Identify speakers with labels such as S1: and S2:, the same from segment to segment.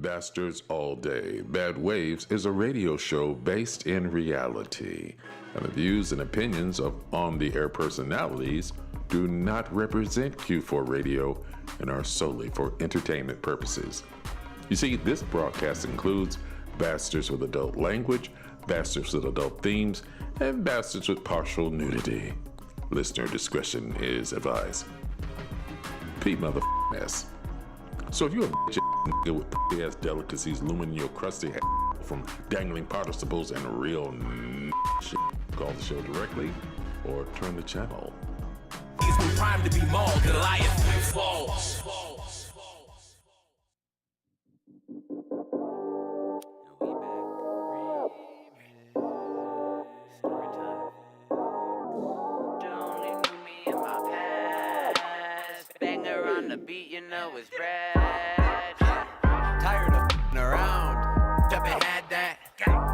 S1: Bastards All Day. Bad Waves is a radio show based in reality, and the views and opinions of on-the-air personalities do not represent Q4 Radio and are solely for entertainment purposes. You see, this broadcast includes bastards with adult language, bastards with adult themes, and bastards with partial nudity. Listener discretion is advised. Pete motherfucking. So if you're a bitch nigga with ass delicacies looming in your crusty head from dangling participles and real shit, call the show directly or turn the channel.
S2: It's been primed to be mauled, Goliath falls.
S3: Banger on the beat, you know it's Brad. Tired of f***ing around, Dubby had that.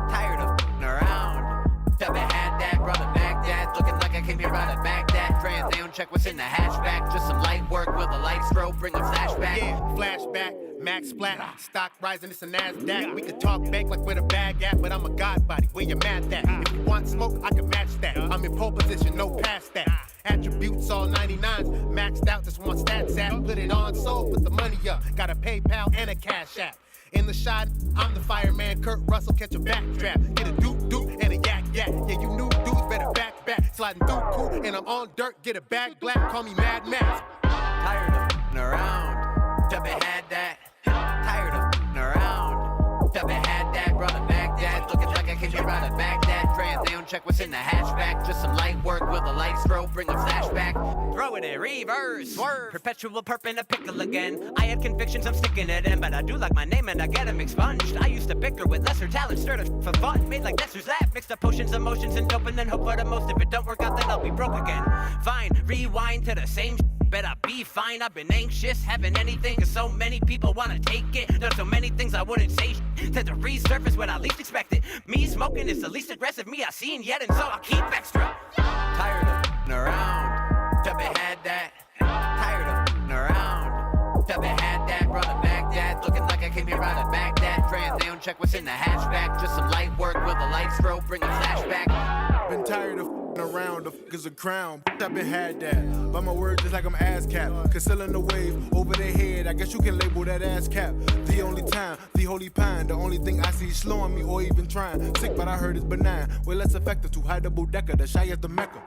S3: Tired of f***ing around, Dubby had that. Brought it back, Dad, looking like I came here out of Baghdad. Trans, they don't check what's in the hatchback. Just some light work with a light strobe, bring a flashback.
S4: Yeah, flashback, max splat, stock rising, it's a NASDAQ. We could talk bank like where the bag at, but I'm a god body, where your math at? If you want smoke, I can match that. I'm in pole position, no past that. Attributes all 99s, maxed out, just want stats at. Put it on, sold, put the money up. Got a PayPal and a Cash App. In the shot, I'm the fireman, Kurt Russell, catch a backstrap. Get a doop and a yak. Yeah, you new dudes better back. Sliding through cool, and I'm on dirt, get a bag black, call me Mad Max.
S3: Tired of f***ing around, Dubby had that. Tired of f***ing around, Dubby had that. Brought it back, Dad, looking like I came here out of Baghdad. Trans, they don't check what's in the hatchback. Just some light work with a light strobe, bring a flashback. Throw it in reverse, swerve. Perpetual perp in a pickle again. I had convictions, I'm sticking it in, but I do like my name and I get them expunged. I used to bicker with lesser talent, stirred it for fun. Made like Nestor's laugh, mixed up potions, emotions, and dope, and then hope for the most. If it don't work out, then I'll be broke again. Fine, rewind to the same bet I'll be fine. I've been anxious, having anything, cause so many people wanna take it. There's so many things I wouldn't say to the resurface when I least expect it. Me smoking is the least aggressive me I've seen yet, and so I'll keep extra. Tired of f***ing around, Dubby had that. Tired of f***ing around, Dubby had that. Brought it back, Dad, looking like I came here out of Baghdad. Trans, they don't check what's in the hatchback. Just some light work with a light strobe, bring a flashback.
S4: Been tired of f***ing around, the f*** is a crown. I've been had that. But my word just like I'm ass cap. Concealing the wave over their head. I guess you can label that ass cap. The only time, the holy pine. The only thing I see slowing me or even trying. Sick, but I heard it's benign. Way less effective to hide the bodega. The shy is the mecca.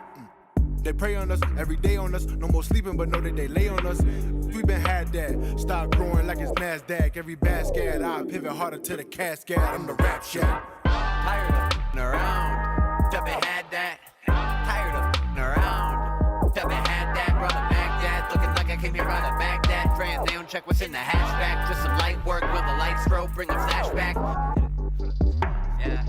S4: They prey on us, every day on us. No more sleeping, but know that they lay on us. We been had that. Start growing like it's NASDAQ. Every basket, I pivot harder to the casket. I'm the rap shack.
S3: Tired of f***ing around, Dubby had that. Tired of f***ing around, Dubby had that. Brought it back, Dad, looking like I came here out of Baghdad. Trans, they don't check what's in the hatchback. Just some light work with a light strobe, bring a flashback. Yeah.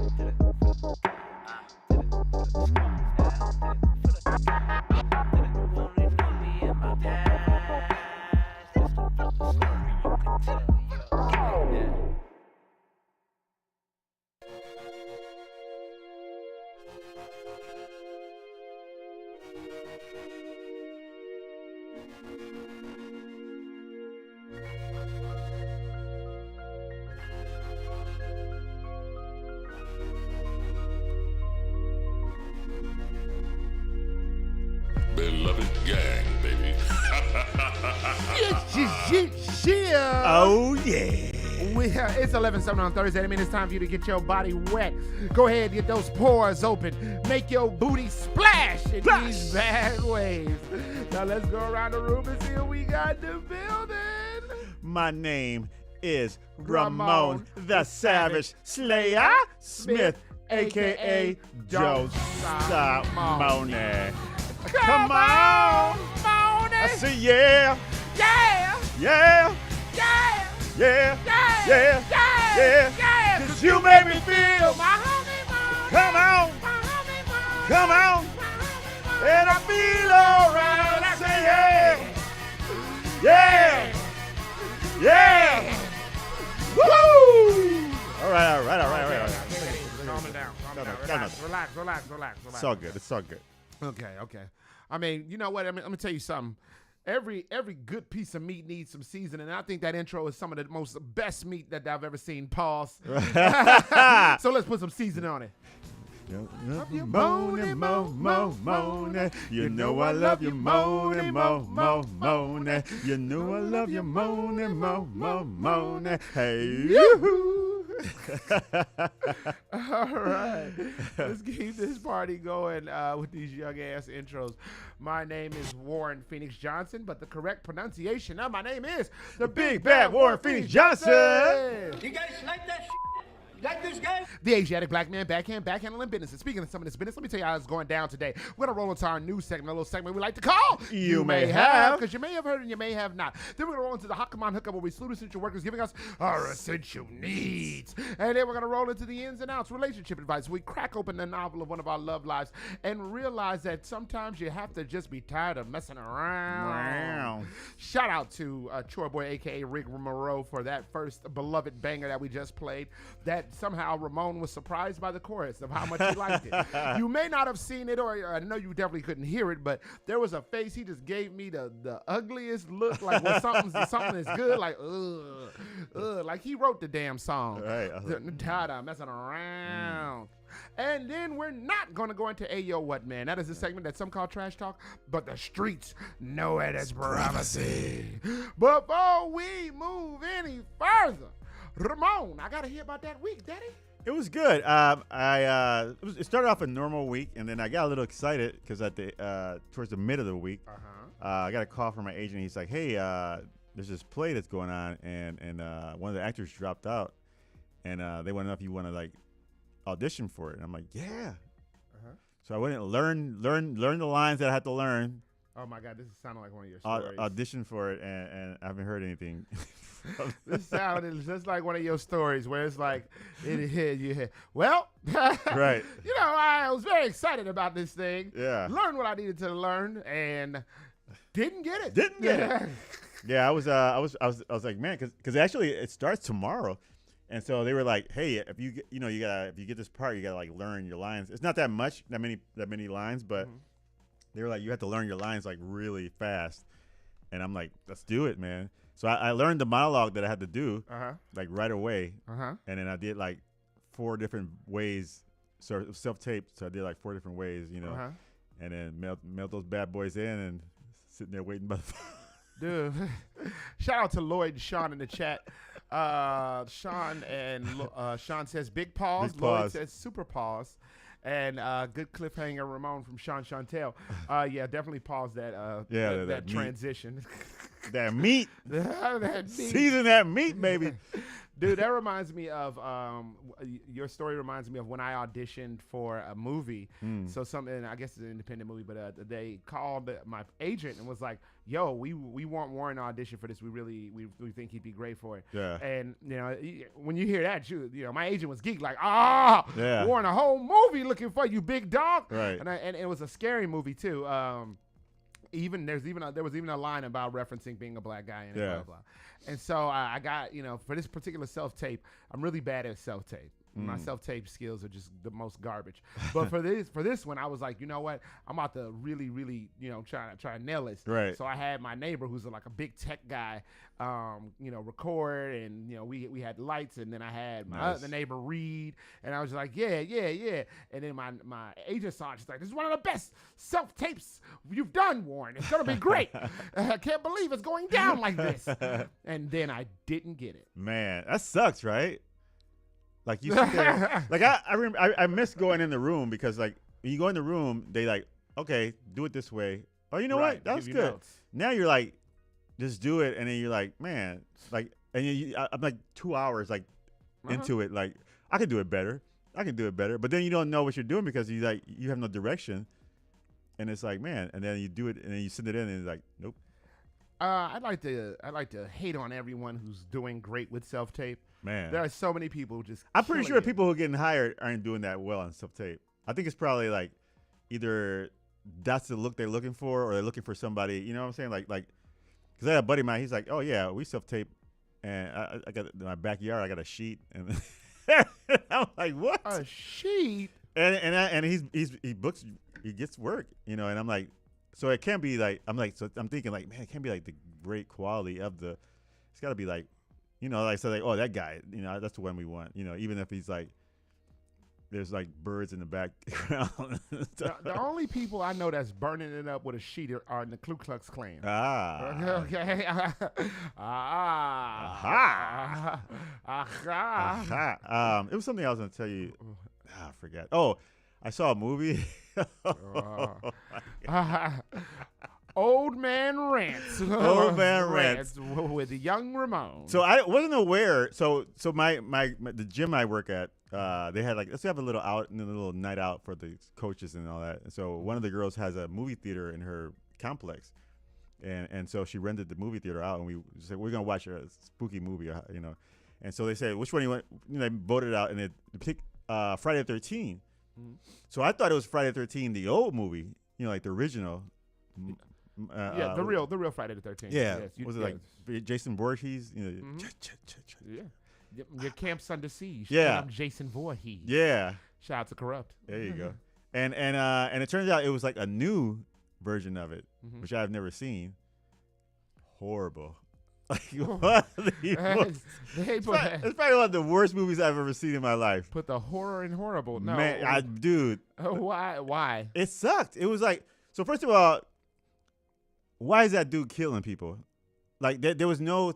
S1: Beloved gang, baby.
S5: Yeah.
S6: Oh, yeah.
S5: It's 11:07 on Thursday. I mean, it's time for you to get your body wet. Go ahead, get those pores open. Make your booty splash in these bad waves. Now let's go around the room and see what we got in the building.
S6: My name is Ramon the Savage Slayer Smith, a.k.a. Joe Simone. Come on,
S5: Mone.
S6: I say yeah,
S5: Yeah,
S6: yeah,
S5: yeah,
S6: yeah,
S5: yeah,
S6: yeah,
S5: yeah,
S6: yeah. Cause you make me feel.
S5: My homie Mone.
S6: Come on,
S5: My homie Mone.
S6: come on,
S5: My homie Mone.
S6: and I feel alright. I say yeah, yeah, yeah. Woo! All right.
S5: Calm it down. Relax.
S6: It's all good.
S5: Okay. I mean, you know what? I'm gonna tell you something. Every good piece of meat needs some seasoning. And I think that intro is some of the most best meat that I've ever seen. Pause. So let's put some seasoning on it.
S6: You moaning, moaning. You know I love you moaning, moaning. You know I love you moaning, moaning. Hey, you.
S5: All right. Let's keep this party going with these young ass intros. My name is Warren Phoenix Johnson, but the correct pronunciation of my name is the Big Bad Warren Phoenix Johnson.
S7: You guys like that shit? Like this guy?
S5: The Asiatic Black Man, backhandling business. And speaking of some of this business, let me tell you how it's going down today. We're going to roll into our new segment, a little segment we like to call
S6: You May Have.
S5: Because you may have heard and you may have not. Then we're going to roll into the Hot Come On Hookup, where we salute essential workers giving us our essential needs. And then we're going to roll into the ins and outs, relationship advice. We crack open the novel of one of our love lives and realize that sometimes you have to just be tired of messing around.
S6: Wow.
S5: Shout out to Chore Boy, a.k.a. Rick Moreau, for that first beloved banger that we just played. That somehow Ramon was surprised by the chorus of how much he liked it. You may not have seen it, or I know you definitely couldn't hear it, but there was a face he just gave me the ugliest look, like when something is good, like like he wrote the damn song.
S6: Right.
S5: Tired of messing around. And then we're not going to go into Ayo What Man. That is a segment that some call trash talk, but the streets know it as privacy. Before we move any further, Ramon, I got to hear about that week, Daddy.
S6: It was good. It started off a normal week, and then I got a little excited because at the towards the mid of the week, I got a call from my agent. He's like, "Hey, there's this play that's going on, and one of the actors dropped out, and they want to know if you want to like audition for it." And I'm like, "Yeah." So I went and learned the lines that I had to learn.
S5: Oh my God, this is sounding like one of your stories.
S6: Audition for it, and I haven't heard anything.
S5: This sounded just like one of your stories where it's like, well,
S6: Right.
S5: You know, I was very excited about this thing.
S6: Yeah.
S5: Learned what I needed to learn and didn't get it.
S6: Didn't get it. Yeah, I was like, man, because actually it starts tomorrow, and so they were like, hey, if you get this part, you gotta like learn your lines. It's not that many lines, but they were like, you have to learn your lines like really fast, and I'm like, let's do it, man. So I learned the monologue that I had to do like right away, and then I did like 4 different ways. So it was self-taped, so I did like 4 different ways, you know, and then mailed those bad boys in and sitting there waiting by the phone.
S5: Dude, shout out to Lloyd and Sean in the chat. Sean says big pause.
S6: Big
S5: Lloyd
S6: pause.
S5: says super pause. And good cliffhanger, Ramon from Sean Chantel. Yeah, definitely pause that that transition.
S6: That meat.
S5: That meat.
S6: Season that meat, baby.
S5: Dude, that reminds me of your story reminds me of when I auditioned for a movie. So something, I guess it's an independent movie, but they called my agent and was like, "Yo, we want Warren to audition for this. We think he'd be great for it."
S6: Yeah.
S5: And you know, when you hear that, you know, my agent was geeked like,
S6: yeah.
S5: Warren, a whole movie looking for you, big dog.
S6: Right.
S5: And it was a scary movie too. There was even a line about referencing being a black guy in it, blah, blah, blah. And so I got, you know, for this particular self-tape, I'm really bad at self-tape. My self-tape skills are just the most garbage. But for this one, I was like, you know what? I'm about to really, really, you know, try to nail this.
S6: Right.
S5: So I had my neighbor, who's like a big tech guy, you know, record, and you know, we had lights, and then I had my other neighbor read, and I was like, yeah. And then my agent saw it. She's like, this is one of the best self-tapes you've done, Warren. It's gonna be great. I can't believe it's going down like this. And then I didn't get it.
S6: Man, that sucks, right? Like you sit there, like I miss going in the room because like when you go in the room, they like, okay, do it this way. Oh, you know what? That was good. Notes. Now you're like, just do it, and then you're like, man, like, and I'm like 2 hours like into it, like I can do it better. But then you don't know what you're doing because you have no direction, and it's like, man, and then you do it, and then you send it in, and it's like, nope.
S5: I'd like to hate on everyone who's doing great with self-tape.
S6: Man,
S5: there are so many people who just.
S6: I'm pretty sure people who are getting hired aren't doing that well on self-tape. I think it's probably like either that's the look they're looking for, or they're looking for somebody. You know what I'm saying? Like, because I had a buddy of mine. He's like, oh yeah, we self-tape, and I got in my backyard. I got a sheet, and I'm like, what?
S5: A sheet?
S6: And he gets work, you know, and I'm like, so it can't be like I'm thinking like, man, it can't be like the great quality of the. It's got to be like, like so like, oh, that guy, that's the one we want, even if he's like. There's like birds in the background.
S5: The only people I know that's burning it up with a sheet are in the Ku Klux Klan. Okay.
S6: It was something I was going to tell you. I forgot. Oh, I saw a movie.
S5: Old Man Rants.
S6: Old Man Rants
S5: with young Ramon.
S6: So I wasn't aware. So my the gym I work at, they had like, let's have a little night out for the coaches and all that. And so one of the girls has a movie theater in her complex, and so she rented the movie theater out, and we said we're gonna watch a spooky movie, And so they said, which one you want? They voted out, and they picked Friday the 13th. Mm-hmm. So I thought it was Friday the 13th, the old movie, like the original.
S5: The real Friday the 13th.
S6: Yeah,
S5: yes,
S6: was it like Jason Voorhees?
S5: Yeah, your camp's under siege.
S6: Yeah,
S5: I'm Jason Voorhees.
S6: Yeah,
S5: shout out to Corrupt.
S6: There you go. And it turns out it was like a new version of it, which I've never seen. Horrible. Like what? It's probably one of the worst movies I've ever seen in my life.
S5: Put the horror in horrible. No,
S6: man, dude.
S5: Why?
S6: It sucked. It was like, so first of all, why is that dude killing people? Like there was no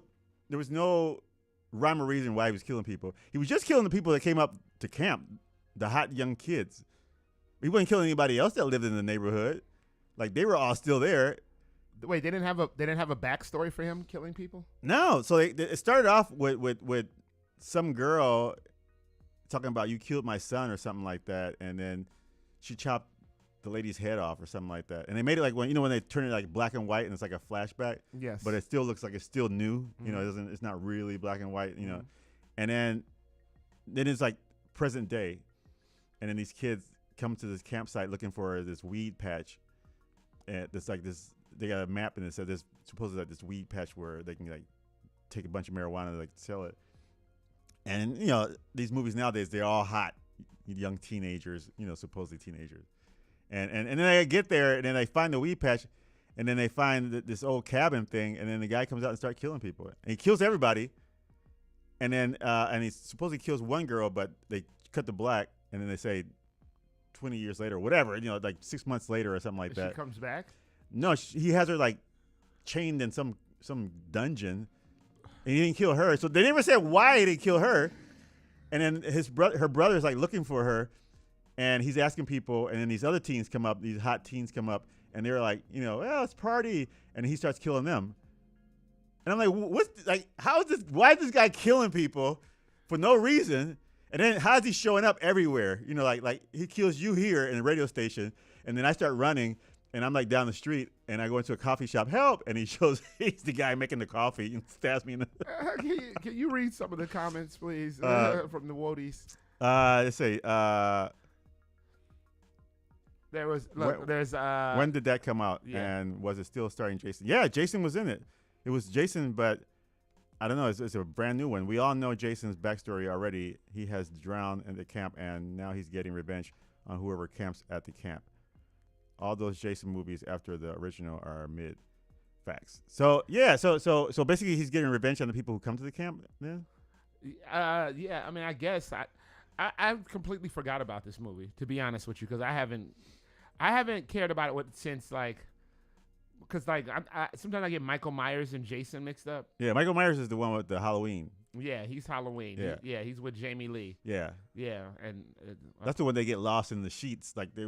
S6: rhyme or reason why he was killing people. He was just killing the people that came up to camp, the hot young kids. He wasn't killing anybody else that lived in the neighborhood. Like they were all still there.
S5: Wait, they didn't have a backstory for him killing people?
S6: No. So it started off with some girl talking about, you killed my son or something like that, and then she chopped the lady's head off or something like that. And they made it like when they turn it like black and white and it's like a flashback.
S5: Yes.
S6: But it still looks like it's still new. It's not really black and white, And then it's like present day. And then these kids come to this campsite looking for this weed patch. And it's like this, they got a map and it said there's supposedly like this weed patch where they can like take a bunch of marijuana and like sell it. And these movies nowadays, they're all hot young teenagers, supposedly teenagers. And then they get there, and then they find the weed patch, and then they find this old cabin thing, and then the guy comes out and starts killing people. And he kills everybody, and then and he supposedly kills one girl, but they cut to black, and then they say 20 years later, or whatever, like 6 months later or something like that.
S5: She comes back?
S6: No, he has her like chained in some dungeon, and he didn't kill her. So they never said why he didn't kill her. And then her brother's like looking for her. And he's asking people, and then these other teens come up, these hot teens come up, and they're like, let's party. And he starts killing them. And I'm like, why is this guy killing people for no reason? And then how is he showing up everywhere? Like he kills you here in the radio station, and then I start running, and I'm like down the street, and I go into a coffee shop, help, and he's the guy making the coffee and stabs me in the
S5: can you read some of the comments, please, from the Woadies?
S6: Let's see. When did that come out? Yeah. And was it still starring Jason? Yeah, Jason was in it. It was Jason, but I don't know. It's a brand new one. We all know Jason's backstory already. He has drowned in the camp, and now he's getting revenge on whoever camps at the camp. All those Jason movies after the original are mid facts. So yeah, so basically he's getting revenge on the people who come to the camp. Yeah.
S5: Yeah. I mean, I guess I completely forgot about this movie, to be honest with you, because I haven't cared about it since because sometimes I get Michael Myers and Jason mixed up.
S6: Yeah, Michael Myers is the one with the Halloween.
S5: Yeah, he's Halloween.
S6: Yeah,
S5: he's with Jamie Lee.
S6: Yeah,
S5: and
S6: that's the one they get lost in the sheets. Like they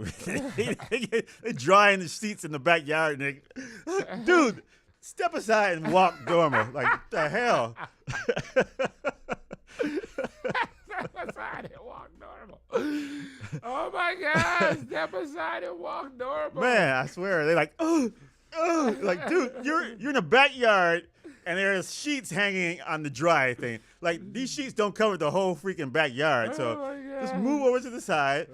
S6: dry in the sheets in the backyard, and dude, step aside and walk normal. Like what the hell?
S5: Step aside and walk normal. Oh my God! Step aside and walk normal.
S6: Man, I swear they're like, like, dude, you're in the backyard and there's sheets hanging on the dry thing. Like these sheets don't cover the whole freaking backyard, so just move over to the side,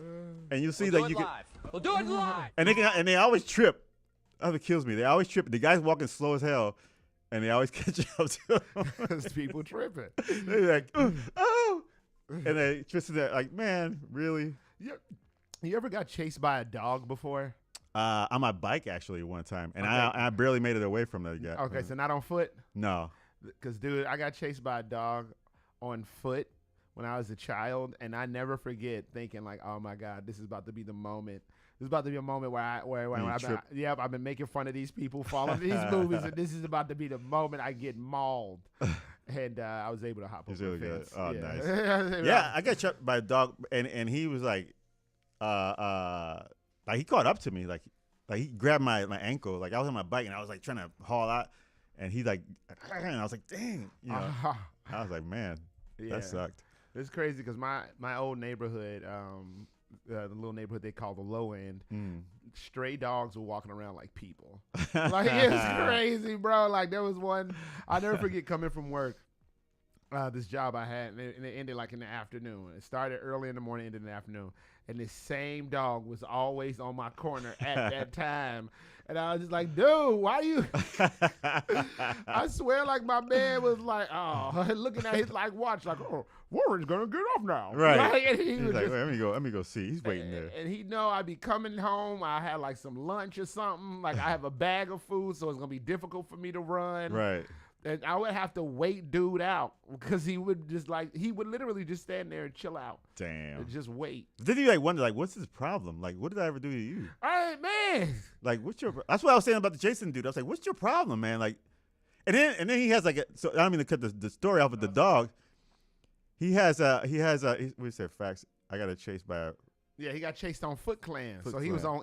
S6: and you'll see that you can.
S2: We'll do it live.
S6: And they always trip. That's what kills me. They always trip. The guy's walking slow as hell, and they always catch up to him.
S5: Because people tripping.
S6: They're like, oh. And they twist it like, man, really?
S5: You ever got chased by a dog before?
S6: On my bike, actually, one time. And I barely made it away from that guy.
S5: Okay, so not on foot?
S6: No.
S5: Because, dude, I got chased by a dog on foot when I was a child, and I never forget thinking, like, oh, my God, this is about to be the moment. This is about to be a moment where I've been making fun of these people, following these movies, and this is about to be the moment I get mauled. And I was able to hop over the fence.
S6: Oh,
S5: yeah.
S6: nice. Yeah, I got chased by a dog, and he was like he caught up to me, like he grabbed my ankle, like I was on my bike and I was like trying to haul out, and he like, and I was like, dang, you know, I was like, man, that sucked.
S5: It's crazy because my old neighborhood, the little neighborhood they call the low end, stray dogs were walking around like people. Like, it was crazy, bro. Like, there was one, I'll never forget coming from work. This job I had, and it ended like in the afternoon. It started early in the morning, ended in the afternoon. And this same dog was always on my corner at that time. And I was just like, dude, why you? I swear, like, my man was like, oh, looking at his like watch, like, oh, Warren's gonna get off now.
S6: Right.
S5: Like, and
S6: He's like, let me go see. He's waiting there.
S5: And he know I'd be coming home. I had like some lunch or something. Like, I have a bag of food, so it's gonna be difficult for me to run.
S6: Right.
S5: And I would have to wait dude out because he would literally just stand there and chill out.
S6: Damn.
S5: And just wait.
S6: Then you like wonder, like, what's his problem? Like, what did I ever do to you?
S5: All right, man.
S6: Like, what's your? That's what I was saying about the Jason dude. I was like, what's your problem, man? Like, and then he has like, so I don't mean to cut the story off with the dog. He has we said facts. I got chased by a.
S5: Yeah, he got chased on Foot Clan.
S6: Foot
S5: so he was on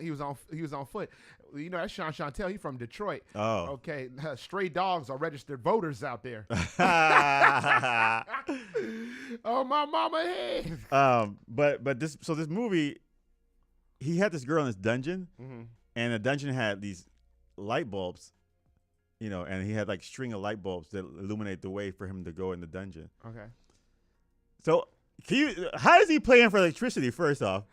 S5: foot. You know, that's Sean Chantel. He's from Detroit.
S6: Oh.
S5: Okay. Stray dogs are registered voters out there. Oh, my mama head.
S6: But this movie, he had this girl in this dungeon, and the dungeon had these light bulbs, you know, and he had like string of light bulbs that illuminate the way for him to go in the dungeon.
S5: Okay.
S6: So how is he paying for electricity, first off?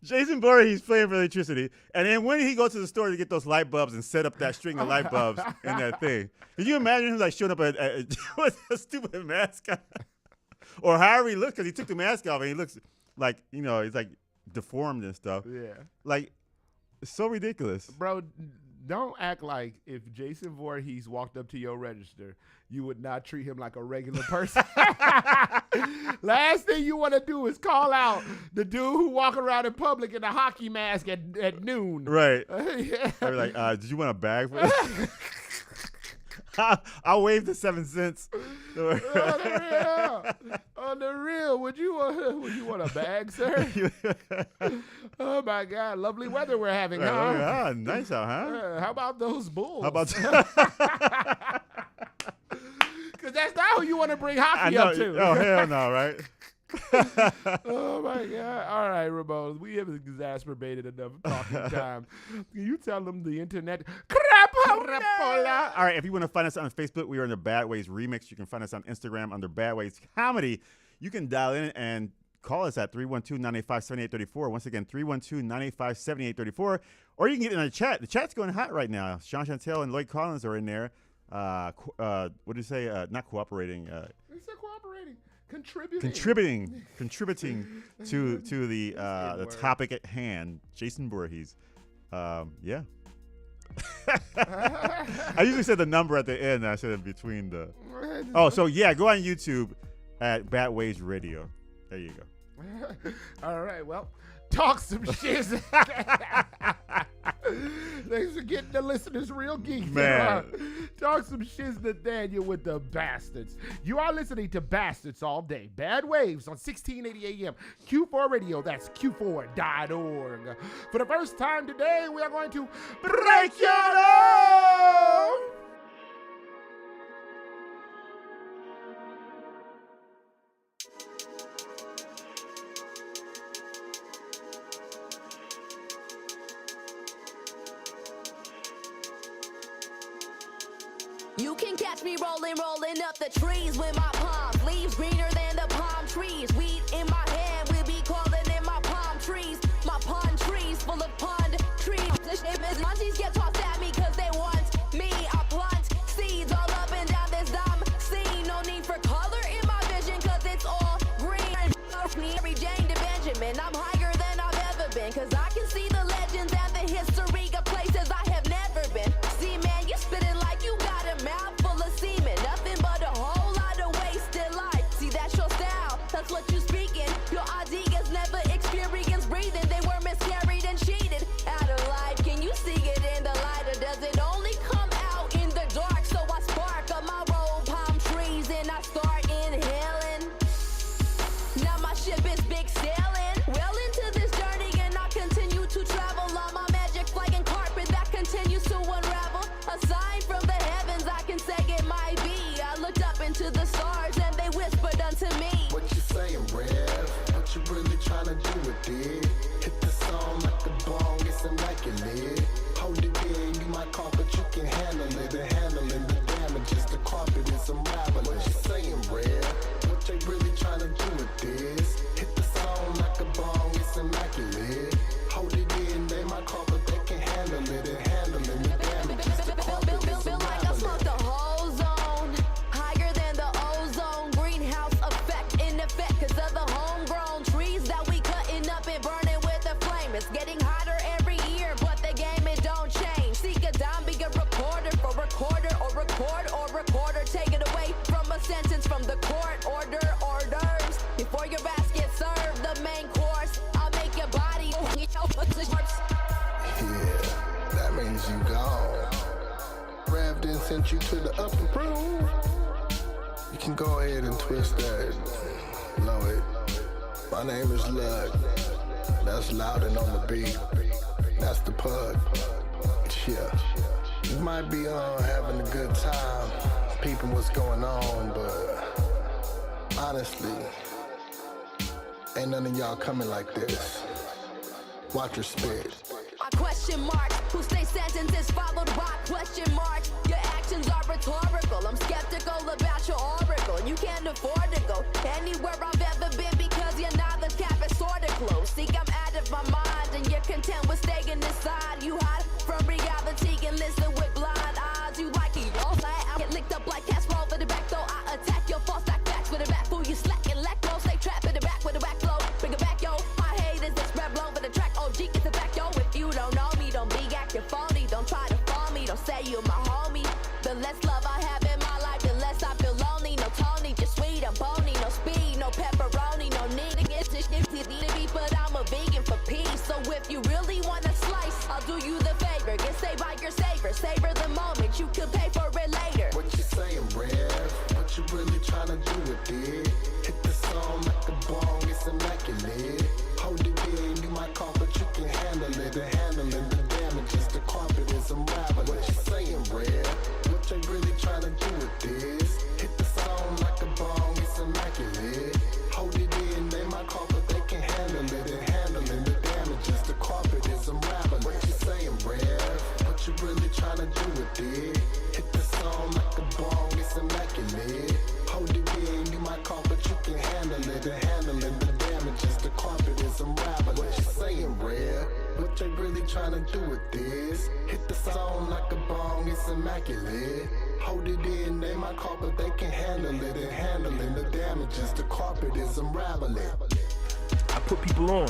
S6: Jason Voorhees playing for electricity, and then when he goes to the store to get those light bulbs and set up that string of light bulbs in that thing, can you imagine him like showing up with a stupid mask on? Or however he looks, because he took the mask off and he looks like, you know, he's like deformed and stuff.
S5: Yeah.
S6: Like, it's so ridiculous.
S5: Bro, don't act like if Jason Voorhees walked up to your register, you would not treat him like a regular person. Last thing you want to do is call out the dude who walk around in public in a hockey mask at noon.
S6: Right.
S5: Yeah.
S6: They're like, did you want a bag for it? I'll waive the 7 cents.
S5: On the real, would you want a bag, sir? Oh my God, lovely weather we're having, huh?
S6: Nice out, huh?
S5: How about those bulls?
S6: How about?
S5: Because that's not who you want to bring hockey up to.
S6: Oh hell no, right?
S5: Oh my God! All right, Ramon, we have exacerbated enough talking time. Can you tell them the internet? Crapola.
S6: All right, if you want to find us on Facebook, we are under Bad Ways Remix. You can find us on Instagram under Bad Ways Comedy. You can dial in and call us at 312-985-7834. Once again, 312-985-7834. Or you can get in our chat. The chat's going hot right now. Sean Chantel and Lloyd Collins are in there. What did you say? Not cooperating.
S5: They said cooperating. Contributing
S6: to the topic at hand. Jason Voorhees. Yeah. I usually said the number at the end, and I said it between the. Oh, so yeah, go on YouTube at Bad Ways Radio. There you go.
S5: All right, well, talk some shit. Thanks for getting the listeners real geeky.
S6: Man.
S5: Talk some shiz Nathaniel with the Bastards. You are listening to Bastards all day. Bad Waves on 1680 AM. Q4 Radio. That's Q4.org. For the first time today, we are going to break your nose.
S8: You can catch me rolling up the trees with my palms. Leaves greener than the palm trees. Weed in my hand, we'll be calling in my palm trees. My pond trees full of pond trees. The shit is munchies get tossed at me cause they want me. I plant seeds all up and down this dumb scene. No need for color in my vision cause it's all dreaming. I'm higher than I've ever been, cause I can see the legends and the history of places I have never been. See, man, you spitting like you got a mouth full of semen. Nothing but a whole lot of wasted life. See, that's your style, that's what you speaking. Your ideas never experienced breathing. They were miscarried and cheated out of life. Can you see it in the light, or does it only come out in the dark? So I spark up my roll palm trees and I start inhaling. Now my ship is big sailing, well into this journey, and I continue to travel on my magic flagging carpet that continues to unravel. A sign from the heavens, I can say it might be. I looked up into the stars and they whispered unto me.
S9: What you saying, Rev? What you really trying to do with it? Hit the song like a bong, it's immaculate. Hold it in, you might call, but you can handle it. And handling the damages, the carpet is unraveling. What you saying, Rev? What they really trying to do with this? Hit the song like a bong, it's immaculate. Hold it in, they might call, but they can handle it. And handling the damages, the carpet is
S8: Feel like I smoked the
S9: unraveling.
S8: whole zone, higher than the ozone. Greenhouse effect in effect, cause of the homegrown trees that we cutting up and burning with the flame. It's getting hotter every year, but the game, it don't change. Seek a dime, be a reporter for recorder, or record or recorder. Take it away from a sentence from the court. Order, orders. Before your ass gets served, the main course, I'll make your body.
S9: Yeah, that means you gone. Rev didn't send you to the upper room. You can go ahead and twist that. Blow it. My name is Lud. That's Loudon on the beat. That's the pug. Yeah. You might be having a good time, peeping what's going on, but honestly, ain't none of y'all coming like this. Watch your spit.
S8: A question mark, who stay sentences followed by question mark. Your actions are rhetorical. I'm skeptical about your oracle. You can't afford to go anywhere I've ever been because you're not the cap is sorta close. Think I'm out of my mind and you're content with staying inside. You hide from reality and listen with blind eyes. You like it all flat. I get licked up like casserole for the back though. I attack your false back facts with a back fool. You slack and lack low. Stay trapped in the back with a back flow. Bring it back, yo. My haters that spread blown for the track. OG get the back, yo. If you don't know me, don't be acting phony. Don't try to phone me. Don't say you my homie. The less love I have in my life, the less I feel lonely. No Tony, just sweet and bony. No speed, no pepperoni, no need to get this shit to be, but I'm a vegan for peace. So if you really want a slice, I'll do you the favor. Get saved by your savior. Savor the moment, you can pay for it later.
S9: What you saying, Rev? What you really trying to do with it? Hit the song like a bong, it's immaculate. Hold it in, you might call, but you can handle it. And handling the damages, the carpet is unraveling. What you saying, Rev? What they really trying to do with this? Hit the song like a bong, it's immaculate. Hold it in, they might call, but they can handle it. And handling the damages, the carpet is unraveling. What you saying, Rev? What you really trying to do with it? Hit the song like a bong, it's immaculate. Hold it in, you might call, but you can handle it. And handling the damages, the carpet is unraveling. What you saying, Rev? What they really trying to do with this? Hit the song like a bong, it's immaculate. Hold it in, they might call, but they can handle it. And handling the damages, the carpet is unraveling.
S10: I put people on.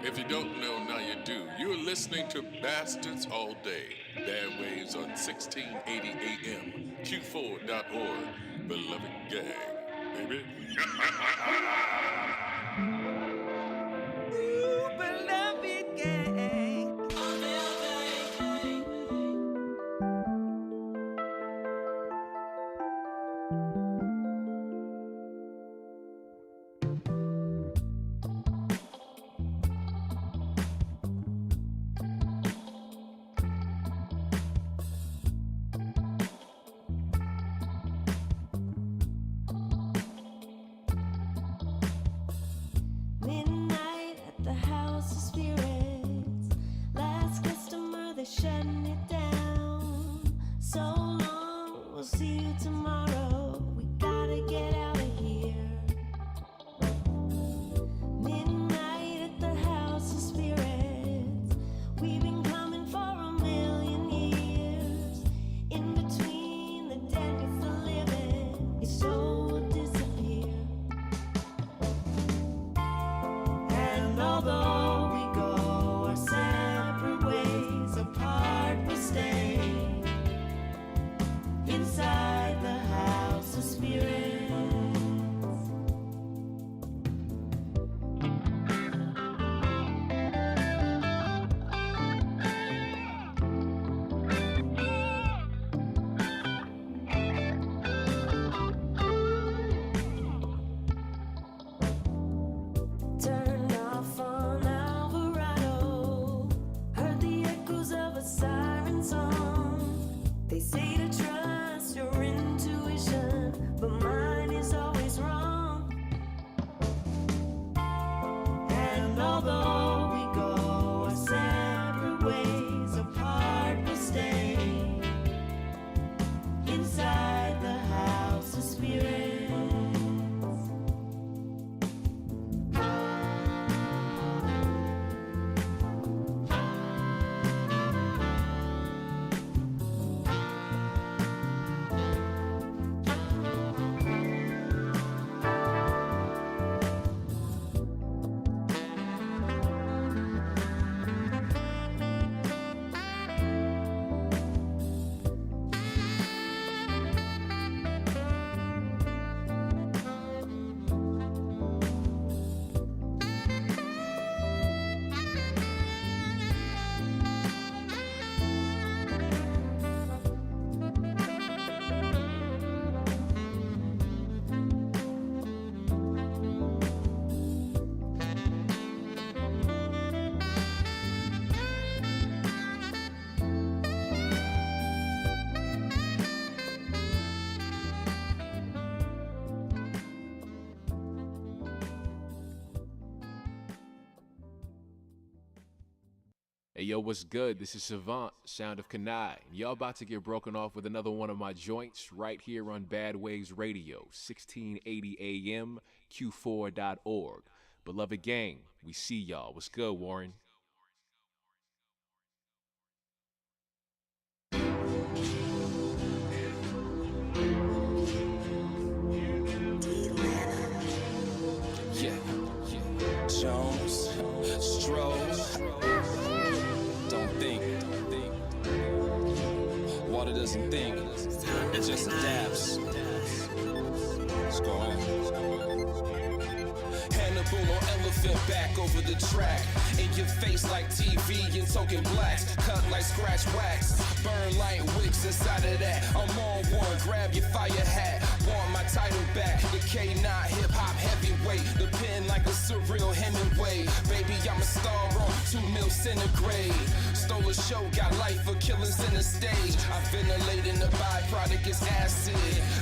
S1: If you don't know, now you do. You're listening to Bastards All Day. Bad Waves on 1680 AM. Q4.org. Beloved gang, baby.
S11: Hey yo, what's good? This is Savant, Sound of Kanai. Y'all about to get broken off with another one of my joints right here on Bad Waves Radio, 1680 AM, Q4.org. Beloved gang, we see y'all. What's good, Warren?
S2: Yeah, Jones, Stroh, don't think. Water doesn't think, it just adapts. Let's go on. Hannibal on elephant back over the track. In your face like TV and token blacks. Cut like scratch wax. Burn like wicks inside of that. I'm on one, grab your fire hat. Want my title back. The K9 hip hop heavyweight. The pen like a surreal Hemingway. Baby, I'm a star on 2 mil centigrade. Stole a show, got life for killers in the stage. I ventilate in the byproduct is acid.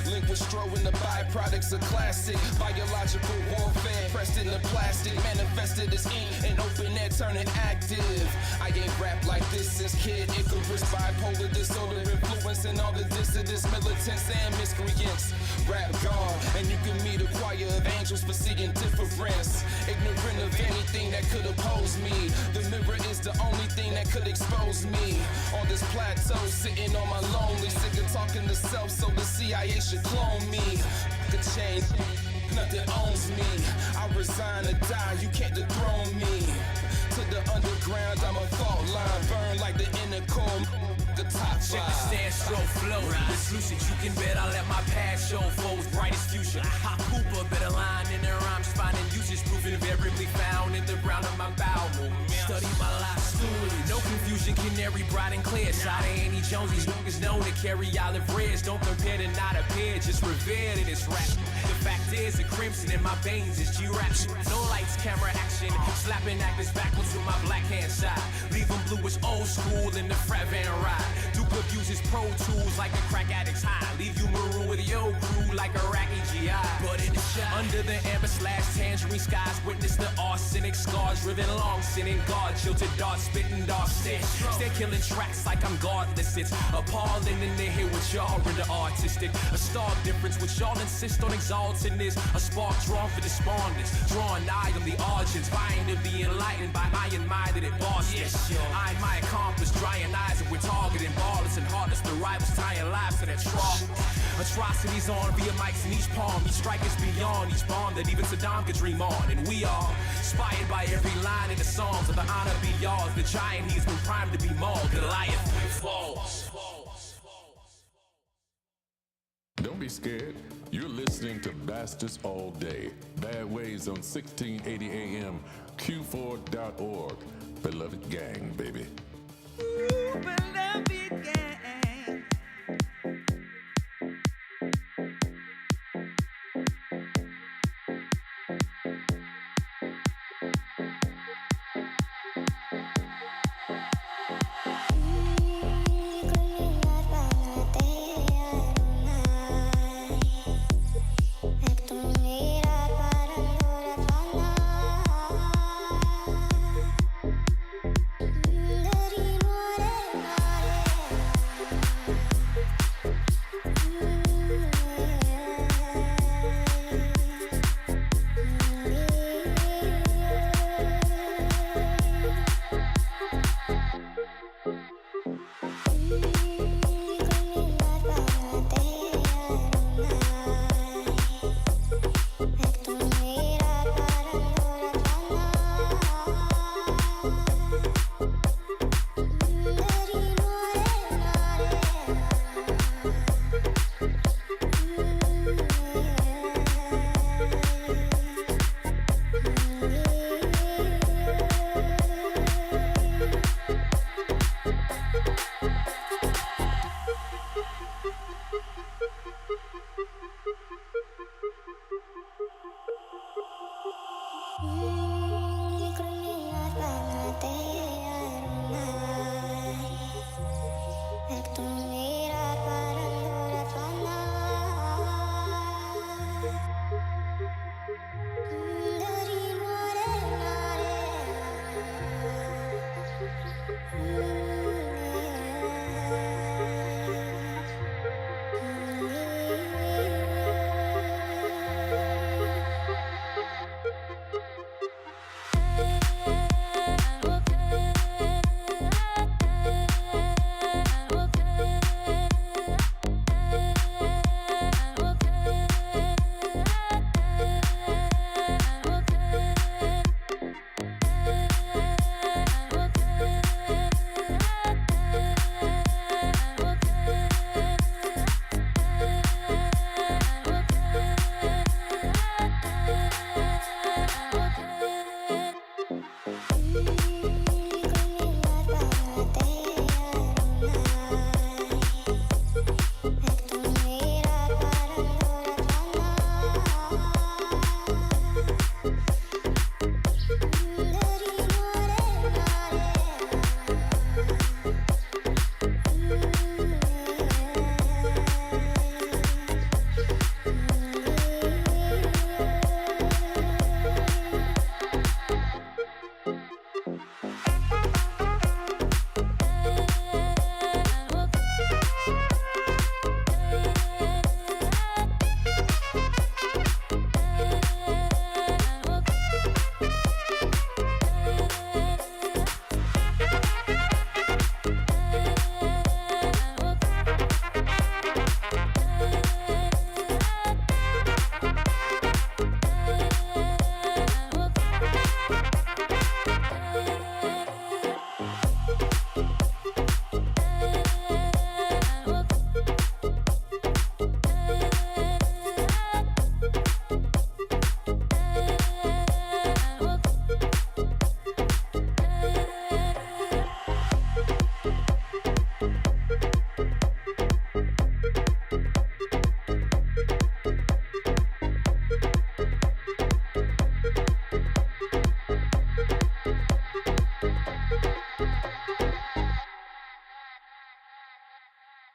S2: Link with Stro in the byproducts a classic. Biological warfare pressed in the plastic. Manifested as ink and open air turning active. I ain't rap like this since Kid Icarus. Bipolar disorder influencing all the dissidents, militants and miscreants. Rap God, and you can meet a choir of angels for seeing difference. Ignorant of anything that could oppose me. The mirror is the only thing that could expose me. On this plateau, sitting on my lonely. Sick of talking to self, so the CIA should clone me. Could change, nothing owns me. I resign or die, you can't dethrone me. To the underground, I'm a fault line. Burn like the inner core. The top check the stand, stroke flow. It's lucid, you can bet I let my past show foes brightest future. Hot Cooper, better line in their rhymes, finding uses, proven invariably found in the ground of my bowel. Study my life story, no confusion, canary bright and clear. Side of Annie Jones, these niggas known to carry olive reds. Don't compare to not appear, just revere to this rap. The fact is, the crimson in my veins is G-rap. No lights, camera action, slapping actors backwards with my black hand side. Leave them blue as old school in the frat van ride. Duke abuses Pro Tools like a crack addict's high. Leave you maroon with your crew like Iraqi GI. But in the shot, under the amber slash tangerine skies, witness the arsenic scars, driven long, sinning guard, jilted darts, spitting dark stitch. They're killing tracks like I'm godless. It's appalling and they hear what y'all render artistic. A stark difference, which y'all insist on exalting is a spark drawn for despondence. Drawn nigh on the origins, vying to be enlightened by iron-minded at Boston. I my accomplice, drying eyes and we're targeting ballers and heartless. The rivals tying lives to that trough. Atrocities on via mics in each palm. Each strike is beyond each bomb that even Saddam could dream on. And we are inspired by every line in the songs of the honor be yours. The giant he's been primed to be mauled. Goliath falls.
S1: Don't be scared. You're listening to Bastards All Day. Bad Waves on 1680 AM, Q4.org. Beloved gang, baby.
S12: Ooh, beloved gang.
S13: No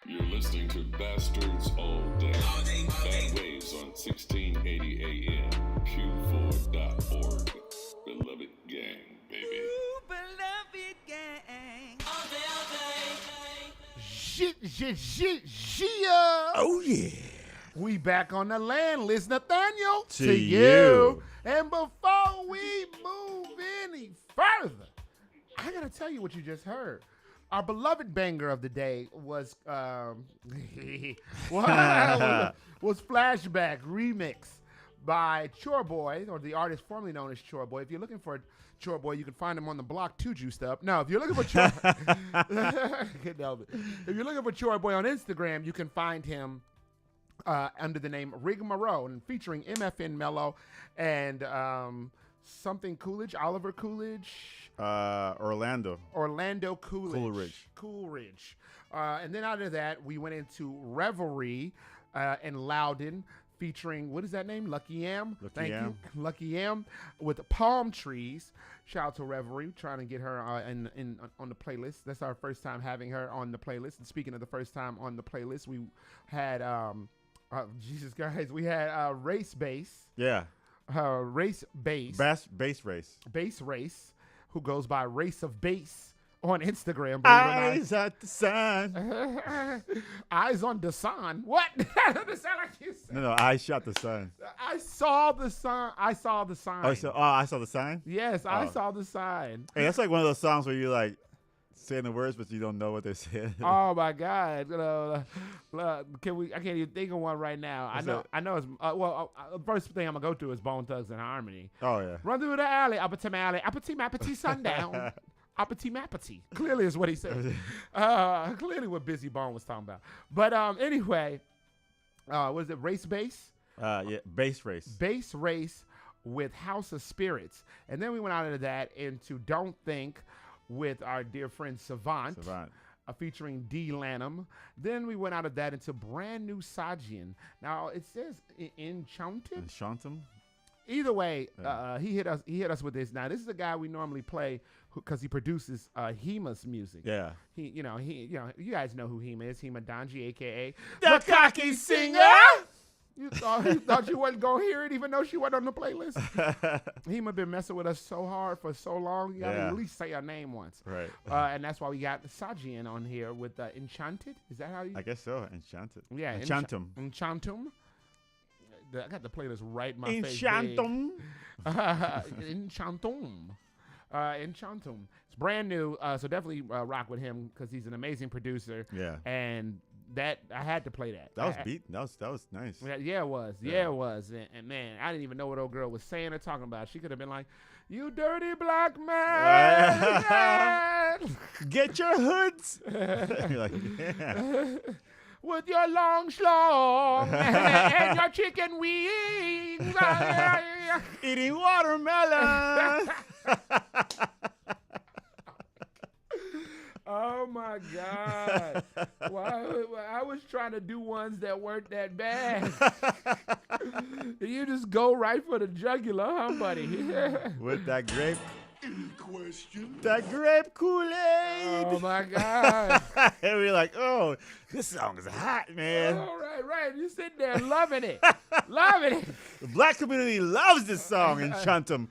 S1: You're listening to Bastards All Day. Bad Waves on 1680 AM, Q4.org. Beloved gang, baby.
S12: Ooh, beloved gang. All day,
S5: Oh, yeah. We back on the land, list Nathaniel.
S6: To you.
S5: And before we move any further, I got to tell you what you just heard. Our beloved banger of the day was was Flashback Remix by Chore Boy, or the artist formerly known as Chore Boy. If you're looking for Chore Boy, you can find him on the block, too juiced up. No, if you're looking for Chore if you're looking for Chore Boy on Instagram, you can find him under the name Rigmarole, and featuring MFN Mello and something Coolidge, Oliver Coolidge.
S6: Orlando
S5: Coolidge. And then out of that, we went into Revelry and Loudon, featuring, what is that name? Lucky Am. Thank you. Lucky Am with Palm Trees. Shout out to Revelry, trying to get her on the playlist. That's our first time having her on the playlist. And speaking of the first time on the playlist, we had Jesus guys, we had Race Bass.
S6: Yeah.
S5: Race Bass.
S6: Bass Race.
S5: Bass Race, who goes by Race of Bass on Instagram.
S6: Eyes at the sun.
S5: Eyes on the sun. What? That doesn't sound like you said.
S6: No, I shot the sun.
S5: I saw the sun. I saw the sign.
S6: I saw the sign?
S5: Yes, I saw the sign.
S6: Hey, that's like one of those songs where you like saying the words, but you don't know what they're saying.
S5: Oh my God! I can't even think of one right now. I know. It's the first thing I'm gonna go to is Bone Thugs and Harmony.
S6: Oh yeah.
S5: Run through the alley, appity, sundown. Appity. Clearly is what he said. Clearly what Busy Bone was talking about. But anyway, was it Race Bass?
S6: Yeah, Bass Race.
S5: Bass Race with House of Spirits. And then we went out of that into Don't Think with our dear friend Savant. Featuring D. Lanham. Then we went out of that into Brand New Sajian. Now it says Enchanted. Either way, he hit us with this. Now this is a guy we normally play because he produces Hima's music.
S6: Yeah.
S5: You guys know who Hima is. Hima Donji, aka
S6: the Cocky Singer.
S5: You thought you wasn't going to hear it even though she wasn't on the playlist? He might have been messing with us so hard for so long. You got to at least say her name once.
S6: Right.
S5: And that's why we got Sajian on here with Enchanted. Is that how you?
S6: I guess so. Enchanted.
S5: Yeah.
S6: Enchantum.
S5: Enchantum. I got the playlist right in my
S6: Enchantum.
S5: face. Enchantum. Enchantum. It's brand new, so definitely rock with him because he's an amazing producer.
S6: Yeah.
S5: And that I had to play that.
S6: That was beat. That was nice.
S5: Yeah, it was. Yeah, it was. And man, I didn't even know what old girl was saying or talking about. She could have been like, "You dirty black man,
S6: get your hoods." You're like, yeah.
S5: With your long schlong and your chicken wings,
S6: eating watermelon.
S5: Oh my God! I was trying to do ones that weren't that bad. You just go right for the jugular, huh, buddy?
S6: With that grape. That grape Kool-Aid.
S5: Oh my God!
S6: And we're like, oh, this song is hot, man.
S5: All right. You sitting there loving it, loving it.
S6: The black community loves this song in Chantum.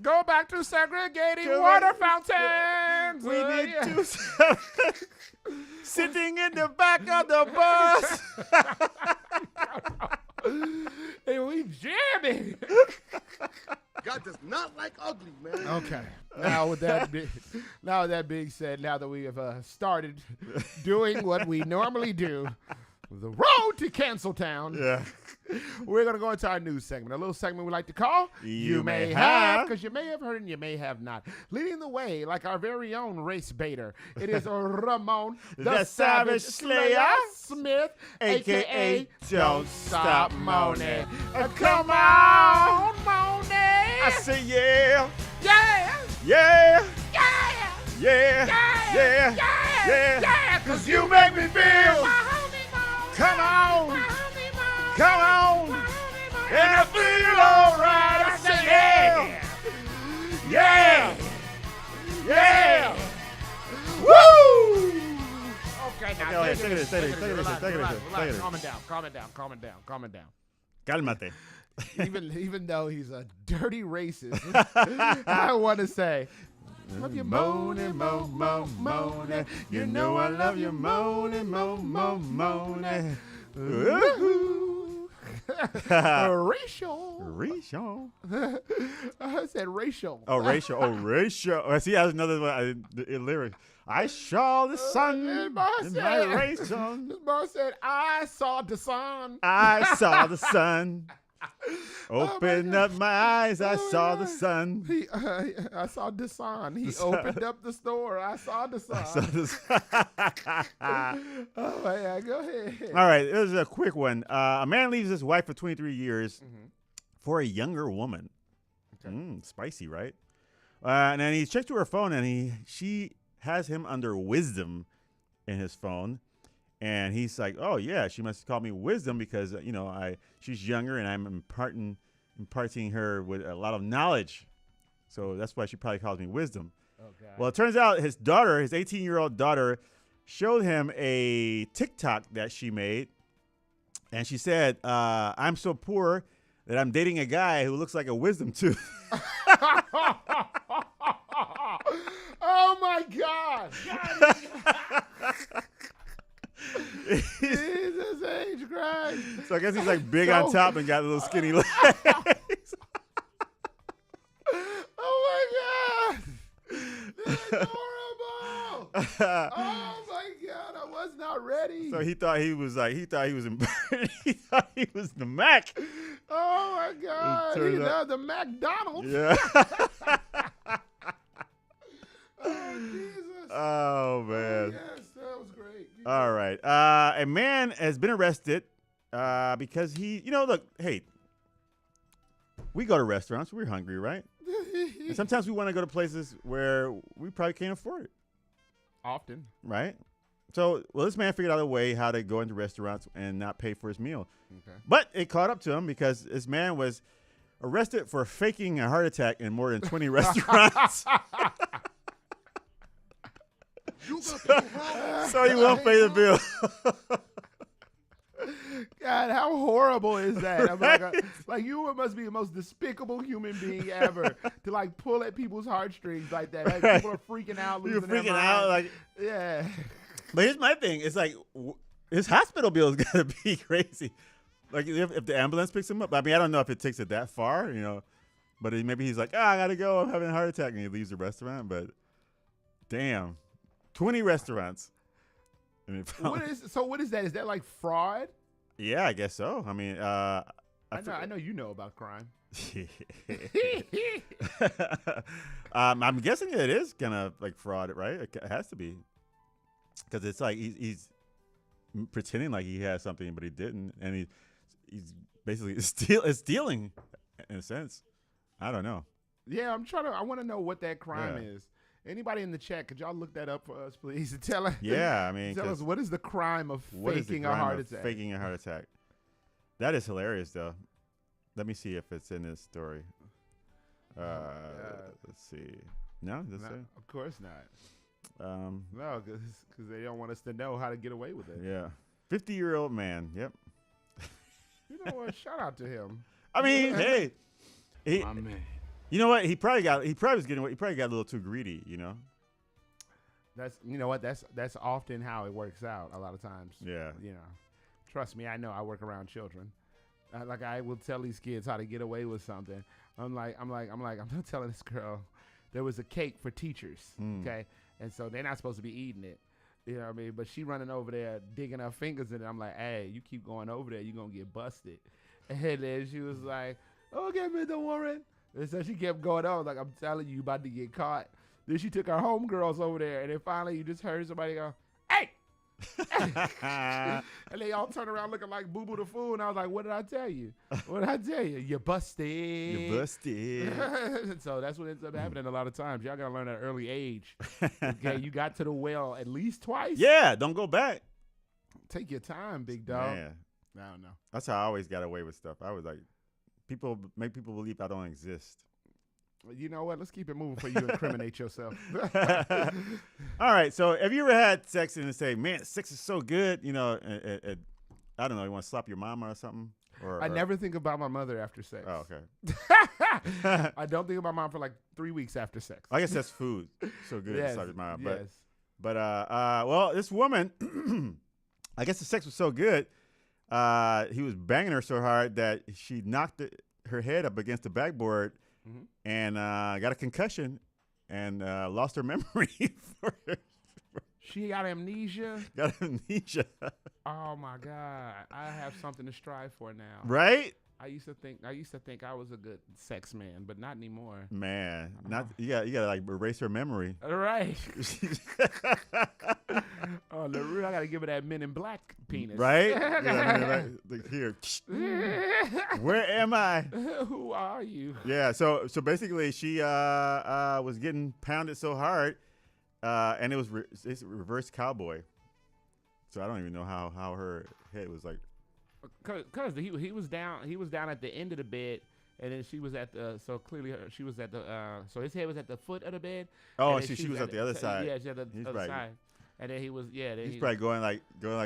S5: Go back to segregating water fountains.
S6: We need to sitting in the back of the bus.
S5: And we jamming.
S9: God does not like ugly, man.
S5: Okay. Now with that being said, now that we have started doing what we normally do, the road to Canceltown.
S6: Yeah.
S5: We're going to go into our news segment, a little segment we like to call
S6: You May Have,
S5: because you may have heard and you may have not. Leading the way, like our very own race baiter, it is Ramon,
S6: the Savage Slayer
S5: Smith,
S6: a.k.a. Don't Stop Moaning.
S5: Come on, Moaning.
S6: I say yeah.
S5: Yeah.
S6: Yeah.
S5: Yeah.
S6: Yeah. Yeah. Yeah.
S5: Yeah.
S6: Cause you make me feel. Come on. Come on. And I feel alright. I say yeah. Yeah. Yeah. Woo.
S5: Okay, now
S6: Okay,
S5: take it easy. Calm it down.
S6: Cálmate.
S5: Even though he's a dirty racist, I want to say, love you moaning, moaning. You know I love you moaning, moaning. Racial. I said racial.
S6: Oh, racial. Oh, racial. See, that was another one. The lyric. I saw the sun in my racial.
S5: This boy said, I saw the sun.
S6: I saw the sun. Open up my eyes, I saw the sun.
S5: I saw the sun. He opened up the store. I saw the sun. Oh, yeah, go ahead.
S6: All right, this is a quick one. A man leaves his wife for 23 years for a younger woman. Okay. Spicy, right? And then he checks to her phone, and she has him under wisdom in his phone. And he's like, oh, yeah, she must call me wisdom because, she's younger and I'm imparting her with a lot of knowledge. So that's why she probably calls me wisdom. Okay. Well, it turns out his daughter, his 18-year-old daughter, showed him a TikTok that she made. And she said, I'm so poor that I'm dating a guy who looks like a wisdom tooth.
S5: Oh, my God. Jesus H. Christ.
S6: So I guess he's like big on top and got little skinny legs.
S5: Oh my God. This is horrible. Oh my God. I was not ready.
S6: So he thought he was the Mac.
S5: Oh my God. He's the McDonald's.
S6: Yeah.
S5: Oh Jesus.
S6: Oh man.
S5: Yes, that was great.
S6: All right. A man has been arrested because look, hey, we go to restaurants. We're hungry, right? And sometimes we want to go to places where we probably can't afford it.
S5: Often.
S6: Right? So, this man figured out a way how to go into restaurants and not pay for his meal.
S5: Okay.
S6: But it caught up to him because this man was arrested for faking a heart attack in more than 20 restaurants. So he won't pay the bill.
S5: God, how horrible is that? I'm like you must be the most despicable human being ever to like pull at people's heartstrings like that. Like, people are freaking out,
S6: You're
S5: losing their
S6: freaking
S5: mind.
S6: out, like.
S5: Yeah.
S6: But here's my thing. It's like his hospital bill is gonna be crazy. Like if the ambulance picks him up. I mean, I don't know if it takes it that far, you know. But maybe he's like, I gotta go. I'm having a heart attack, and he leaves the restaurant. But damn, 20 restaurants.
S5: What is that? Is that like fraud?
S6: Yeah, I guess so. I mean,
S5: I know you know about crime.
S6: I'm guessing it is kind of like fraud, right? It has to be, because it's like he's pretending like he has something, but he didn't, and he's basically stealing in a sense. I don't know.
S5: Yeah, I want to know what that crime is. Anybody in the chat, could y'all look that up for us, please? And tell us.
S6: Yeah, I mean,
S5: tell us what is the crime of faking a heart attack?
S6: Faking a heart attack. That is hilarious, though. Let me see if it's in this story. Let's see. No,
S5: of course not.
S6: No,
S5: because they don't want us to know how to get away with it.
S6: Yeah, 50-year-old man. Yep.
S5: You know what? Shout out to him.
S6: I mean, hey,
S10: my man.
S6: You know what? He probably got a little too greedy. You know.
S5: That's often how it works out. A lot of times.
S6: Yeah.
S5: You know, trust me. I know. I work around children. I will tell these kids how to get away with something. I'm not telling this girl there was a cake for teachers. Okay, and so they're not supposed to be eating it. You know what I mean? But she running over there digging her fingers in it. I'm like, hey, you keep going over there, you're gonna get busted. And then she was like, okay, Mr. Warren. And so she kept going on, like, I'm telling you, about to get caught. Then she took her homegirls over there, and then finally you just heard somebody go, hey! And they all turn around looking like Boo Boo the Fool, and I was like, what did I tell you? What did I tell you? You're busted.
S6: You're busted.
S5: So that's what ends up happening a lot of times. Y'all got to learn at an early age. Okay, you got to the well at least twice.
S6: Yeah, don't go back.
S5: Take your time, big dog.
S6: Man.
S5: I don't know.
S6: That's how I always got away with stuff. I was like, make people believe I don't exist.
S5: You know what? Let's keep it moving before you incriminate yourself.
S6: All right. So have you ever had sex and say, man, sex is so good? You know, I don't know. You want to slap your mama or something?
S5: I never think about my mother after sex.
S6: Oh, okay.
S5: I don't think about mom for like 3 weeks after sex.
S6: I guess that's food. So good.
S5: Yes,
S6: to slap your mom.
S5: yes.
S6: But well, this woman, I guess the sex was so good. He was banging her so hard that she knocked her head up against the backboard. Mm-hmm. And got a concussion and lost her memory.
S5: She got amnesia?
S6: Got amnesia.
S5: Oh, my God. I have something to strive for now.
S6: Right?
S5: I used to think I was a good sex man, but not anymore.
S6: Man, you gotta like erase her memory.
S5: All right. Oh, LaRue, I gotta give her that Men in Black penis.
S6: Right? Here. Where am I?
S5: Who are you?
S6: Yeah. So basically, she was getting pounded so hard, and it was it's reverse cowboy. So I don't even know how her head was like.
S5: Cause he was down at the end of the bed, and then she was at the she was at the so his head was at the foot of the bed.
S6: Oh, she was at the other side.
S5: Yeah, she was at the other side. And then he was he's
S6: probably going like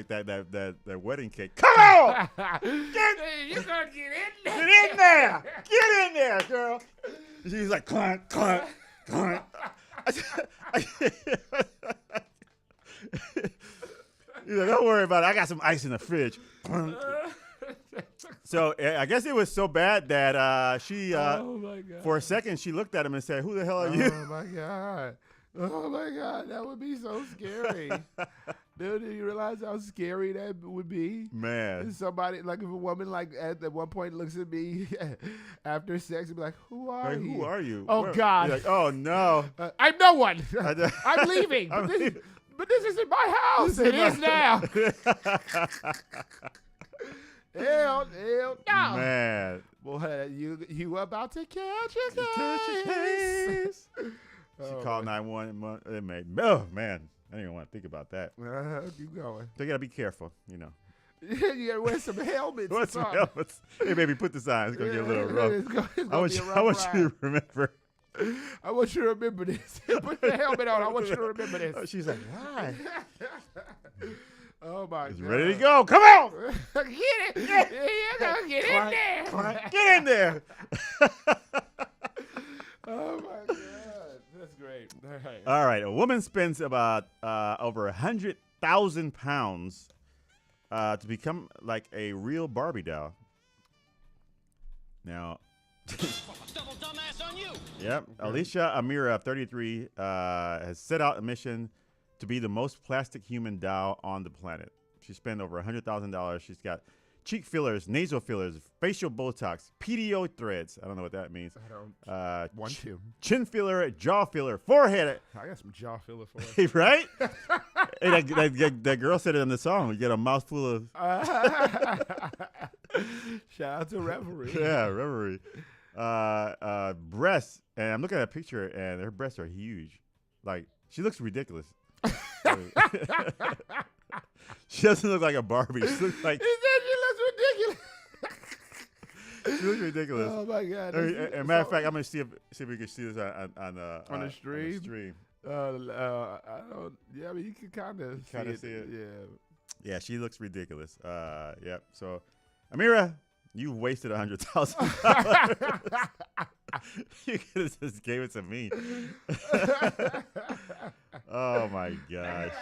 S6: that wedding cake. Come on,
S5: you're gonna get in there.
S6: Get in there, get in there, girl. She's like clunk, clunk, clunk. He's like, don't worry about it. I got some ice in the fridge. So I guess it was so bad that she, for a second, she looked at him and said, "Who the hell are you?"
S5: Oh my God! Oh my God! That would be so scary. Dude, do you realize how scary that would be?
S6: Man,
S5: somebody like if a woman like at one point looks at me after sex and be like, "Who are you?
S6: Who are you?"
S5: Oh God!
S6: Like, oh no!
S5: I'm no one. I'm leaving. But this isn't my house. It is now. Hell no.
S6: Man.
S5: Boy, you about to catch a case.
S6: She called 911. Oh, man. I didn't even want to think about that.
S5: Keep going.
S6: So you got to be careful, you know.
S5: You got to wear some helmets.
S6: Wear some helmets. Hey, baby, put this on. It's going to get a little rough. I want you to remember.
S5: I want you to remember this. Put the helmet on. I want you to remember this.
S6: She's like, why?
S5: Oh my
S6: He's
S5: God.
S6: ready to go. Come on.
S5: Get it. Yeah, get in there.
S6: Get in there.
S5: Oh my God. That's great. All right.
S6: All right. A woman spends about over 100,000 pounds to become like a real Barbie doll. Now,
S7: Double dumbass on you.
S6: yep. Alicia Amira, 33, has set out a mission to be the most plastic human doll on the planet. She spent over $100,000. She's got cheek fillers, nasal fillers, facial Botox, PDO threads. I don't know what that means.
S5: I don't want to.
S6: Chin filler, jaw filler, forehead.
S5: I got some jaw filler for it.
S6: Right? Hey, that girl said it in the song. You get a mouthful of.
S5: Shout out to Revelry.
S6: Yeah, Revelry. Breasts. And I'm looking at a picture, and her breasts are huge. Like, she looks ridiculous. She doesn't look like a Barbie. She looks like.
S5: He said she looks ridiculous.
S6: She looks ridiculous.
S5: Oh my God!
S6: And matter of fact, I'm gonna see if we can see this on
S5: the stream.
S6: On the stream.
S5: I don't. Yeah, I mean, you can kind of
S6: see it.
S5: Yeah.
S6: Yeah, she looks ridiculous. Yep. So, Amira, you wasted $100,000. You could have just gave it to me. Oh my gosh.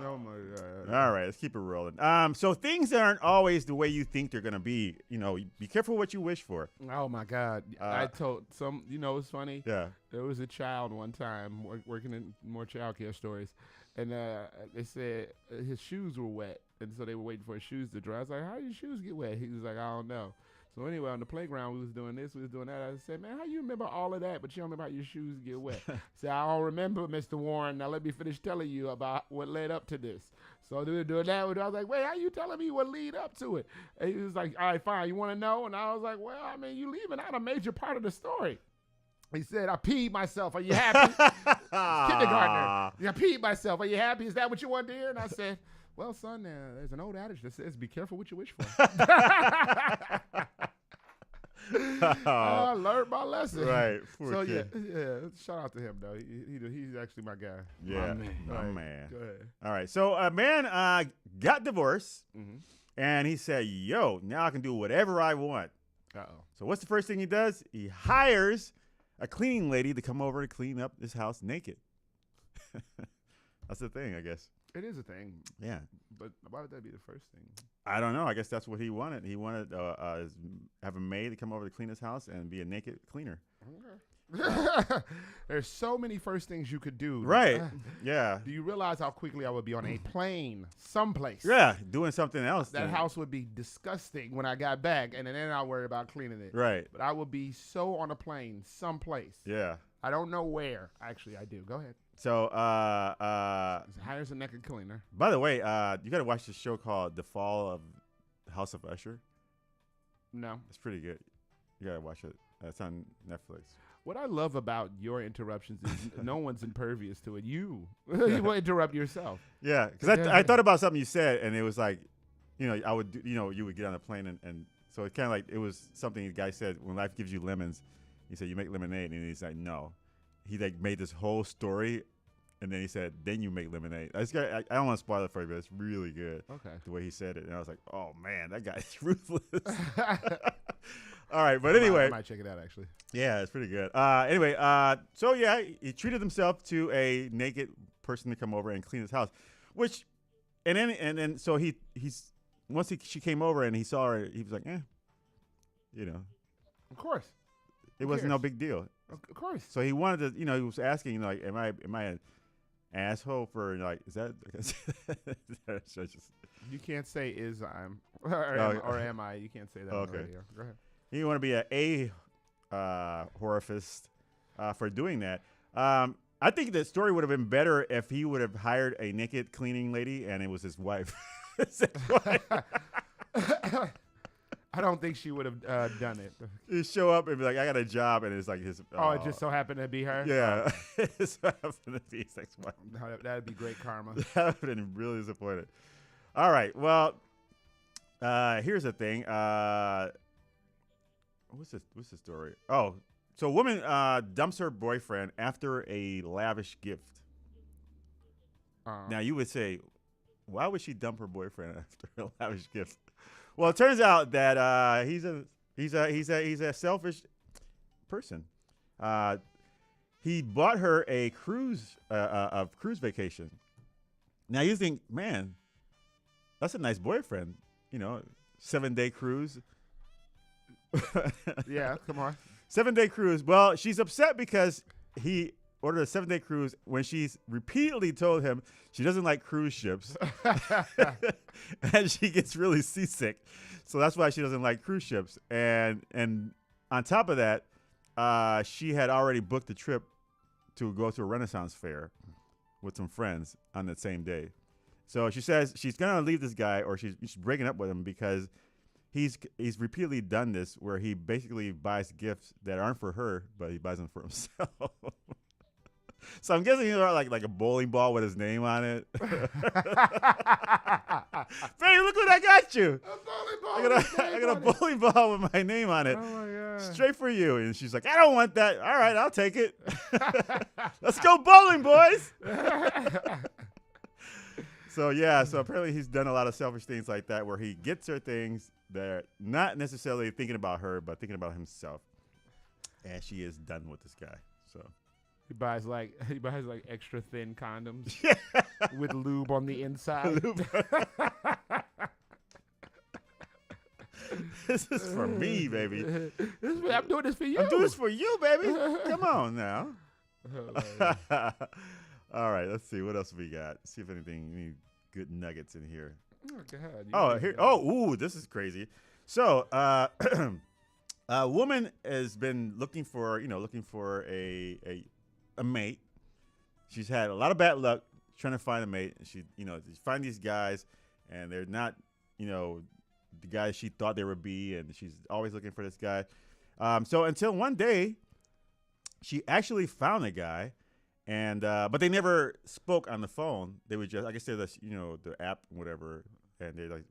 S5: Oh my God.
S6: All right, let's keep it rolling. So things aren't always the way you think they're gonna be. You know, be careful what you wish for.
S5: Oh my God. I told some. You know, it's funny.
S6: Yeah.
S5: There was a child one time working in more child care stories, and they said his shoes were wet, and so they were waiting for his shoes to dry. I was like, "How did your shoes get wet?" He was like, "I don't know." So anyway, on the playground, we was doing this, we was doing that. I said, "Man, how you remember all of that, but you don't remember how your shoes get wet?" Said, "I don't remember, Mr. Warren. Now let me finish telling you about what led up to this." So they were doing that. I was like, "Wait, how you telling me what lead up to it?" And he was like, "All right, fine. You want to know?" And I was like, "Well, I mean, you leaving out a major part of the story." He said, "I peed myself. Are you happy?" Kindergartner. "I peed myself. Are you happy? Is that what you want to hear?" And I said, "Well, son, there's an old adage that says, be careful what you wish for." I learned my lesson.
S6: Right.
S5: So yeah. Shout out to him though. He's actually my guy.
S6: Yeah,
S5: my
S6: man.
S5: Go ahead.
S6: All right. So a man got divorced, and he said, "Yo, now I can do whatever I want." So what's the first thing he does? He hires a cleaning lady to come over to clean up his house naked. That's the thing, I guess.
S5: It is a thing.
S6: Yeah.
S5: But why would that be the first thing?
S6: I don't know. I guess that's what he wanted. He wanted have a maid to come over to clean his house and be a naked cleaner.
S5: Okay. There's so many first things you could do.
S6: Right. Yeah.
S5: Do you realize how quickly I would be on a plane someplace?
S6: Yeah, doing something else.
S5: That house would be disgusting when I got back, and then I'll worry about cleaning it.
S6: Right.
S5: But I would be so on a plane someplace.
S6: Yeah.
S5: I don't know where. Actually, I do. Go ahead.
S6: So,
S5: hires a naked cleaner.
S6: By the way, you got to watch this show called The Fall of House of Usher.
S5: No.
S6: It's pretty good. You got to watch it. It's on Netflix.
S5: What I love about your interruptions is no one's impervious to it. You will interrupt yourself.
S6: Yeah, because I thought about something you said, and it was like, I would, you would get on a plane, and so it kind of like, it was something the guy said, when life gives you lemons, he said, you make lemonade, and he's like, no. He like made this whole story, and then he said, then you make lemonade. I don't want to spoil it for you, but it's really good.
S5: Okay.
S6: The way he said it, and I was like, oh man, that guy is ruthless. All right, but anyway.
S5: I might check it out, actually.
S6: Yeah, it's pretty good. Anyway, so yeah, he treated himself to a naked person to come over and clean his house, and then so he's once she came over and he saw her, he was like,
S5: Of course.
S6: It wasn't no big deal.
S5: Of course.
S6: So he wanted to, he was asking, like, am I an asshole for, like, is that?
S5: You can't say is I'm or am I? You can't say that on the radio. Go ahead.
S6: You want to be a horrifist for doing that. I think the story would have been better if he would have hired a naked cleaning lady and it was his wife.
S5: I don't think she would have done it.
S6: You show up and be like, I got a job, and it's like his.
S5: It just so happened to be her?
S6: Yeah. It just so happened to be his ex-wife.
S5: That'd be great karma.
S6: That would have been really disappointed. All right. Well, here's the thing. What's the story? Oh, so a woman dumps her boyfriend after a lavish gift. Now, you would say, why would she dump her boyfriend after a lavish gift? Well, it turns out that he's a selfish person. He bought her a cruise vacation. Now you think, man, that's a nice boyfriend. 7-day cruise.
S5: Yeah, come on.
S6: 7-day cruise. Well, she's upset because he ordered a 7-day cruise when she's repeatedly told him she doesn't like cruise ships. And she gets really seasick. So that's why she doesn't like cruise ships. And on top of that, she had already booked a trip to go to a Renaissance fair with some friends on that same day. So she says she's going to leave this guy, or she's breaking up with him because he's repeatedly done this where he basically buys gifts that aren't for her, but he buys them for himself. So I'm guessing he's like a bowling ball with his name on it. Baby, look what I got you. I got a bowling ball with my name on it.
S5: Oh my God.
S6: Straight for you. And she's like, I don't want that. All right, I'll take it. Let's go bowling, boys. So apparently he's done a lot of selfish things like that where he gets her things that are not necessarily thinking about her, but thinking about himself. And she is done with this guy. So
S5: he buys like extra thin condoms with lube on the inside.
S6: This is for me, baby.
S5: I'm doing this for you.
S6: I'm doing this for you, baby. Come on now. All right, let's see what else we got. See if any good nuggets in here.
S5: Oh,
S6: God. This is crazy. So, a woman has been looking for a mate. She's had a lot of bad luck trying to find a mate. She find these guys, and they're not the guys she thought they would be, and she's always looking for this guy. So until one day, she actually found a guy. And but they never spoke on the phone. They would just, I guess, they're the app and whatever, and they're like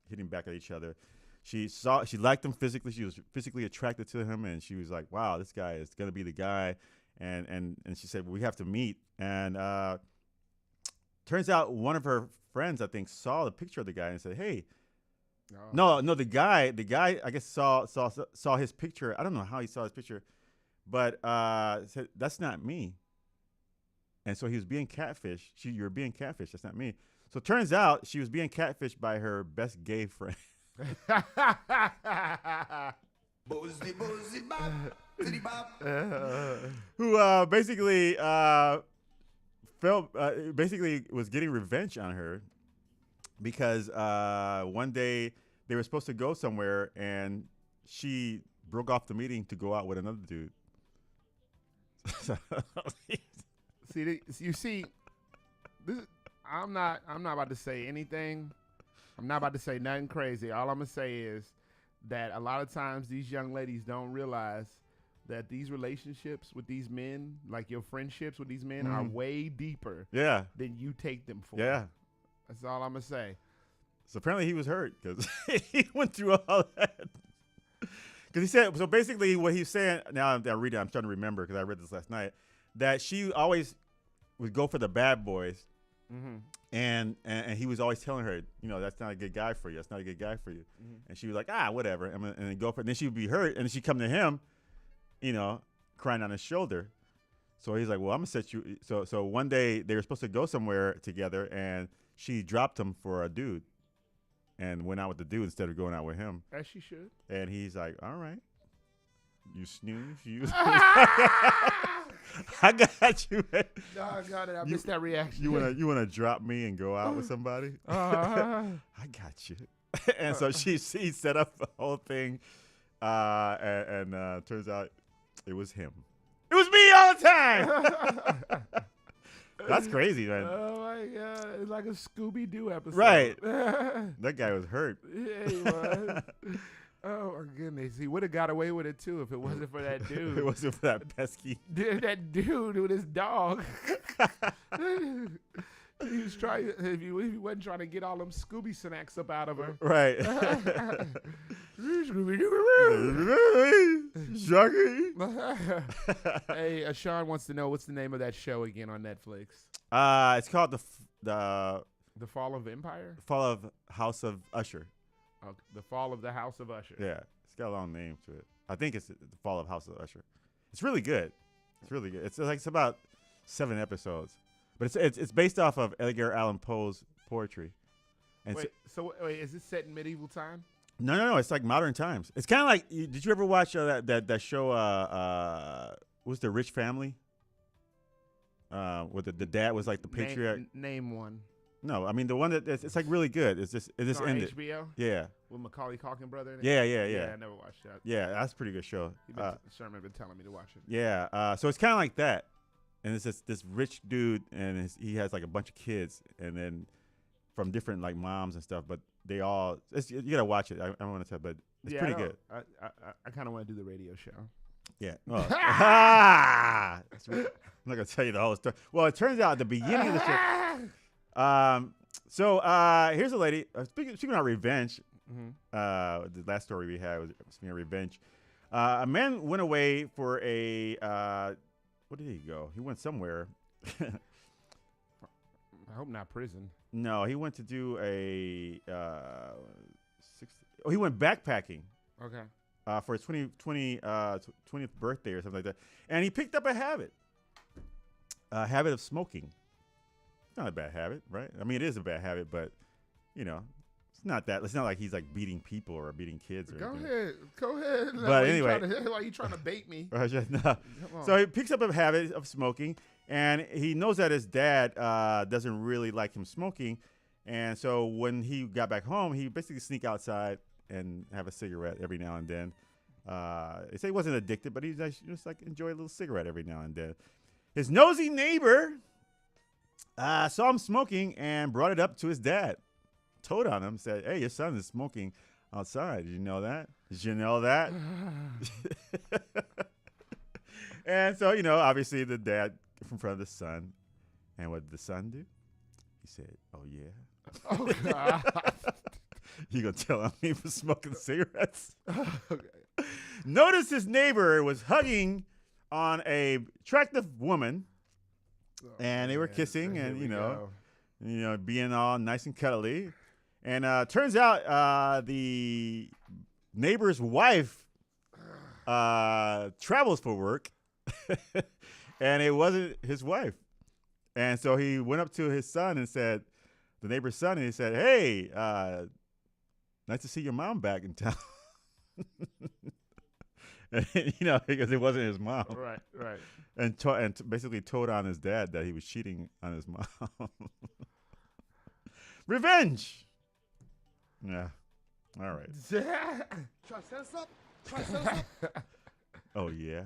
S6: hitting back at each other. She liked him physically. She was physically attracted to him, and she was like, "Wow, this guy is gonna be the guy." And she said, "We have to meet." And turns out one of her friends, I think, saw the picture of the guy and said, "Hey." No, the guy I guess saw his picture. I don't know how he saw his picture, but said, "That's not me." And so he was being catfished. You're being catfished. That's not me. So it turns out she was being catfished by her best gay friend. Who basically was getting revenge on her because one day they were supposed to go somewhere and she broke off the meeting to go out with another dude.
S5: You see, I'm not about to say anything. I'm not about to say nothing crazy. All I'm gonna say is that a lot of times these young ladies don't realize that these relationships with these men, like your friendships with these men, are way deeper than you take them for.
S6: Yeah.
S5: That's all I'm gonna say.
S6: So apparently he was hurt because he went through all that. Because he said, so basically what he's saying, now I'm starting to remember because I read this last night, that she always would go for the bad boys.
S5: Mm-hmm.
S6: And he was always telling her, that's not a good guy for you. That's not a good guy for you. Mm-hmm. And she was like, whatever. And then go for it. And then she would be hurt. And then she'd come to him, crying on his shoulder. So he's like, well, I'm going to set you. So one day they were supposed to go somewhere together. And she dropped him for a dude and went out with the dude instead of going out with him.
S5: As she should.
S6: And he's like, all right. You snooze. I got you. Man.
S5: No, I got it. I missed that reaction.
S6: You wanna drop me and go out with somebody? I got you. And so she set up the whole thing, and turns out it was him. It was me all the time. That's crazy, man.
S5: Oh my God, it's like a Scooby-Doo episode.
S6: Right. That guy was hurt.
S5: Yeah, he was. Oh my goodness, he would have got away with it too if it wasn't for that dude.
S6: It wasn't for that pesky.
S5: That dude with his dog. He was trying. If he wasn't trying to get all them Scooby snacks up out of her.
S6: Right.
S5: Hey, Sean wants to know what's the name of that show again on Netflix.
S6: It's called
S5: The Fall of Empire?
S6: Fall of House of Usher.
S5: The Fall of the House of Usher.
S6: Yeah, it's got a long name to it. I think it's the Fall of House of Usher. It's really good. It's really good. It's about 7 episodes, but it's based off of Edgar Allan Poe's poetry. And
S5: Wait, is it set in medieval time?
S6: No. It's like modern times. It's kind of like. Did you ever watch that show? What's The Rich Family? Where the dad was like the patriarch.
S5: Name one.
S6: No, I mean the one that it's like really good. It just
S5: on
S6: ended.
S5: HBO.
S6: Yeah.
S5: With Macaulay Culkin brother. In it?
S6: Yeah.
S5: Yeah, I never watched that.
S6: Yeah, that's a pretty good show.
S5: Sherman been telling me to watch it.
S6: Yeah. So it's kind of like that, and it's this rich dude, and he has like a bunch of kids, and then from different like moms and stuff, but they all. You gotta watch it. I don't want to tell, but it's pretty good.
S5: I kind of want to do the radio show.
S6: Yeah. Oh. I'm not gonna tell you the whole story. Well, it turns out at the beginning of the show. So here's a lady. Speaking about revenge, the last story we had was speaking of revenge. A man went away for a. Where did he go? He went somewhere.
S5: I hope not prison.
S6: No, he went to do a. He went backpacking.
S5: Okay.
S6: For his 20th birthday or something like that, and he picked up a habit. A habit of smoking. Not a bad habit, right? I mean, it is a bad habit, but it's not that. It's not like he's like beating people or beating kids. Or anything.
S5: Go ahead.
S6: But anyway,
S5: why are you trying to bait me?
S6: No. So he picks up a habit of smoking, and he knows that his dad doesn't really like him smoking, and so when he got back home, he basically sneak outside and have a cigarette every now and then. They say he wasn't addicted, but he just like enjoy a little cigarette every now and then. His nosy neighbor saw him smoking and brought it up to his dad. Told on him, said, "Hey, your son is smoking outside. Did you know that? Did you know that?" And so, obviously the dad in front of the son. And what did the son do? He said, "Oh, yeah."
S5: Oh, God.
S6: You gonna tell him he was smoking cigarettes? Notice his neighbor was hugging on a attractive woman, and they were kissing and being all nice and cuddly. And turns out the neighbor's wife travels for work, and it wasn't his wife. And so he went up to his son and said, the neighbor's son, and he said, "Hey, nice to see your mom back in town." And, because it wasn't his mom.
S5: Right.
S6: And basically told on his dad that he was cheating on his mom. Revenge. Yeah. All right.
S9: Try to set us up.
S6: Oh, yeah.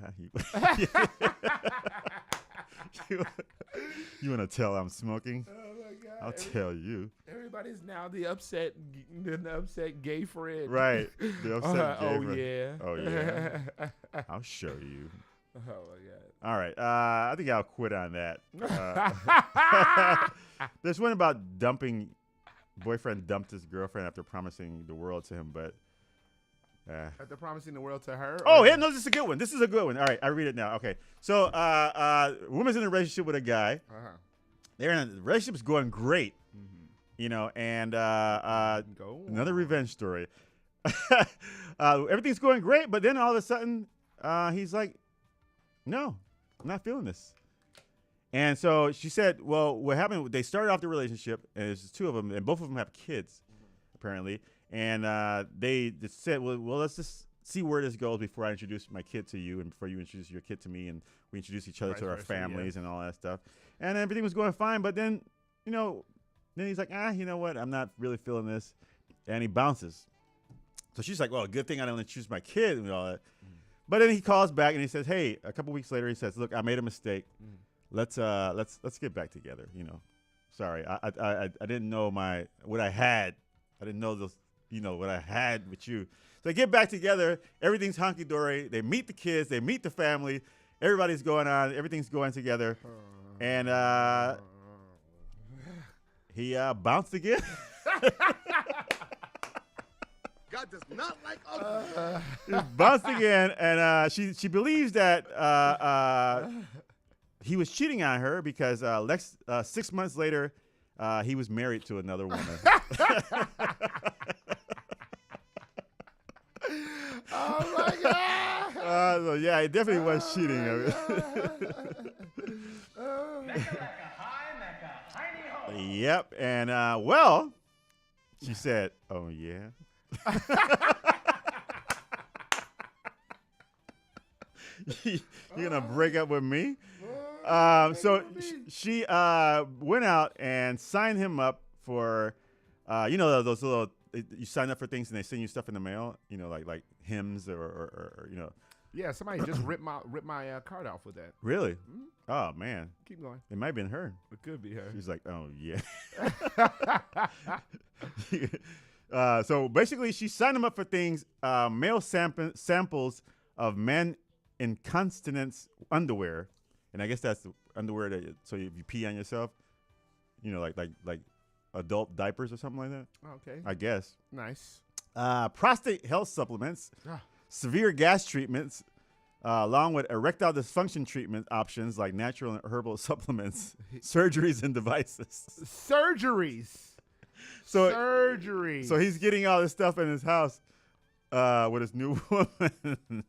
S6: You want to tell I'm smoking?
S5: Oh, my God.
S6: I'll tell you.
S5: Everybody's now the upset gay friend.
S6: Right. The upset gay friend.
S5: Yeah.
S6: Oh, yeah. I'll show you.
S5: Oh, my God.
S6: All right. I think I'll quit on that. There's one about boyfriend dumped his girlfriend after promising the world to him, but.
S5: After promising the world to her?
S6: Oh, yeah, no, this is a good one. This is a good one. All right, I read it now. Okay. So, a woman's in a relationship with a guy. The relationship's going great, and another revenge story. Everything's going great, but then all of a sudden, he's like, "No, I'm not feeling this." And so she said, well, what happened, they started off the relationship, and there's 2 of them, and both of them have kids, apparently. And they just said, well, let's just see where this goes before I introduce my kid to you and before you introduce your kid to me, and we introduce each other to our families and all that stuff. And everything was going fine, but then, then he's like, you know what? I'm not really feeling this. And he bounces. So she's like, well, good thing I don't introduce my kid and all that. But then he calls back and he says, hey, a couple weeks later, he says, look, I made a mistake. Let's get back together. Sorry, I didn't know what I had. I didn't know those. What I had with you. So they get back together. Everything's hunky-dory. They meet the kids. They meet the family. Everybody's going on. Everything's going together. And he bounced again.
S9: God does not like ugly.
S6: He bounced again. And she believes that he was cheating on her because 6 months later, he was married to another woman.
S5: Oh my God!
S6: So yeah, it definitely was cheating. Yep, and well, she said, "Oh yeah." You're gonna break up with me? So she went out and signed him up for, those little. You sign up for things and they send you stuff in the mail. Like hymns or.
S5: Yeah, somebody just ripped my card off with that.
S6: Really? Oh man.
S5: Keep going.
S6: It might have been her.
S5: It could be her.
S6: She's like, oh yeah. So basically, she signed him up for things, male samples of men incontinence underwear, and I guess that's the underwear that so if you pee on yourself, like adult diapers or something like that.
S5: Okay.
S6: I guess.
S5: Nice.
S6: Prostate health supplements, severe gas treatments, along with erectile dysfunction treatment options like natural and herbal supplements, surgeries and devices.
S5: Surgeries. Surgeries.
S6: So he's getting all this stuff in his house with his new woman.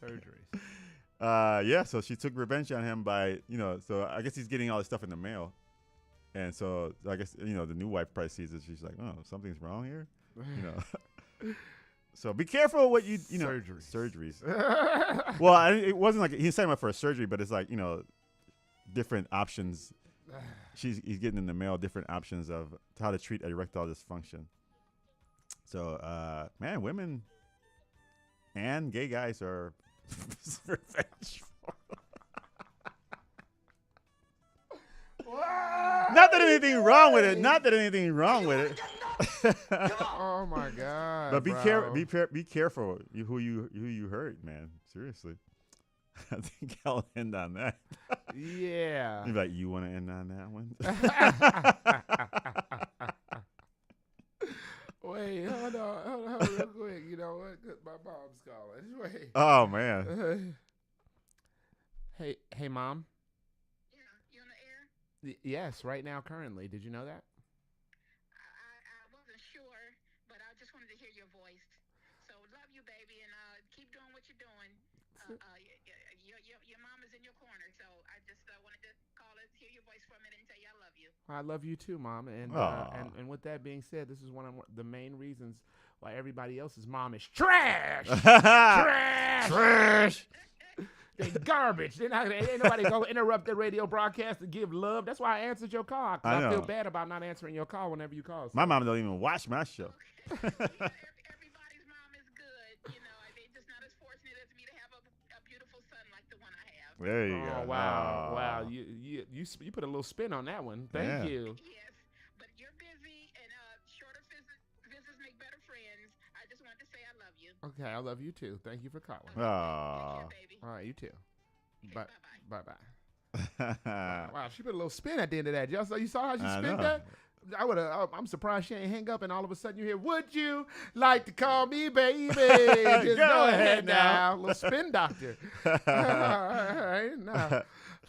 S5: Surgeries.
S6: Yeah, so she took revenge on him by, so I guess he's getting all this stuff in the mail. And so I guess, the new wife probably sees it. She's like, oh, something's wrong here. So be careful what you surgeries. Well, it wasn't like he's saying about for a surgery, but it's like, different options. He's getting in the mail different options of how to treat erectile dysfunction. So, man, women and gay guys are revengeful. Not that anything wrong with it.
S5: Oh my God!
S6: But be careful who you hurt, man. Seriously. I think I'll end on that.
S5: Yeah.
S6: You're like, you want to end on that one?
S5: Wait, hold on real quick. You know what? 'Cause my mom's calling. Wait.
S6: Oh man.
S5: Hey, Mom. Yes, right now, currently. Did you know that?
S13: I wasn't sure, but I just wanted to hear your voice. So love you, baby, and keep doing what you're doing. Your mom is in your corner, so I just wanted to call and hear your voice for a minute and tell you I love you.
S5: I love you too, Mom. And with that being said, this is one of the main reasons why everybody else's mom is trash. Trash. They garbage. Ain't nobody gonna interrupt the radio broadcast to give love. That's why I answered your call. I feel bad about not answering your call whenever you call. So.
S6: My mom don't even watch my show.
S13: Everybody's mom is good. They're just not as fortunate as me to have a beautiful son like the one I have.
S6: There you go.
S5: Wow. You put a little spin on that one. Thank you.
S13: Yes, but you're busy, and shorter visits make better friends. I just wanted to say I love you.
S5: Okay, I love you too. Thank you for calling.
S13: Take care, baby.
S5: All right, you too.
S13: Okay,
S5: Bye. Wow, she put a little spin at the end of that. You saw how she spin that? I'm surprised she ain't hang up and all of a sudden you hear, would you like to call me baby? Just go ahead now. Little spin doctor. All right, now.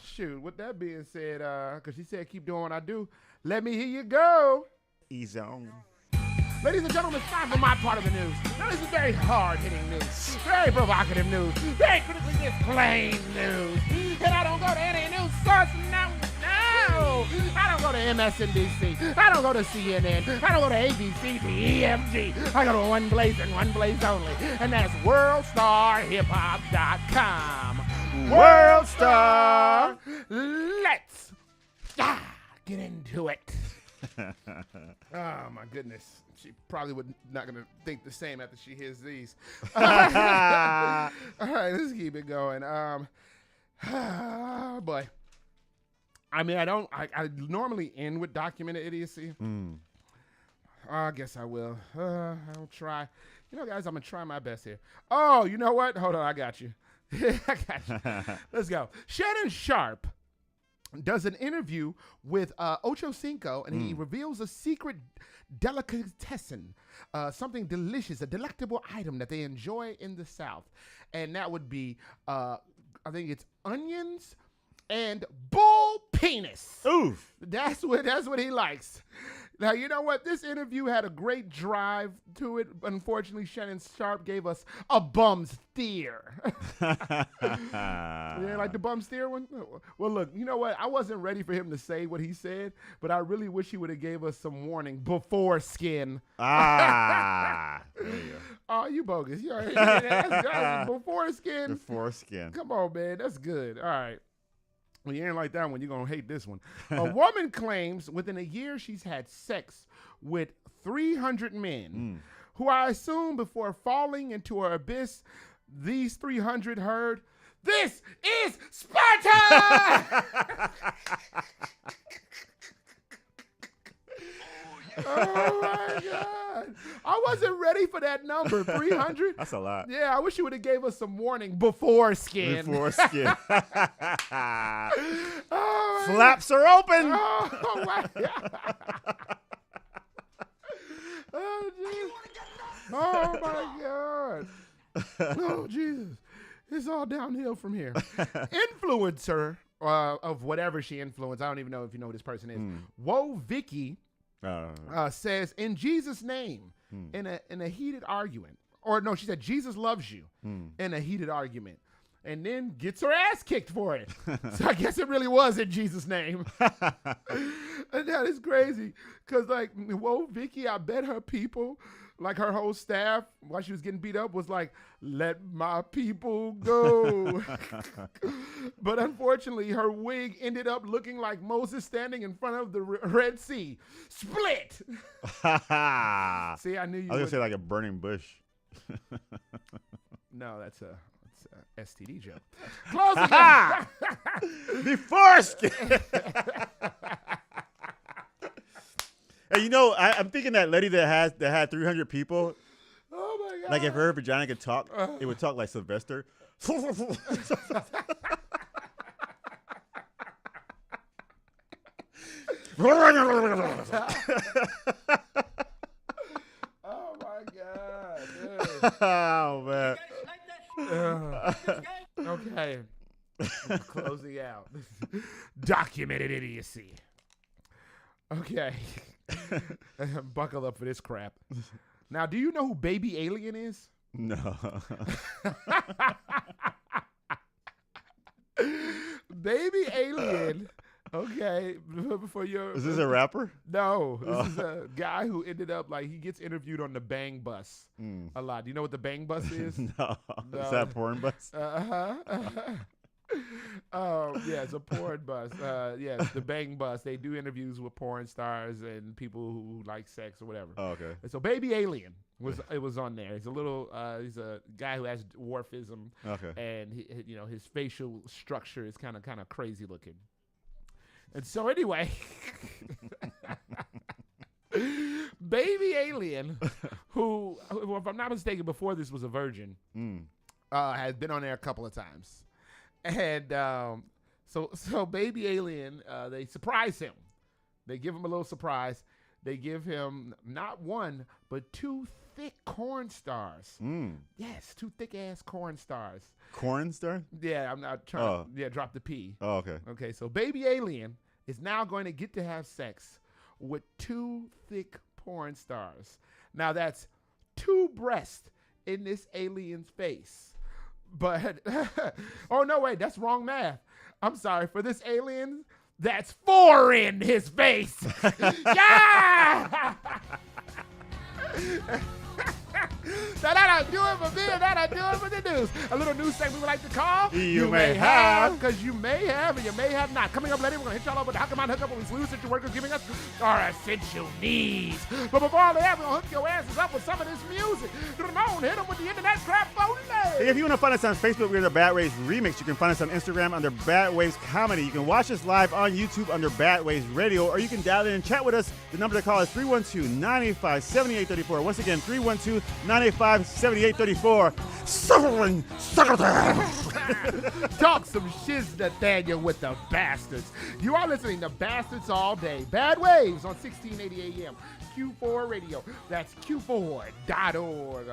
S5: Shoot, with that being said, because she said keep doing what I do, let me hear you go.
S6: Ease on.
S5: Ladies and gentlemen, it's time for my part of the news. Now, this is very hard-hitting news, very provocative news, very critically disclaimed news. And I don't go to any news source now. No! I don't go to MSNBC. I don't go to CNN. I don't go to ABC, EFG. I go to one place and one place only, and that's WorldStarHipHop.com. WorldStar! Let's get into it. Oh, my goodness. She probably not going to think the same after she hears these. All right, let's keep it going. Boy. I mean, I normally end with documented idiocy. I guess I will. I'll try. Guys, I'm going to try my best here. Oh, you know what? Hold on, I got you. I got you. Let's go. Shannon Sharp does an interview with Ocho Cinco, and he reveals a secret delicatessen, something delicious, a delectable item that they enjoy in the South. And that would be, I think it's onions and bull penis.
S6: Oof.
S5: That's what he likes. Now, you know what? This interview had a great drive to it. Unfortunately, Shannon Sharp gave us a bum steer. Yeah, like the bum steer one? Well, look, you know what? I wasn't ready for him to say what he said, but I really wish he would have gave us some warning before skin.
S6: Ah. There you go.
S5: Oh, you bogus. You already, that's before skin.
S6: Before skin.
S5: Come on, man. That's good. All right. Well, you ain't like that one. You're going to hate this one. A woman claims within a year she's had sex with 300 men, who I assume before falling into her abyss, these 300 heard, "This is Sparta!" Oh, my God. I wasn't ready for that number, 300.
S6: That's a lot.
S5: Yeah, I wish you would have gave us some warning before skin.
S6: Before skin.
S5: Oh,
S6: Flaps are open.
S5: Oh, my God. Oh, geez. Oh, my God. Oh, Jesus. It's all downhill from here. Influencer of whatever she influenced. I don't even know if you know who this person is. Whoa, Vicky. Says, in Jesus' name, in a heated argument, or no, she said, Jesus loves you, in a heated argument, and then gets her ass kicked for it. So I guess it really was in Jesus' name. And that is crazy, because, like, whoa, Vicky, I bet her people, like her whole staff, while she was getting beat up, was like, let my people go. But unfortunately, her wig ended up looking like Moses standing in front of the Red Sea. Split! See, I knew you
S6: I was going to say like a burning bush.
S5: No, that's a STD joke. Closing out.
S6: Before skin. Hey, you know, I'm thinking that lady that had 300 people.
S5: Oh my God!
S6: Like if her vagina could talk, it would talk like Sylvester.
S5: Oh my God!
S6: Oh man!
S5: Okay, closing out. Documented idiocy. Okay. Buckle up for this crap. Now, do you know who Baby Alien is?
S6: No.
S5: Baby Alien. Okay. For your,
S6: is this a rapper?
S5: No. This is a guy who ended up, like, he gets interviewed on the Bang Bus a lot. Do you know what the Bang Bus is?
S6: No. Is that a porn bus?
S5: Yeah, it's a porn bus. Yes, the Bang Bus. They do interviews with porn stars and people who like sex or whatever.
S6: Oh, okay.
S5: And so Baby Alien was on there. He's a little he's a guy who has dwarfism. Okay. And his facial structure is kind of crazy looking. And so anyway, Baby Alien, who if I'm not mistaken, before this was a virgin, has been on there a couple of times. And so Baby Alien, they surprise him. They give him a little surprise. They give him not one, but 2 thick corn stars. Yes, 2 thick-ass corn stars.
S6: Corn star?
S5: Yeah, I'm not trying to drop the P.
S6: Oh, okay.
S5: Okay, so Baby Alien is now going to get to have sex with 2 thick porn stars. Now, that's 2 breasts in this alien's face. But, oh, no, wait, that's wrong math. I'm sorry. For this alien, that's 4 in his face. Yeah! Now that'll do it for me, and that'll do it for the news. A little news segment we like to call
S6: You May Have.
S5: Because you may have and you may have not. Coming up later, we're going to hit y'all up with the How Come On Hookup when we salute essential workers giving us our essential needs. But before all that, we're going to hook your asses up with some of this music. Ramon, hit them with the internet crap phone.
S6: Hey, if you want to find us on Facebook, we're under Bad Waves Remix. You can find us on Instagram under Bad Waves Comedy. You can watch us live on YouTube under Bad Waves Radio, or you can dial in and chat with us. The number to call is 312-985-7834. Once again, 312-985-7834. 985-7834. Suffering Secretary.
S5: Talk some shiz, Nathaniel, with the bastards. You are listening to Bastards All Day. Bad Waves on 1680 AM. Q4 Radio. That's Q4.org.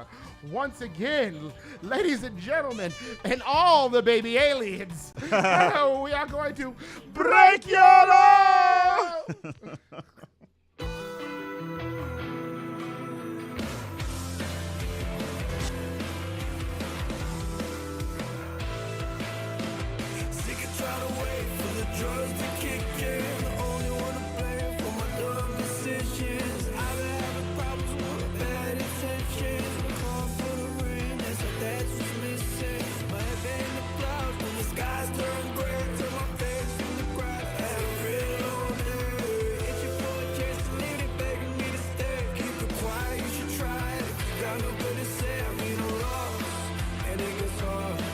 S5: Once again, ladies and gentlemen, and all the baby aliens, we are going to break your law!
S14: Try to wait for the drugs to kick in. The only one to blame for my dumb decisions. I've been having problems with bad intentions. I'm calling for the rain, that's what's missing. My head been in the clouds when the skies turn gray. Turn my face in the grass. I had a real long day. Itching for a chance to leave it, begging me to stay. Keep it quiet, you should try it. Got nothing to say, I mean I'm lost, and it gets hard.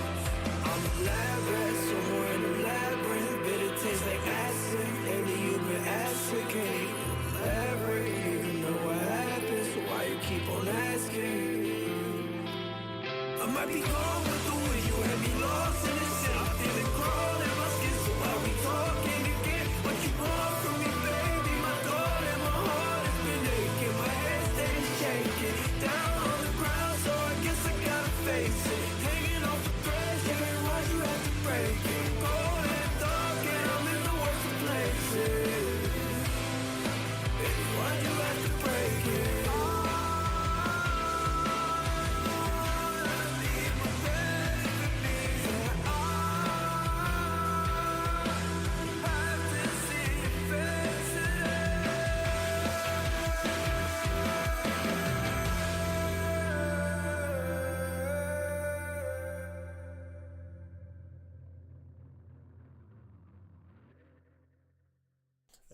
S14: I'm a lab rat somewhere in the labyrinth, but it tastes like acid. Lately you've been acid, can't even elaborate. You know what happens, so why you keep on asking? I might be gone with the wind, you had me lost in the city. I feel it crawl in my skin, so why we talking again? What you want from me, baby? My thought and my heart has been aching. My head steady shaking, down on the ground, so I guess I gotta face it. Hanging off the thread, yeah, why you have to break it? Cold and dark, and I'm in the worst of places. Baby, why you have to break it?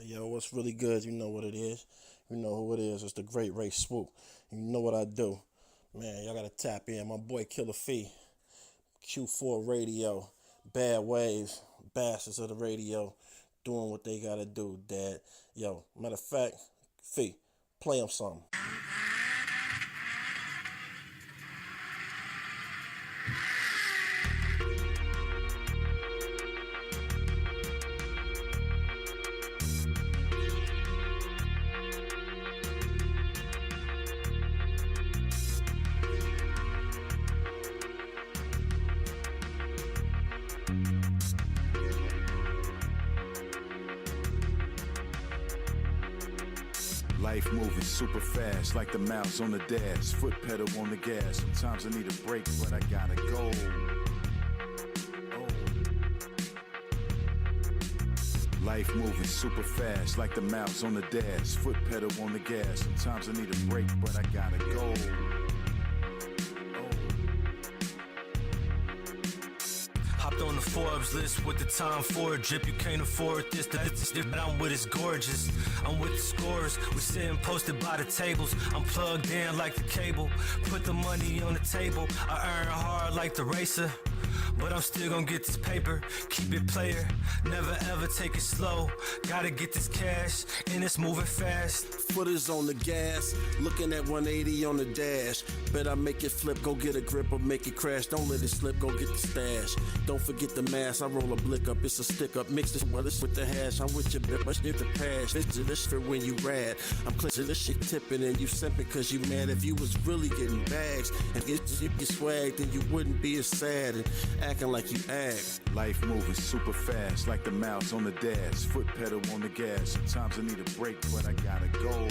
S15: Yo, what's really good? You know what it is. You know who it is. It's the Great Ray Swoop. You know what I do. Man, y'all gotta tap in. My boy Killer Fee. Q4 Radio. Bad Waves. Bastards of the radio. Doing what they gotta do, Dad. Yo, matter of fact, Fee, play him something.
S16: Life moving super fast, like the mouse on the dash. Foot pedal on the gas. Sometimes I need a break, but I gotta go. Life moving super fast, like the mouse on the dash. Foot pedal on the gas. Sometimes I need a break, but I gotta go.
S17: Hopped on the Forbes list with the time for it. Drip, you can't afford this. But I'm with it's gorgeous. I'm with the scores. We sitting posted by the tables. I'm plugged in like the cable. Put the money on the table. I earn hard like the racer. But I'm still gonna get this paper, keep it player, never ever take it slow. Gotta get this cash, and it's moving fast.
S18: Foot is on the gas, looking at 180 on the dash. Bet I make it flip, go get a grip or make it crash. Don't let it slip, go get the stash. Don't forget the mask, I roll a blick up, it's a stick up. Mix this with the hash, I'm with your bit, much get the pass. This for when you rad. I'm clenching this shit tipping and you simping cause you mad. If you was really getting bags and get swag, then you wouldn't be as sad and acting like you act.
S16: Life moving super fast, like the mouse on the dash. Foot pedal on the gas. Sometimes I need a break, but I gotta go.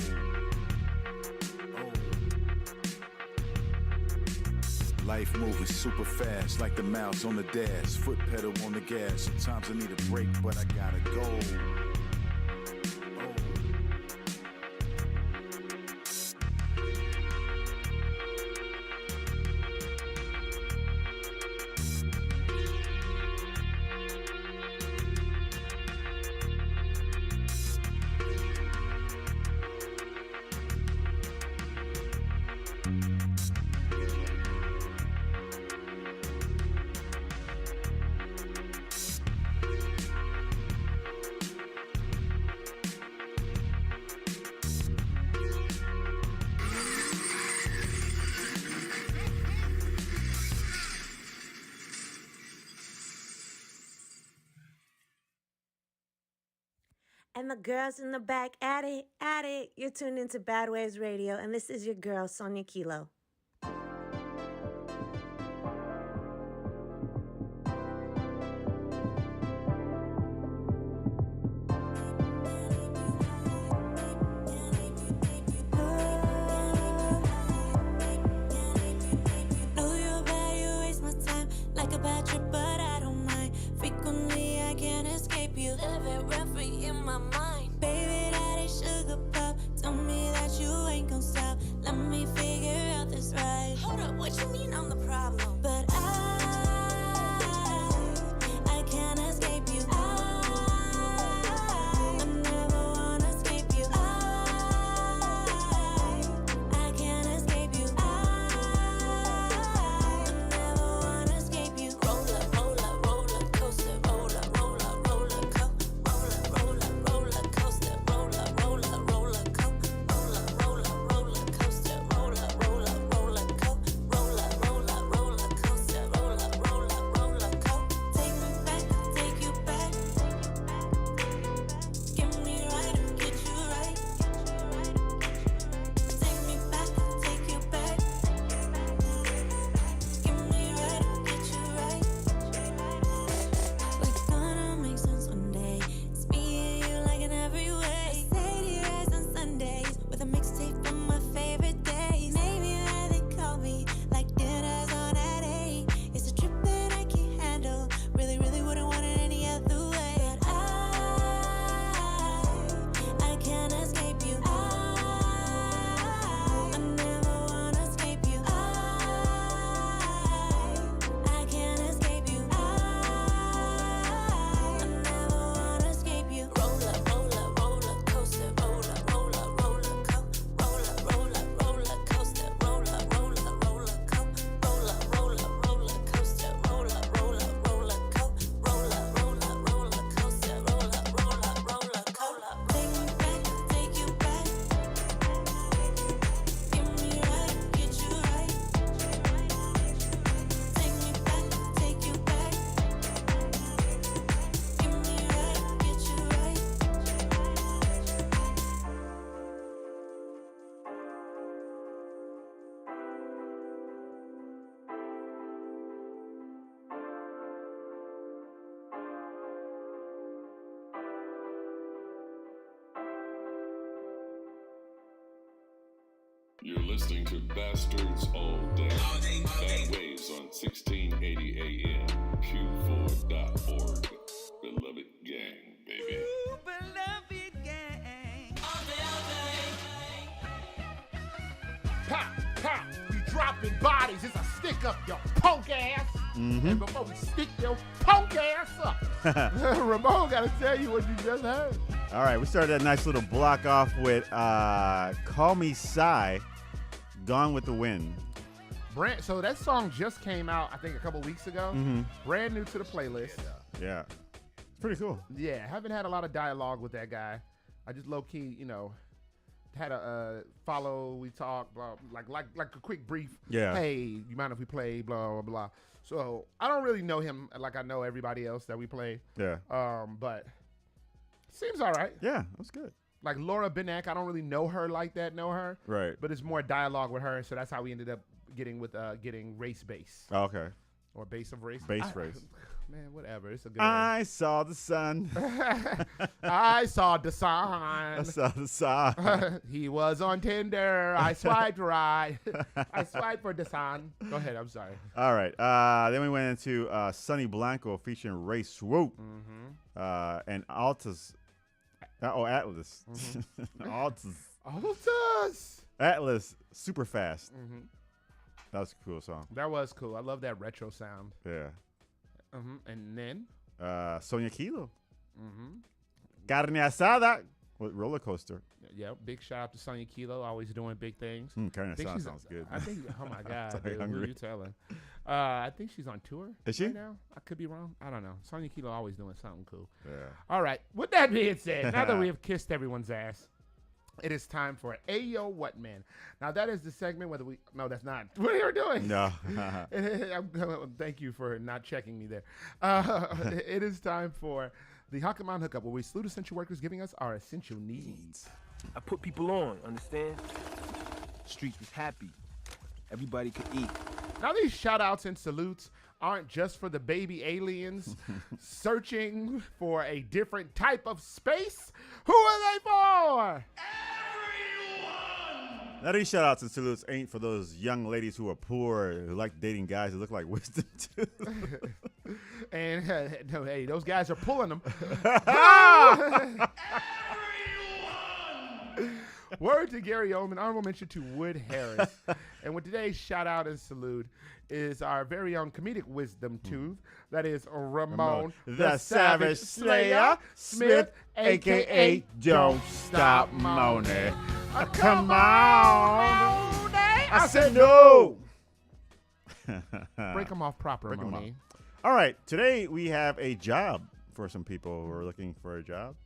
S16: Life moving super fast, like the mouse on the dash. Foot pedal on the gas. Sometimes I need a break, but I gotta go.
S19: And the girls in the back, at it, at it. You're tuned into Bad Waves Radio, and this is your girl, Sonia Kilo.
S1: You're listening to Bastards All Day. Bad Waves on 1680 AM, Q4.org. Beloved gang, baby.
S12: Ooh, beloved gang. All day.
S5: Pop, pop, we dropping bodies. It's a stick up your punk ass.
S6: Mm-hmm.
S5: And before we stick your punk ass up, Ramon got to tell you what you just heard.
S6: All right, we started that nice little block off with Call Me Psy, Gone with the Wind.
S5: So that song just came out, I think, a couple weeks ago.
S6: Mm-hmm.
S5: Brand new to the playlist.
S6: Yeah. It's pretty cool.
S5: Yeah, haven't had a lot of dialogue with that guy. I just low-key, had a follow, we talk, blah, like a quick brief.
S6: Yeah.
S5: Hey, you mind if we play, blah, blah, blah. So I don't really know him like I know everybody else that we play.
S6: Yeah.
S5: But seems all right.
S6: Yeah, that's good.
S5: Like Laura Benek, I don't really know her like that,
S6: Right.
S5: But it's more dialogue with her, so that's how we ended up getting race base.
S6: Oh, okay.
S5: Or base of race.
S6: Base race.
S5: Man, whatever. It's a good
S6: I saw the sun.
S5: I saw the sign.
S6: I saw the sign.
S5: He was on Tinder. I swiped right. I swiped for the sun. Go ahead. I'm sorry.
S6: All right. Then we went into Sonny Blanco featuring Ray Swoop and Atlas. Atlas.
S5: Altus.
S6: Atlas, Super Fast. That was a cool song.
S5: That was cool. I love that retro sound.
S6: Yeah.
S5: And then?
S6: Sonia Kilo. Carne asada with Roller Coaster.
S5: Yeah, big shout out to Sonia Kilo, always doing big things.
S6: Carne asada sounds good.
S5: I think, oh my God, dude,
S6: hungry.
S5: who are you telling? I think she's on tour.
S6: Is she?
S5: Right now? I could be wrong. I don't know. Sonia Kilo always doing something cool.
S6: Yeah.
S5: All right. With that being said, now that we have kissed everyone's ass, it is time for Ayo What Man. Now that is the segment whether we no, that's not what you're doing.
S6: No.
S5: Thank you for not checking me there. It is time for the Hakaman Hookup, where we salute essential workers giving us our essential needs.
S10: I put people on, understand? Streets was happy. Everybody could eat.
S5: Now, these shout outs and salutes aren't just for the baby aliens searching for a different type of space. Who are they for?
S6: Now these shout outs and salutes ain't for those young ladies who are poor, who like dating guys who look like wisdom too.
S5: And no, hey, those guys are pulling them. Word to Gary Oldman, honorable mention to Wood Harris. And with today's shout out and salute is our very own comedic wisdom tooth. That is Ramon
S6: the Savage Slayer Smith, a.k.a. Don't Stop Moaning. Come on. I said no.
S5: Break them off proper, Moni.
S6: All right. Today we have a job for some people who are looking for a job.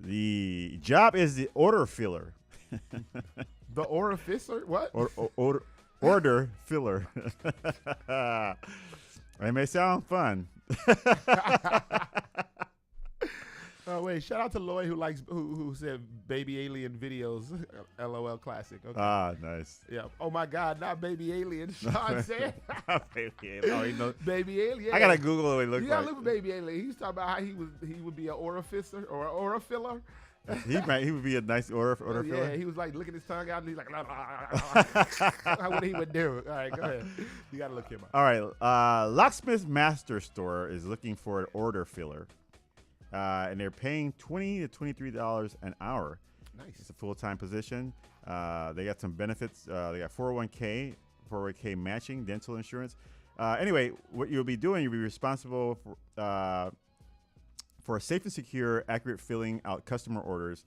S6: The job is the order filler.
S5: The orificer? What?
S6: Order filler. It may sound fun.
S5: Oh wait! Shout out to Lloyd who said baby alien videos. LOL classic. Okay.
S6: Ah, nice.
S5: Yeah. Oh my God! Not baby alien. Sean said.
S6: Baby alien. Oh, he knows.
S5: Baby alien.
S6: I gotta Google what he looked
S5: like. You gotta look at baby alien. He was talking about how he would be an orificer or aura filler.
S6: He would be a nice order filler.
S5: Yeah, he was like licking his tongue out and he's like, what he would do. All right, go ahead. You gotta look him up.
S6: All right, Locksmith Master Store is looking for an order filler. And they're paying $20 to $23 an hour.
S5: Nice.
S6: It's a full-time position. They got some benefits. They got 401k matching, dental insurance. Anyway, what you'll be doing, you'll be responsible for safe and secure, accurate filling out customer orders,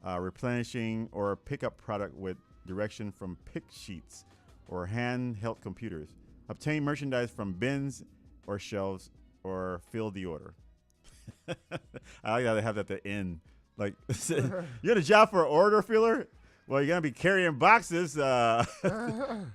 S6: replenishing or pickup product with direction from pick sheets or handheld computers. Obtain merchandise from bins or shelves or fill the order. I like how they have that at the end. Like, you got a job for an order filler? Well, you're going to be carrying boxes,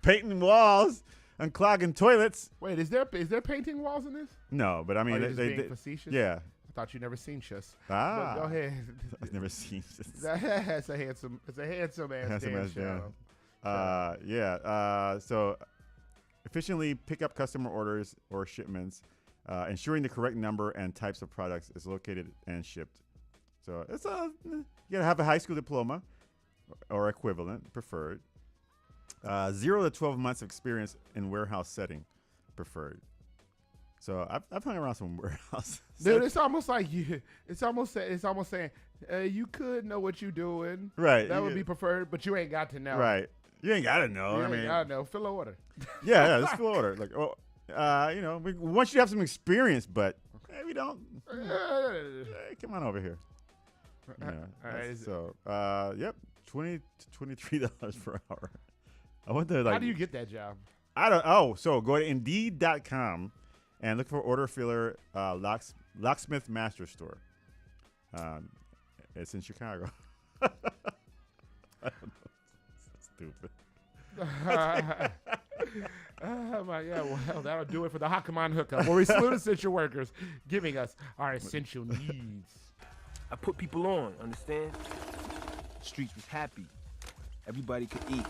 S6: painting walls, unclogging toilets.
S5: Wait, is there painting walls in this?
S6: No, but I mean,
S5: they facetious?
S6: Yeah.
S5: I thought you never seen Shus.
S6: Ah.
S5: But go ahead.
S6: I've never seen Shus.
S5: It's a handsome ass show.
S6: So efficiently pick up customer orders or shipments, ensuring the correct number and types of products is located and shipped. So it's you gotta have a high school diploma or equivalent, preferred. 0 to 12 months of experience in warehouse setting, preferred. So I've hung around some warehouse.
S5: Dude, it's almost like it's almost saying you could know what you're doing.
S6: Right.
S5: That would be preferred, but you ain't got to know.
S6: Right. You ain't got to know.
S5: I don't know. Fill an order.
S6: Yeah, just fill an order. Like, we want you to have some experience, but we don't. Hey, come on over here. Yeah.
S5: All right,
S6: so, yep, $20 to $23 per hour. I want to
S5: How do you get that job?
S6: I don't. Oh, so go to Indeed.com and look for order filler locksmith master store. It's in Chicago. I don't know. Stupid.
S5: Oh my God! Well, that'll do it for the Hakaman Hookup, where we salute essential workers, giving us our essential needs.
S10: I put people on, understand? Streets was happy. Everybody could eat.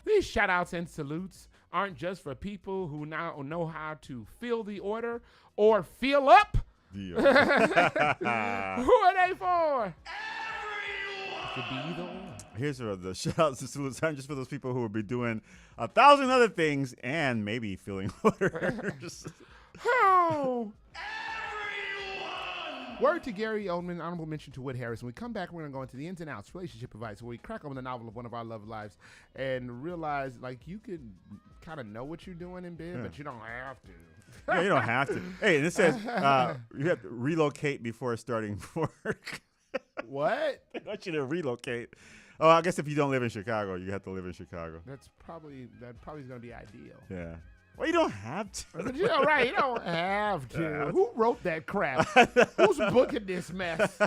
S5: These shout outs and salutes aren't just for people who now know how to fill the order or fill up. Who are they for? It could be either or.
S6: Here's the shout outs and salutes. I'm just for those people who will be doing 1,000 other things and maybe filling orders.
S5: Oh! Word to Gary Oldman, honorable mention to Wood Harris. When we come back, we're going to go into the ins and outs, relationship advice, where we crack open the novel of one of our love lives and realize, like, you could kind of know what you're doing in bed, but you don't have to.
S6: Yeah, you don't have to. Hey, and it says you have to relocate before starting work.
S5: What?
S6: I want you to relocate. Oh, I guess if you don't live in Chicago, you have to live in Chicago.
S5: That probably is going to be ideal.
S6: Yeah. Well, you don't have to.
S5: Yeah, right. You don't have to. Who wrote that crap? Who's booking this mess?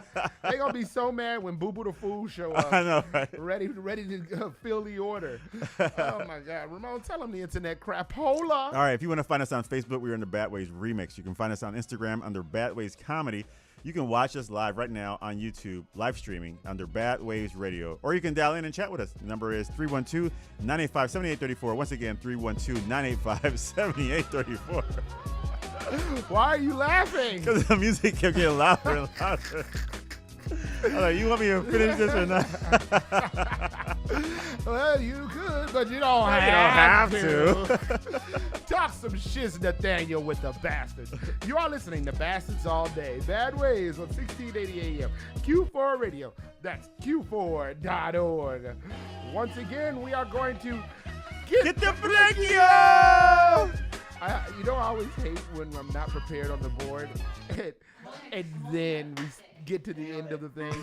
S5: They gonna be so mad when Boo Boo the Fool show up.
S6: I know, right?
S5: Ready to fill the order. Oh my God, Ramon, tell them the internet crapola.
S6: All right, if you want to find us on Facebook, we're under Bad Ways Remix. You can find us on Instagram under Bad Ways Comedy. You can watch us live right now on YouTube, live streaming under Bad Waves Radio. Or you can dial in and chat with us. The number is 312-985-7834. Once again, 312-985-7834.
S5: Why are you laughing?
S6: Because the music kept getting louder and louder. I'm like, you want me to finish this or not?
S5: Well, you could, but you don't have to. Talk some shiz, Nathaniel, with the bastards. You are listening to Bastards All Day. Bad Ways on 1680 AM. Q4 Radio. That's Q4.org. Once again, we are going to get the Flecchio! You know, I always hate when I'm not prepared on the board, and then we get to the end of the thing.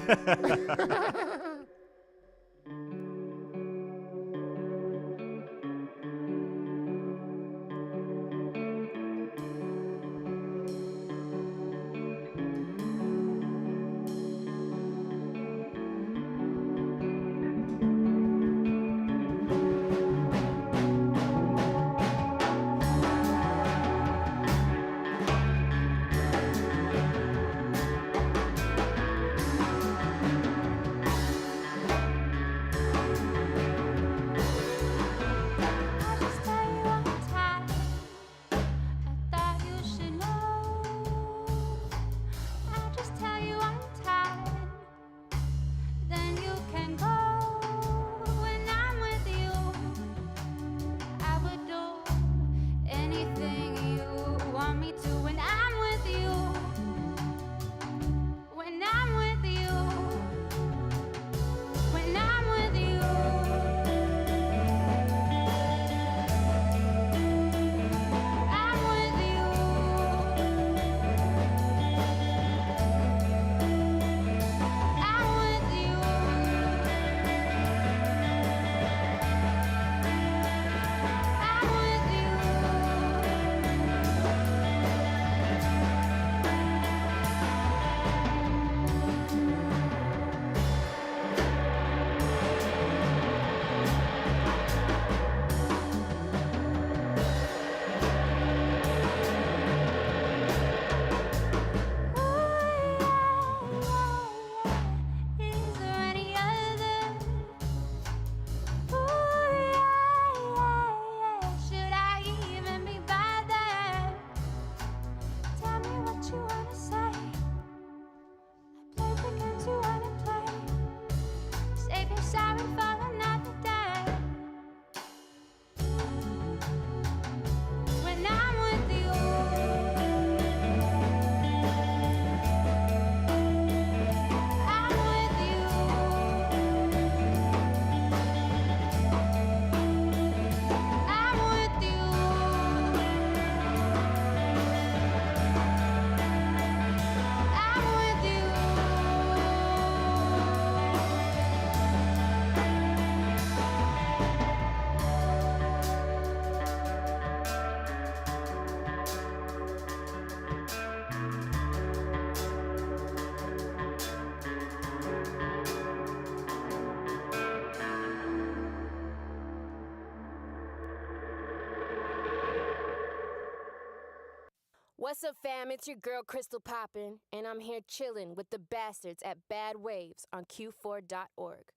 S8: What's up, fam? It's your girl, Crystal Poppin', and I'm here chillin' with the bastards at Bad Waves on Q4.org.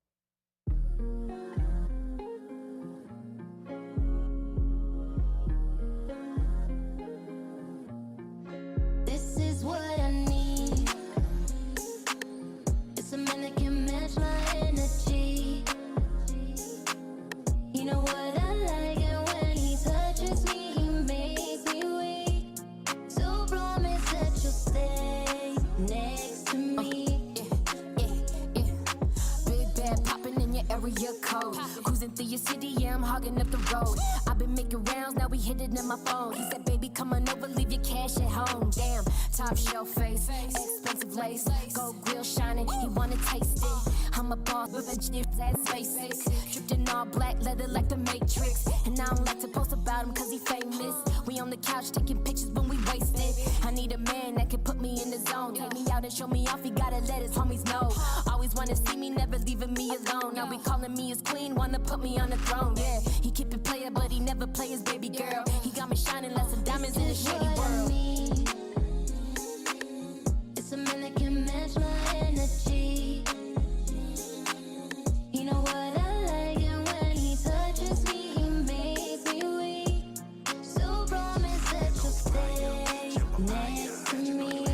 S20: This is what I need. It's a man that can match my energy. You know what I like, and when he touches me, he makes me weak. So promise that you'll stay next to me.
S21: Big bad popping in your area code. Cruising through your city, yeah, I'm hogging up the road. I've been making rounds, now we hit it in my phone. He said, baby, come on over, leave your cash at home. Damn, top shelf face, expensive lace, gold grill shining, he wanna taste it. I'm I'm a boss with a chip ass basic. Dripped in all black leather like the Matrix. And I don't like to post about him cause he famous. We on the couch taking pictures when we wasted. I need a man that can put me in the zone. Take me out and show me off, he gotta let his homies know. Always wanna see me, never leaving me alone. Now we calling me his queen, wanna put me on the throne. Yeah, he keep it player, but he never play his baby girl. He got me shining like some diamonds in a shady world.
S20: It's a man that can match my energy. You know what I like, and when he touches me, he makes me weak. So promise that you'll stay next to me.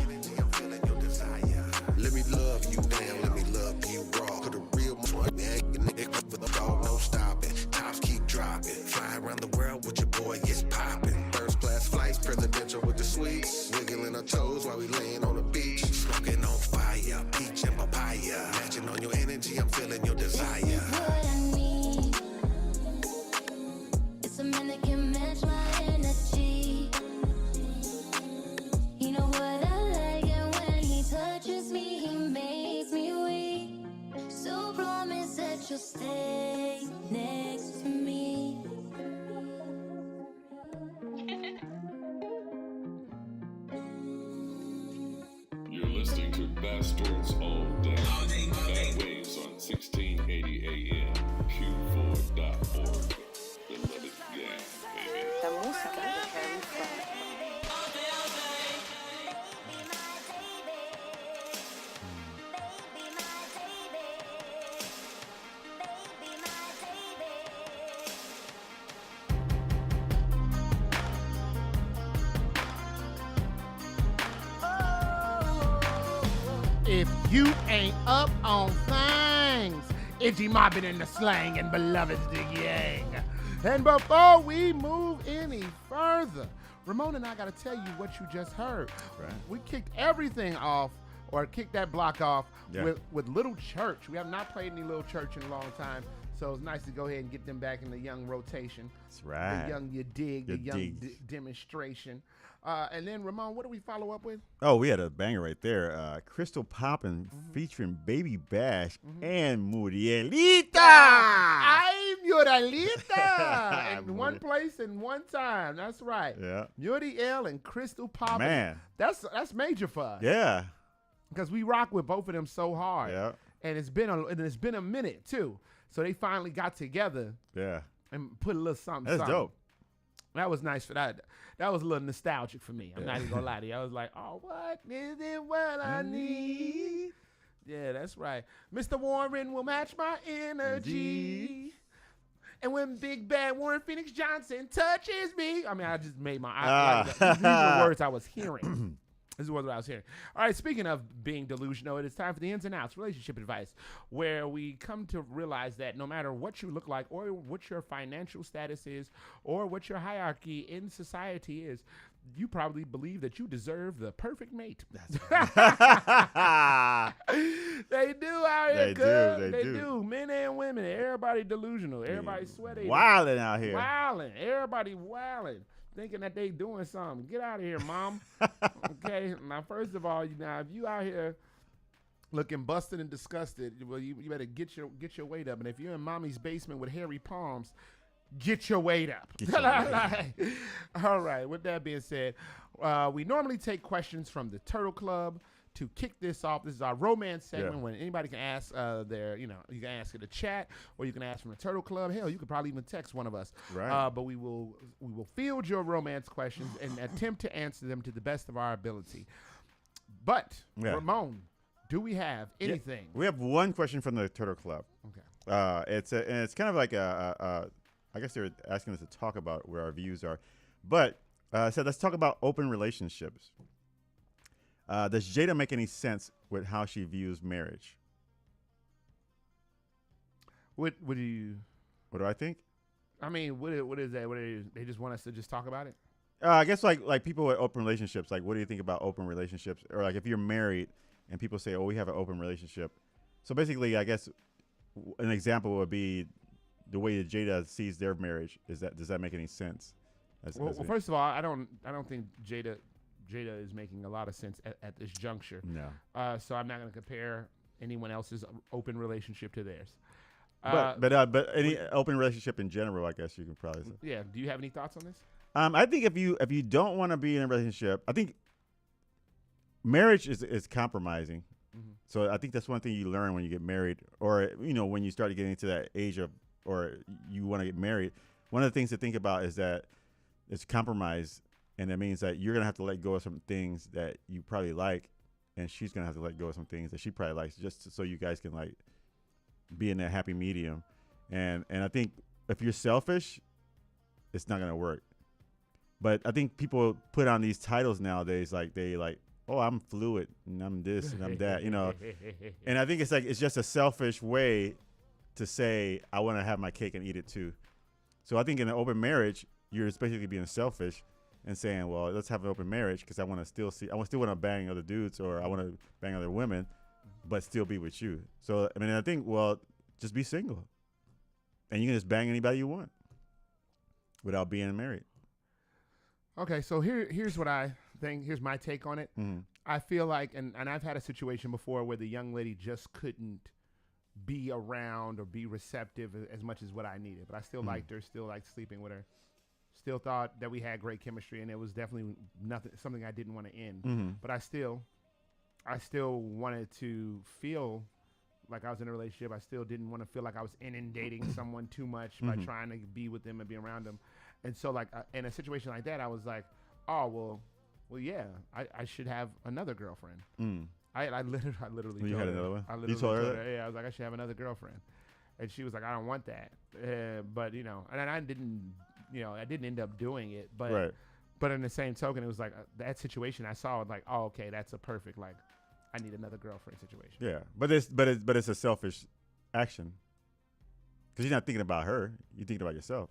S9: Let me love you down, let me love you raw. Put a real one, nigga with a dog, no stopping. Tops keep dropping. Fly around the world with your boy, it's popping. First class flights, presidential with the sweets. Wiggling our toes while we laying on the beach. Smoking on fire, peach and papaya. Matching on your energy, I'm feeling your desire.
S20: This is what I need. It's a man that can match my energy. You know what I like, and when he touches me, he makes me weak. So promise that you'll stay next to me.
S1: You're listening to Bastards All Day. Bad Waves on 1680 AM, Q4.org. Beloved gang, baby.
S4: La música de Harry Fraud.
S5: If you ain't up on things, Itchy mobbing in the slang and beloveds the gang. And before we move any further, Ramon and I got to tell you what you just heard.
S6: Right.
S5: We kicked everything off, or kicked that block off,
S6: Yeah.
S5: with Little Church. We have not played any Little Church in a long time, so it's nice to go ahead and get them back in the young rotation.
S6: That's right.
S5: The young you dig,
S6: You
S5: the young
S6: dig.
S5: demonstration. And then, Ramon, what do we follow up with?
S6: Oh, we had a banger right there. Crystal Poppin' featuring Baby Bash and Murielita.
S5: I'm Murielita. In one place in one time. That's right.
S6: Yeah.
S5: Muriel and Crystal Poppin'.
S6: Man.
S5: That's major for us.
S6: Yeah.
S5: Because we rock with both of them so hard.
S6: Yeah.
S5: And it's been a minute too. So they finally got together.
S6: Yeah.
S5: And put a little something.
S6: That's
S5: something.
S6: dope.
S5: That was nice for that. That was a little nostalgic for me. I'm not even gonna lie to you. I was like, oh, what is it what I need? Yeah, that's right. Mr. Warren will match my energy. And when Big Bad Warren Phoenix Johnson touches me. I mean, I just made my these are the words I was hearing. This is what I was hearing. All right, speaking of being delusional, it is time for the ins and outs, relationship advice, where we come to realize that no matter what you look like or what your financial status is or what your hierarchy in society is, you probably believe that you deserve the perfect mate. That's right. They do out here. They do. Men and women. Everybody delusional. Everybody sweaty.
S6: Wilding out here.
S5: Wilding. Everybody wilding. Thinking that they doing something. Get out of here, mom. Okay. Now, first of all, now if you out here looking busted and disgusted, well, you better get your weight up. And if you're in mommy's basement with hairy palms, get your weight up. All right. With that being said, we normally take questions from the Turtle Club. To kick this off, this is our romance segment when anybody can ask you can ask in the chat or you can ask from the Turtle Club. Hell, you could probably even text one of us.
S6: Right.
S5: But we will field your romance questions and attempt to answer them to the best of our ability. But Ramon, do we have anything?
S6: Yeah, we have one question from the Turtle Club.
S5: Okay.
S6: It's kind of like I guess they're asking us to talk about where our views are, but so let's talk about open relationships. Does Jada make any sense with how she views marriage?
S5: What do
S6: I think?
S5: I mean, what is that? They just want us to just talk about it?
S6: I guess like people with open relationships, like what do you think about open relationships? Or like if you're married and people say, oh, we have an open relationship. So basically, I guess an example would be the way that Jada sees their marriage. Does that make any sense?
S5: Well, first of all, I don't think Jada is making a lot of sense at this juncture.
S6: No.
S5: So I'm not going to compare anyone else's open relationship to theirs.
S6: But any open relationship in general, I guess you can probably say.
S5: Yeah. Do you have any thoughts on this?
S6: I think if you don't want to be in a relationship, I think marriage is compromising.
S5: Mm-hmm.
S6: So I think that's one thing you learn when you get married, or when you start getting into that age of, or you want to get married. One of the things to think about is that it's compromise, and that means that you're gonna have to let go of some things that you probably like, and she's gonna have to let go of some things that she probably likes, just so you guys can like be in that happy medium. And I think if you're selfish, it's not gonna work. But I think people put on these titles nowadays, like oh, I'm fluid and I'm this and I'm that, And I think it's just a selfish way to say I want to have my cake and eat it too. So I think in an open marriage, you're basically being selfish and saying, well, let's have an open marriage because I still want to bang other dudes, or I want to bang other women, but still be with you. So I mean, I think, well, just be single, and you can just bang anybody you want without being married.
S5: Okay, so here's what I think. Here's my take on it.
S6: Mm-hmm.
S5: I feel like, and I've had a situation before where the young lady just couldn't be around or be receptive as much as what I needed, but I still liked her, still liked sleeping with her, still thought that we had great chemistry, and it was definitely something I didn't want to end.
S6: Mm-hmm.
S5: But I still wanted to feel like I was in a relationship. I still didn't want to feel like I was inundating someone too much by trying to be with them and be around them. And so, like, in a situation like that, I was like, oh, well, yeah, I should have another girlfriend. I literally
S6: You
S5: told
S6: had
S5: her.
S6: another one?
S5: I literally
S6: You told her that?
S5: Yeah, I was like, I should have another girlfriend. And she was like, I don't want that. But, and I didn't end up doing it. But
S6: right.
S5: But in the same token, it was like that situation I saw, like, oh, okay, that's a perfect, like, I need another girlfriend situation.
S6: Yeah, but it's a selfish action because you're not thinking about her. You're thinking about yourself.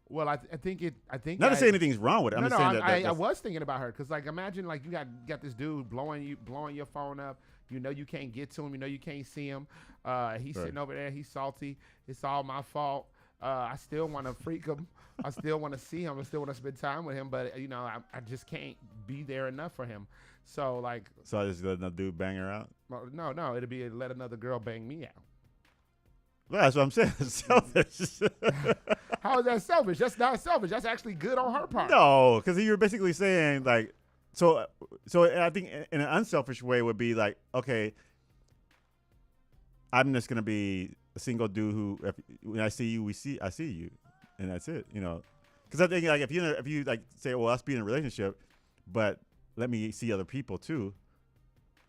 S5: Well, I think
S6: not to say anything's wrong with it. I'm just saying
S5: I was thinking about her because, like, imagine like you got this dude blowing your phone up. You can't get to him. You can't see him. He's sitting over there. He's salty. It's all my fault. I still want to freak him. I still want to see him. I still want to spend time with him. But I just can't be there enough for him. So I
S6: just let another dude bang her out.
S5: No, it'd be let another girl bang me out.
S6: Well, that's what I'm saying. It's selfish.
S5: How is that selfish? That's not selfish. That's actually good on her part.
S6: No, because you're basically saying like, so I think in an unselfish way would be like, okay, I'm just gonna be a single dude who, when I see you, I see you, and that's it. Because I think like if you like say, well, let's be in a relationship, but let me see other people too,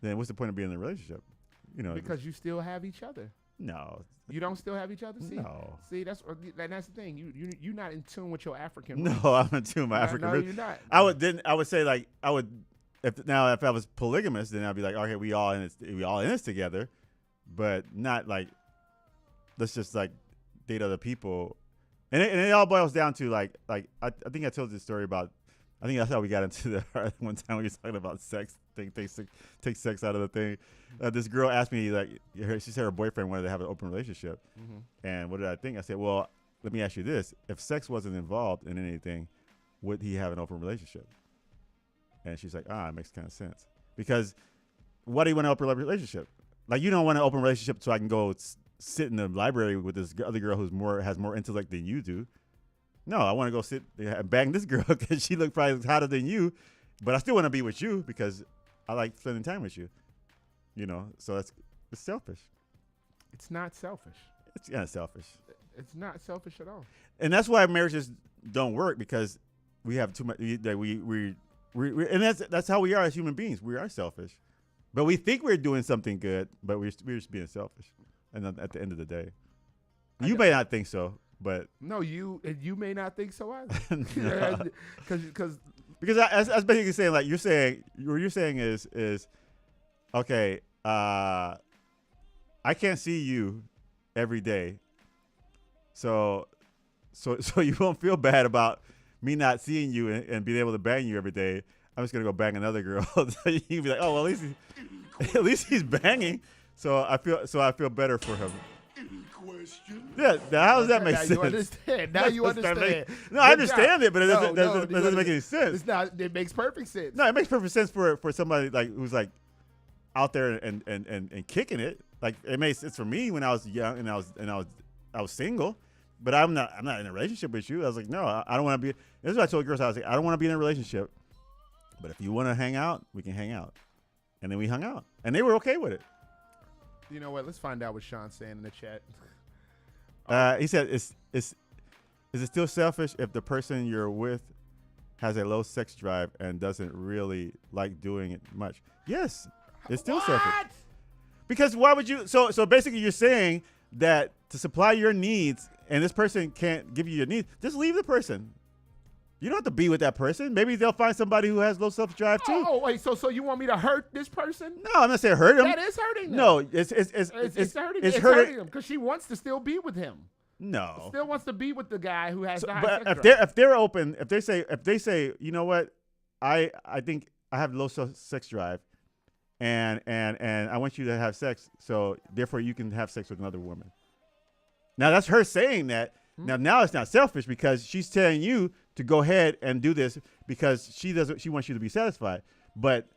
S6: then what's the point of being in a relationship?
S5: Because you still have each other.
S6: No.
S5: You don't still have each other?
S6: No.
S5: See, that's the thing. You're not in tune with your African
S6: roots. No, I'm in tune with my African roots.
S5: No, you're not.
S6: I would say like if I was polygamous, then I'd be like, okay, we all in this together, but not like let's just like date other people. And it all boils down to like I think I told this story about, I think that's how we got into the one time we were talking about sex. Take sex out of the thing. This girl asked me, like, she said her boyfriend wanted to have an open relationship. And what did I think? I said, well, let me ask you this. If sex wasn't involved in anything, would he have an open relationship? And she's like, it makes kind of sense. Because why do you want an open relationship? Like, you don't want an open relationship so I can go sit in the library with this other girl has more intellect than you do. No, I want to go sit and bang this girl because she looked probably hotter than you, but I still want to be with you because I like spending time with you. So it's selfish.
S5: It's not selfish.
S6: It's kind of selfish.
S5: It's not selfish at all.
S6: And that's why marriages don't work, because we have too much. And that's how we are as human beings. We are selfish, but we think we're doing something good, but we're just being selfish. And at the end of the day, you may not think so, but
S5: no, you may not think so either.
S6: Because I was basically saying, like, what you're saying is, okay, I can't see you every day, so you won't feel bad about me not seeing you and being able to bang you every day. I'm just gonna go bang another girl. So you can be like, oh, well, at least he's banging. So I feel better for him. Yeah, how does that make sense?
S5: You understand. Now you understand.
S6: I understand it, but it doesn't make any sense.
S5: It makes perfect sense.
S6: No, it makes perfect sense for somebody like who's like out there and kicking it. Like it makes sense for me when I was young and I was single, but I'm not in a relationship with you. I was like, no, I don't want to be. This is what I told girls. I was like, I don't want to be in a relationship, but if you want to hang out, we can hang out. And then we hung out, and they were okay with it.
S5: You know what? Let's find out what Sean's saying in the chat.
S6: He said, is it still selfish if the person you're with has a low sex drive and doesn't really like doing it much? Yes, it's still selfish. Because why would you? So basically, you're saying that to supply your needs, and this person can't give you your needs, just leave the person. You don't have to be with that person. Maybe they'll find somebody who has low self-drive too.
S5: Oh, wait. So you want me to hurt this person?
S6: No, I'm not saying hurt him.
S5: That is hurting them.
S6: No, it's hurting
S5: him because she wants to still be with him.
S6: No,
S5: still wants to be with the guy who has the high
S6: but
S5: sex
S6: if they're open, if they say, you know what, I think I have low sex drive, and I want you to have sex, so therefore you can have sex with another woman. Now that's her saying that. Now it's not selfish because she's telling you to go ahead and do this because she wants you to be satisfied. But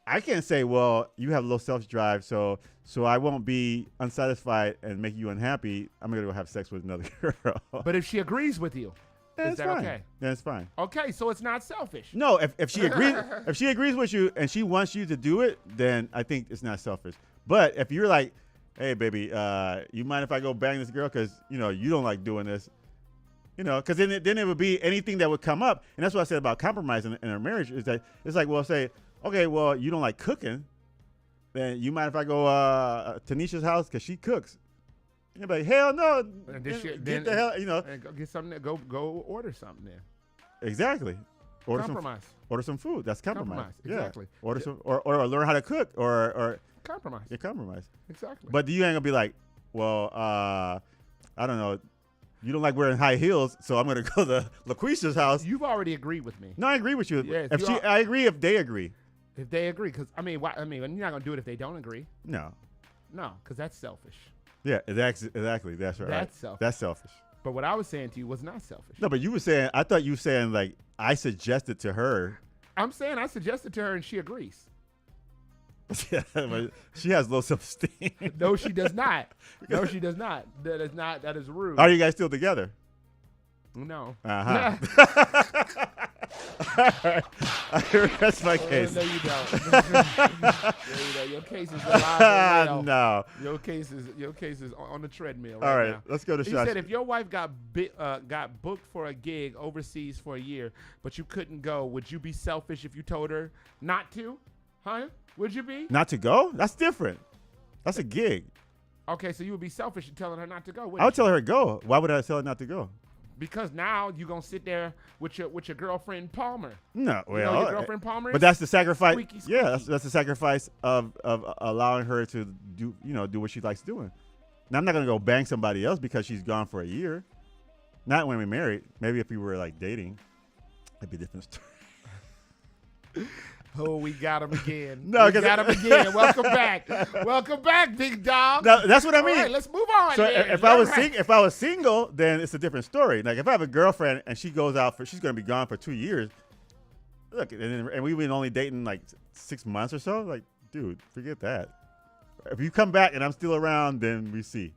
S6: I can't say, well, you have low self-drive, so I won't be unsatisfied and make you unhappy. I'm going to go have sex with another girl.
S5: But if she agrees with you, is that
S6: fine.
S5: okay?
S6: Then it's fine.
S5: Okay, so it's not selfish.
S6: No, if she agrees with you and she wants you to do it, then I think it's not selfish. But if you're like, hey, baby, you mind if I go bang this girl because, you don't like doing this? Because then it would be anything that would come up. And that's what I said about compromise in our marriage is that it's like, well, say, okay, well, you don't like cooking. Then you mind if I go to Nisha's house because she cooks? You're like, hell no. Get the hell,
S5: And go get something. Go order something there.
S6: Exactly.
S5: Compromise.
S6: Order some food. That's compromise.
S5: Exactly.
S6: Yeah. Order some, or learn how to cook, or
S5: compromise.
S6: Yeah, compromise.
S5: Exactly.
S6: But you ain't gonna be like, well, I don't know. You don't like wearing high heels, so I'm gonna go to LaQuisha's house.
S5: You've already agreed with me.
S6: No, I agree with you.
S5: Yeah,
S6: I agree if they agree.
S5: If they agree, because you're not gonna do it if they don't agree.
S6: No,
S5: because that's selfish.
S6: Yeah, exactly. That's right.
S5: That's selfish.
S6: That's selfish.
S5: But what I was saying to you was not selfish.
S6: No, but you were saying. I thought you were saying like I suggested to her.
S5: I'm saying I suggested to her and she agrees.
S6: Yeah, but she has low self-esteem.
S5: No, she does not. No, she does not. That is rude.
S6: Are you guys still together?
S5: No.
S6: All right. That's my case.
S5: No, you don't. Your case is alive.
S6: No.
S5: Your case is on the treadmill
S6: All right,
S5: now.
S6: let's go to
S5: He
S6: Shash.
S5: said if your wife got booked for a gig overseas for a year, but you couldn't go, would you be selfish if you told her not to? Huh? Would you be?
S6: Not to go? That's different. That's a gig.
S5: Okay, so you would be selfish in telling her not to go.
S6: I would tell her to go. Why would I tell her not to go?
S5: Because now you're gonna sit there with your girlfriend Palmer.
S6: No, well,
S5: your girlfriend Palmer.
S6: But that's the sacrifice.
S5: Squeaky.
S6: Yeah, that's the sacrifice of allowing her to do what she likes doing. Now I'm not gonna go bang somebody else because she's gone for a year. Not when we're married. Maybe if we were like dating, it'd be a different story.
S5: Oh, we got him again.
S6: No,
S5: we got him again. Welcome back. Welcome back, big dog.
S6: No, that's what I mean.
S5: All right, let's move on.
S6: So
S5: then.
S6: if I was single, then it's a different story. Like if I have a girlfriend and she goes out she's going to be gone for 2 years. Look, and we've been only dating like 6 months or so. Like, dude, forget that. If you come back and I'm still around, then we see.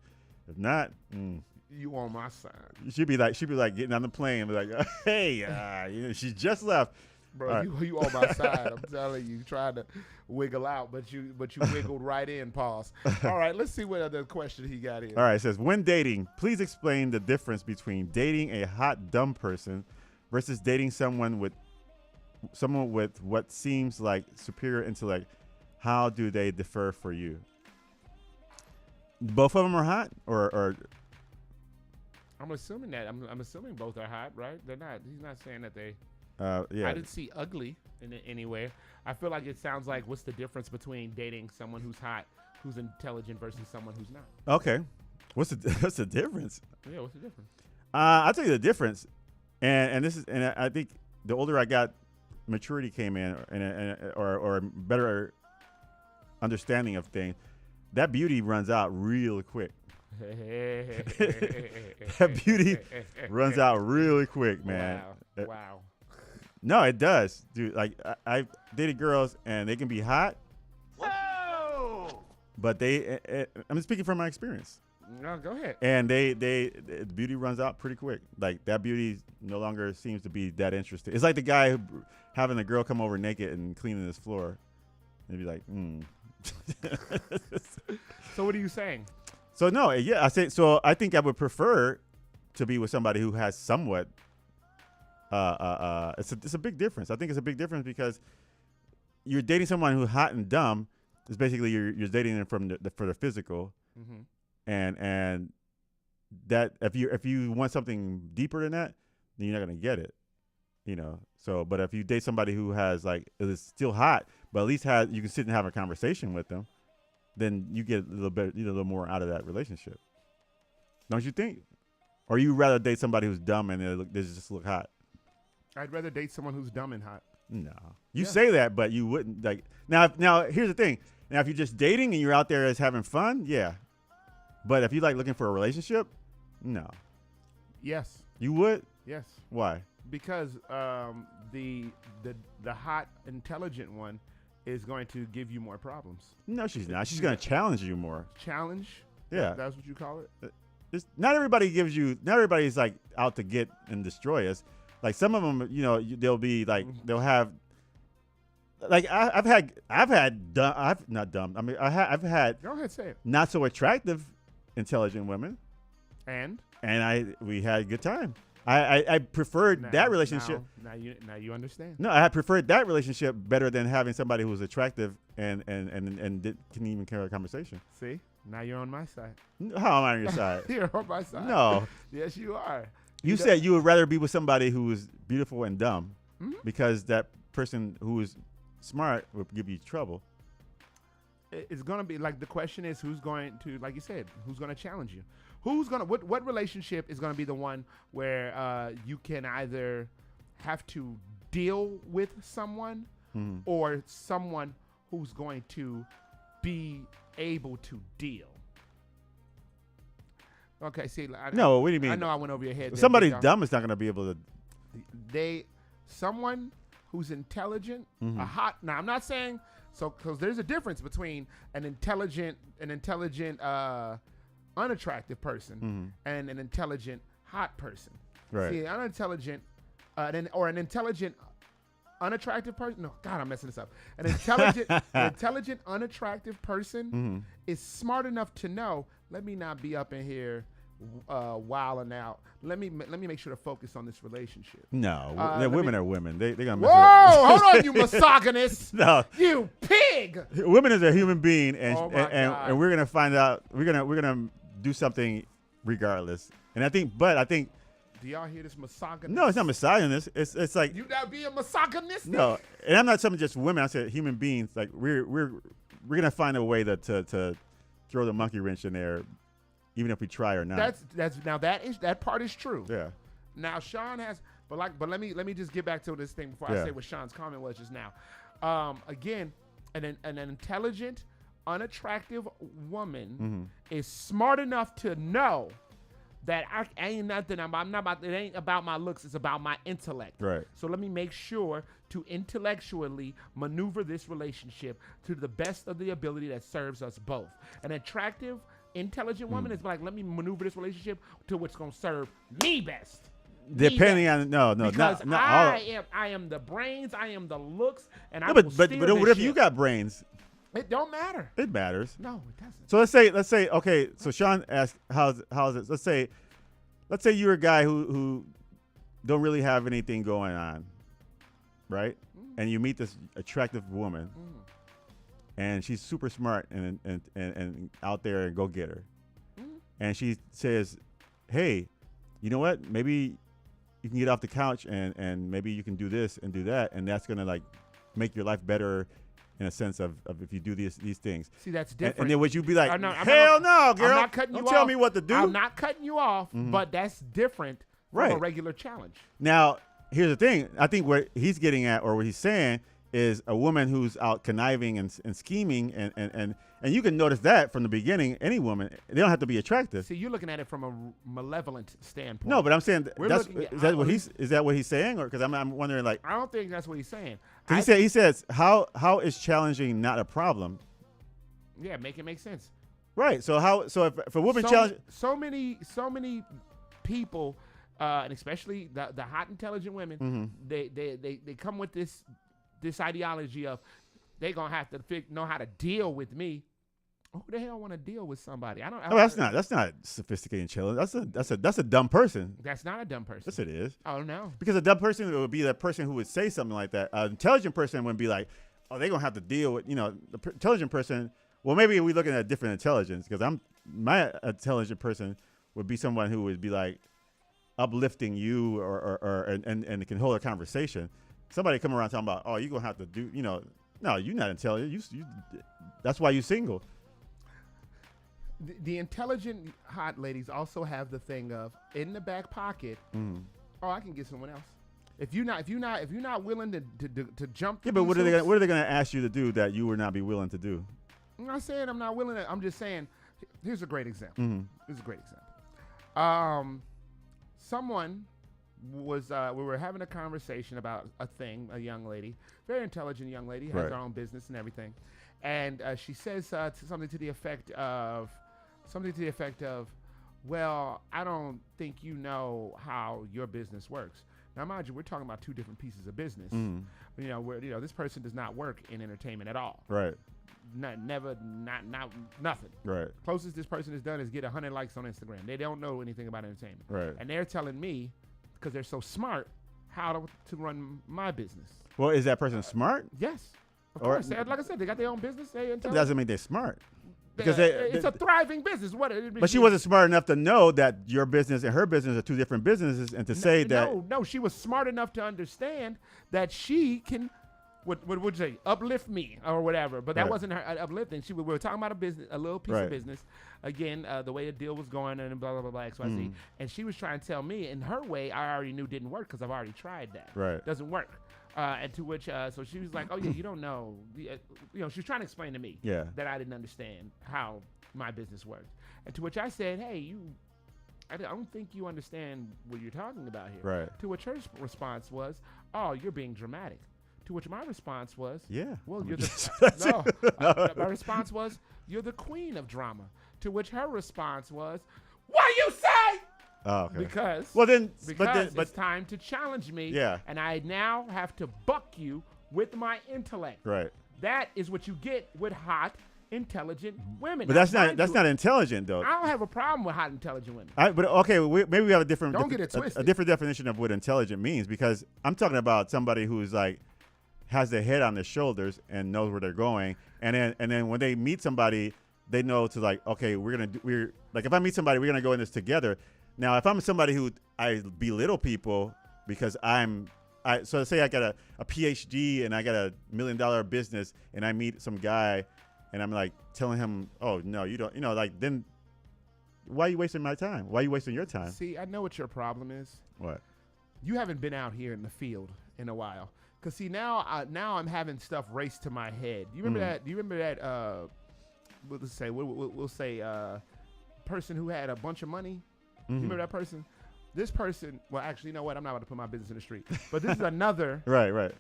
S6: If not,
S5: you on my side.
S6: She'd be like getting on the plane and be like, hey, she just left.
S5: Bro,
S6: right.
S5: you on my side. I'm telling you, trying to wiggle out, but you wiggled right in. Pause. All right, let's see what other question he got here.
S6: All right, it says, when dating, please explain the difference between dating a hot, dumb person versus dating someone with what seems like superior intellect. How do they differ for you? Both of them are hot, or
S5: I'm assuming that. I'm assuming both are hot, right? They're not. He's not saying that they.
S6: Yeah.
S5: I didn't see ugly in it anywhere. I feel like it sounds like what's the difference between dating someone who's hot, who's intelligent, versus someone who's not.
S6: Okay, what's the difference?
S5: Yeah, what's the difference?
S6: I'll tell you the difference, and I think the older I got, maturity came in, or better understanding of things. That beauty runs out real quick. That beauty runs out really quick, man.
S5: Wow.
S6: No, it does, dude. Like I've dated girls and they can be hot.
S7: Whoa!
S6: but I'm speaking from my experience.
S5: No, go ahead.
S6: And the beauty runs out pretty quick. Like that beauty no longer seems to be that interesting. It's like the guy who having the girl come over naked and cleaning his floor. And be like,
S5: So what are you saying?
S6: So no, yeah, I think I would prefer to be with somebody who has somewhat. It's a big difference. I think it's a big difference because you're dating someone who's hot and dumb. Is basically you're dating them for the physical.
S5: Mm-hmm.
S6: And that if you want something deeper than that, then you're not gonna get it, So, but if you date somebody who has is still hot, but at least you can sit and have a conversation with them, then you get a little more out of that relationship. Don't you think? Or you rather date somebody who's dumb and they just look hot?
S5: I'd rather date someone who's dumb and hot.
S6: No, you say that, but you wouldn't Now, here's the thing. Now, if you're just dating and you're out there as having fun, yeah. But if you looking for a relationship, no.
S5: Yes.
S6: You would?
S5: Yes.
S6: Why?
S5: Because the hot, intelligent one is going to give you more problems.
S6: No, she's not. She's going to challenge you more.
S5: Challenge?
S6: Yeah.
S5: That's what you call it?
S6: Not everybody's out to get and destroy us. Like some of them, they'll be they'll have. I've had
S5: Go ahead, say it.
S6: Not so attractive, intelligent women,
S5: and
S6: we had a good time. I preferred that relationship.
S5: Now you understand.
S6: No, I preferred that relationship better than having somebody who's attractive and can even carry a conversation.
S5: See, now you're on my side.
S6: How am I on your side?
S5: You're on my side.
S6: No.
S5: Yes, you are.
S6: You said you would rather be with somebody who is beautiful and dumb, because that person who is smart would give you trouble.
S5: It's going to be the question is who's going to, like you said, who's going to challenge you? What relationship is going to be the one where you can either have to deal with someone or someone who's going to be able to deal? Okay, see.
S6: No, what do you mean?
S5: I know I went over your head.
S6: Somebody dumb is not going to be able to.
S5: Someone who's intelligent, a hot. Now, I'm not saying because there's a difference between an intelligent, unattractive person and an intelligent, hot person.
S6: Right.
S5: See, an unintelligent, an intelligent, unattractive person. No, God, I'm messing this up. An intelligent, unattractive person is smart enough to know. Let me not be up in here wilding out. Let me make sure to focus on this relationship.
S6: No, women are women. They're gonna.
S5: Whoa, hold on, you misogynist!
S6: No,
S5: you pig.
S6: Women is a human being, and
S5: God.
S6: and we're gonna find out. We're gonna do something regardless. And I think.
S5: Do y'all hear this misogynist?
S6: No, it's not misogynist. It's like
S5: you not being misogynist.
S6: No, and I'm not saying just women. I said human beings. Like we're gonna find a way to throw the monkey wrench in there, even if we try or not.
S5: That part is true.
S6: Yeah.
S5: Now Sean has, but let me just get back to this thing before I say what Sean's comment was just now. Again, an intelligent, unattractive woman is smart enough to know that I ain't nothing. I'm not about. It ain't about my looks. It's about my intellect.
S6: Right.
S5: So let me make sure to intellectually maneuver this relationship to the best of the ability that serves us both. An attractive, intelligent woman is let me maneuver this relationship to what's going to serve me best.
S6: Depending on
S5: because
S6: not all.
S5: I am the brains. I am the looks, and
S6: No,
S5: I
S6: but
S5: will
S6: what
S5: steer
S6: if
S5: this
S6: you
S5: ship.
S6: got brains?
S5: It don't matter.
S6: It matters.
S5: No, it doesn't.
S6: So let's say okay. So Sean asked, how's it? Let's say you're a guy who don't really have anything going on, right? And you meet this attractive woman, and she's super smart and out there and go get her, and she says, "Hey, you know what? Maybe you can get off the couch and maybe you can do this and do that, and that's gonna make your life better." In a sense of if you do these things.
S5: See, that's different.
S6: And then would you be like,
S5: no,
S6: hell no, girl.
S5: I'm not cutting you
S6: Don't
S5: off.
S6: tell me what to do.
S5: I'm not cutting you off, but that's different from a regular challenge.
S6: Now, here's the thing. I think what he's getting at or what he's saying is a woman who's out conniving and scheming and you can notice that from the beginning. Any woman, they don't have to be attractive.
S5: See, you're looking at it from a malevolent standpoint.
S6: No, but I'm saying is that what he's saying, or because I'm wondering
S5: I don't think that's what he's saying.
S6: Because he says how is challenging not a problem?
S5: Yeah, make it make sense.
S6: Right. So how? So if a woman challenge,
S5: so many people, and especially the hot, intelligent women, they come with this ideology of they gonna have to know how to deal with me. Who the hell want to deal with somebody? I don't.
S6: that's not sophisticated challenge. That's a dumb person.
S5: That's not a dumb person.
S6: Yes, it is.
S5: Oh no.
S6: Because a dumb person would be that person who would say something like that. An intelligent person would be like, oh, they're gonna have to deal with the intelligent person. Well, maybe we're looking at different intelligence because my intelligent person would be someone who would be like uplifting you and can hold a conversation. Somebody come around talking about, oh, you're gonna have to do, no, you're not intelligent. You that's why you're single.
S5: The intelligent hot ladies also have the thing of in the back pocket. Oh, I can get someone else. If you're not willing to jump.
S6: Yeah, but what are they going to ask you to do that you would not be willing to do?
S5: I'm not saying I'm not willing to. I'm just saying. Here's a great example. Here's a great example. Someone was we were having a conversation about a young lady, very intelligent young lady, has her own business and everything, and she says something to the effect of, well, I don't think you know how your business works. Now, mind you, we're talking about two different pieces of business. Where this person does not work in entertainment at all.
S6: Right.
S5: Never, nothing.
S6: Right.
S5: Closest this person has done is get 100 likes on Instagram. They don't know anything about entertainment.
S6: Right.
S5: And they're telling me, because they're so smart, how to run my business.
S6: Well, is that person smart?
S5: Yes. Of course. Like I said, they got their own business. That
S6: doesn't mean they're smart. Because
S5: it's a thriving business.
S6: But she wasn't smart enough to know that your business and her business are two different businesses, and to say that.
S5: No, she was smart enough to understand that she can, what would you say, uplift me or whatever. But that wasn't her uplifting. We were talking about a little piece of business. Again, the way the deal was going and blah, blah, blah, blah, XYZ. And she was trying to tell me, in her way, I already knew didn't work because I've already tried that.
S6: Right.
S5: Doesn't work. And to which, so she was like, oh, yeah, you don't know. She was trying to explain to me that I didn't understand how my business worked. And to which I said, hey, I don't think you understand what you're talking about here.
S6: Right.
S5: To which her response was, oh, you're being dramatic. To which my response was,
S6: yeah.
S5: Well, you're my response was, you're the queen of drama. To which her response was, what you say?
S6: Oh, okay.
S5: Because it's time to challenge me.
S6: Yeah.
S5: And I now have to buck you with my intellect.
S6: Right.
S5: That is what you get with hot, intelligent women.
S6: But that's not intelligent, though.
S5: I don't have a problem with hot, intelligent women.
S6: But okay, maybe we have a different.
S5: Don't get it twisted.
S6: A different definition of what intelligent means, because I'm talking about somebody who's like has their head on their shoulders and knows where they're going, and then when they meet somebody, they know to like, okay, we're like, if I meet somebody, we're gonna go in this together. Now, if I'm somebody who I belittle people because so say I got a PhD and I got $1 million business, and I meet some guy and I'm like telling him, oh, no, you don't, then why are you wasting my time? Why are you wasting your time?
S5: See, I know what your problem is.
S6: What?
S5: You haven't been out here in the field in a while. Because, see, now I'm having stuff raced to my head. You remember that? Do you remember that, we'll say person who had a bunch of money? You remember that person? This person, well, actually, you know what? I'm not about to put my business in the street. But this is another
S6: right.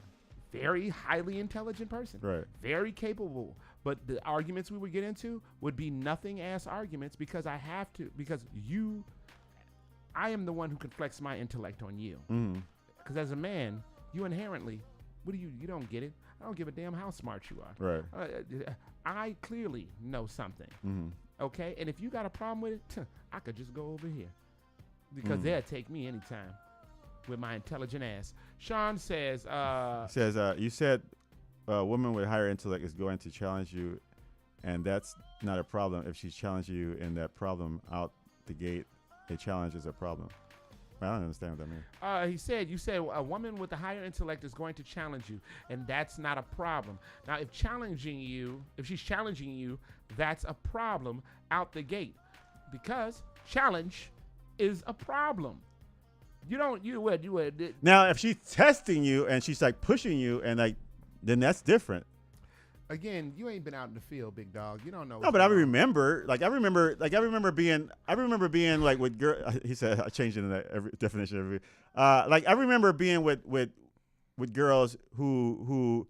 S6: Very
S5: highly intelligent person.
S6: Right.
S5: Very capable. But the arguments we would get into would be nothing-ass arguments because I am the one who can flex my intellect on you. Because as a man, you inherently, you don't get it. I don't give a damn how smart you are.
S6: Right.
S5: I clearly know something. Okay, and if you got a problem with it, I could just go over here because they'll take me anytime with my intelligent ass. Sean says,
S6: you said a woman with higher intellect is going to challenge you, and that's not a problem. If she's challenging you in that problem out the gate, a challenge is a problem. I don't understand what that means.
S5: You said a woman with a higher intellect is going to challenge you, and that's not a problem. Now, if she's challenging you, that's a problem out the gate, because challenge is a problem.
S6: Now, if she's testing you and she's like pushing you and like, then that's different.
S5: Again, you ain't been out in the field, big dog. You don't know.
S6: No, but I remember being like with girl. He said I changed it in every definition. I remember being with girls who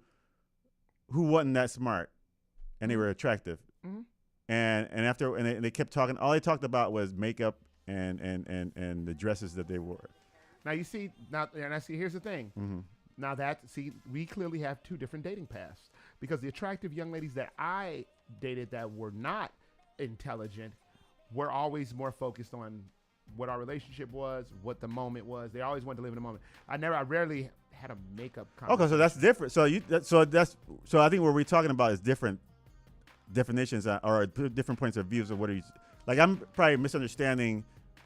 S6: wasn't that smart, and they were attractive. and after they kept talking. All they talked about was makeup and the dresses that they wore.
S5: Now you see here's the thing.
S6: Mm-hmm.
S5: Now we clearly have two different dating paths, because the attractive young ladies that I dated that were not intelligent were always more focused on what our relationship was, what the moment was. They always wanted to live in the moment. I rarely had a makeup conversation.
S6: Okay, so that's different. So I think what we're talking about is different definitions or different points of views of what are you like. I'm probably misunderstanding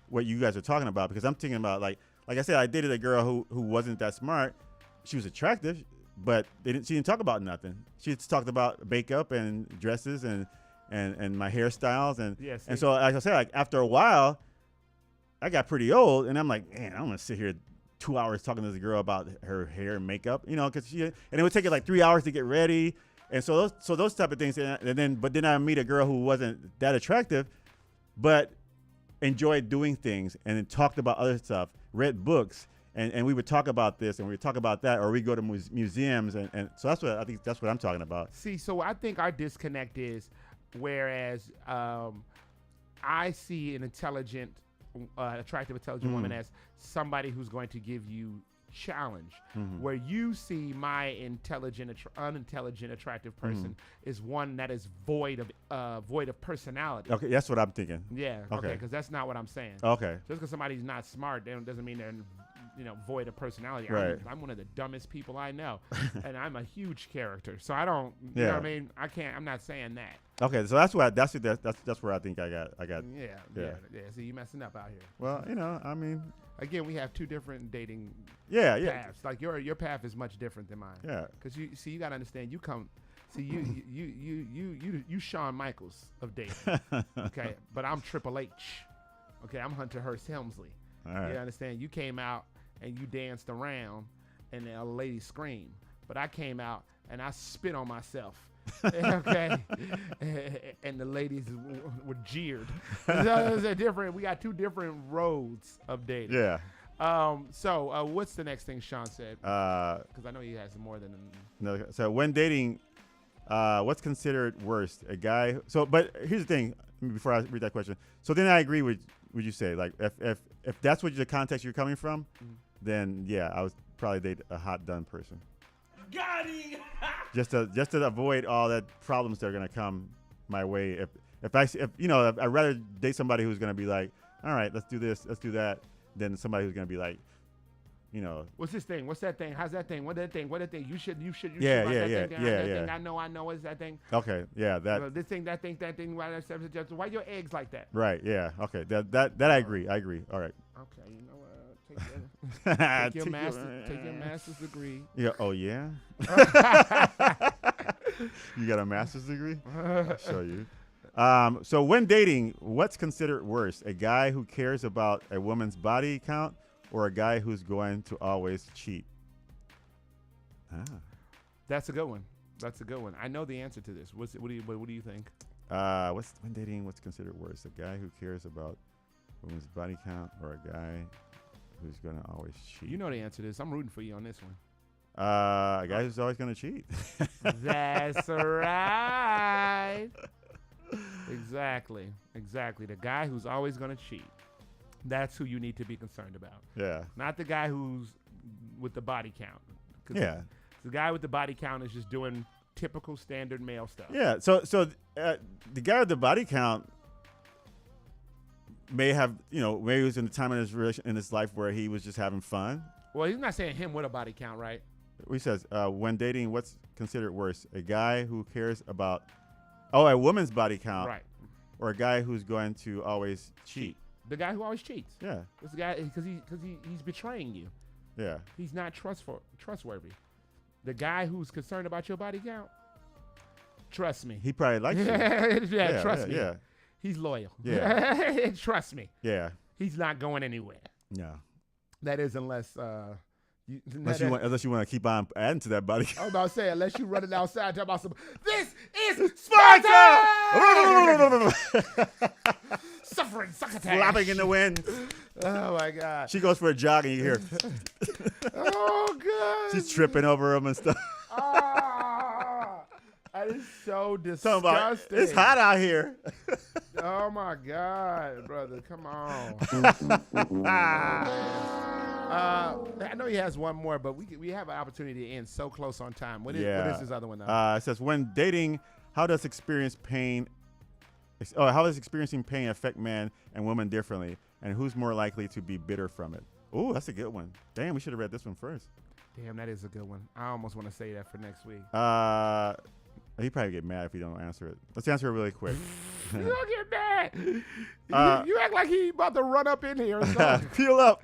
S6: what you guys are talking about, because I'm thinking about like I said, I dated a girl who wasn't that smart. She was attractive, but she didn't talk about nothing. She just talked about makeup and dresses and my hairstyles and so like I said, like after a while, I got pretty old, and I'm like, man, I don't want to sit here 2 hours talking to this girl about her hair and makeup, because and it would take it like 3 hours to get ready, and so those type of things, but then I meet a girl who wasn't that attractive, but enjoyed doing things and then talked about other stuff, read books, and we would talk about this and we would talk about that, or we go to museums, and so that's what I'm talking about.
S5: See, so I think our disconnect is, whereas I see an attractive, intelligent woman as somebody who's going to give you challenge, where you see my unintelligent, attractive person is one that is void of personality.
S6: Okay, that's what I'm thinking.
S5: Yeah. Okay, because that's not what I'm saying.
S6: Okay.
S5: Just because somebody's not smart doesn't mean they're void of personality.
S6: Right.
S5: I'm one of the dumbest people I know, and I'm a huge character. So I don't. You know what I mean? I'm not saying that.
S6: Okay, so that's where I think I got.
S5: Yeah. See, you messing up out here.
S6: Well, I mean,
S5: again, we have two different dating paths. Like your path is much different than mine.
S6: Yeah.
S5: Because you got to understand, you Shawn Michaels of dating. Okay, but I'm Triple H. Okay, I'm Hunter Hearst Helmsley.
S6: All right.
S5: You understand? You came out and you danced around, and a lady screamed. But I came out and I spit on myself. Okay, and the ladies were jeered. So we got two different roads of dating.
S6: Yeah.
S5: So what's the next thing Sean said? Because I know he has more than.
S6: No. So when dating, what's considered worst? A guy. But here's the thing. Before I read that question, so then I agree with what you say. Like if that's what the context you're coming from, then yeah, I would probably date a hot done person.
S12: Got him.
S6: just to avoid all that problems that are gonna come my way. I'd rather date somebody who's gonna be like, all right, let's do this, let's do that, than somebody who's gonna be like,
S5: what's this thing? What's that thing? How's that thing? What that thing? What that thing? You should.
S6: Yeah.
S5: I know. What's that thing?
S6: Okay. Yeah. That.
S5: This thing. That thing. That thing. Why your eggs like that?
S6: Right. Yeah. Okay. That I agree. All right.
S5: Okay. You know what? Take your master's degree.
S6: Yeah. Oh yeah. You got a master's degree? I'll show you. So when dating, what's considered worse? A guy who cares about a woman's body count, or a guy who's going to always cheat?
S5: That's a good one. I know the answer to this. What do you think?
S6: When dating, what's considered worse? A guy who cares about a woman's body count, or a guy who's going to always cheat?
S5: You know the answer to this. I'm rooting for you on this one.
S6: A guy who's always going to cheat.
S5: That's right. Exactly. The guy who's always going to cheat. That's who you need to be concerned about.
S6: Yeah.
S5: Not the guy who's with the body count.
S6: Yeah.
S5: The guy with the body count is just doing typical standard male stuff.
S6: Yeah. So the guy with the body count may have, maybe he was in the time in his life where he was just having fun.
S5: Well, he's not saying him with a body count, right?
S6: He says, when dating, what's considered worse? A guy who cares about, a woman's body count.
S5: Right.
S6: Or a guy who's going to always cheat.
S5: The guy who always cheats.
S6: Yeah.
S5: This guy, because he's betraying you.
S6: Yeah.
S5: He's not trustworthy. The guy who's concerned about your body count, trust me.
S6: He probably likes you.
S5: Trust me.
S6: Yeah.
S5: He's loyal.
S6: Yeah.
S5: Trust me.
S6: Yeah.
S5: He's not going anywhere.
S6: No.
S5: That is unless
S6: you want to keep on adding to that body count.
S5: I was about to say, unless you running outside talking about this is Sparta! Suffering succotash.
S6: Flopping in the wind.
S5: Oh my God.
S6: She goes for a jog and you hear
S5: oh God.
S6: She's tripping over him and stuff.
S5: I That is so disgusting.
S6: It's hot out here.
S5: Oh my God, brother, come on. I know he has one more, but we have an opportunity to end so close on time. What is this other one though?
S6: It says, when dating, how does experiencing pain affect men and women differently, and who's more likely to be bitter from it? Ooh, that's a good one. Damn, we should have read this one first.
S5: Damn, that is a good one. I almost want to say that for next week.
S6: He'd probably get mad if we don't answer it. Let's answer it really quick.
S5: You don't get mad. You act like he about to run up in here or something.
S6: Peel up.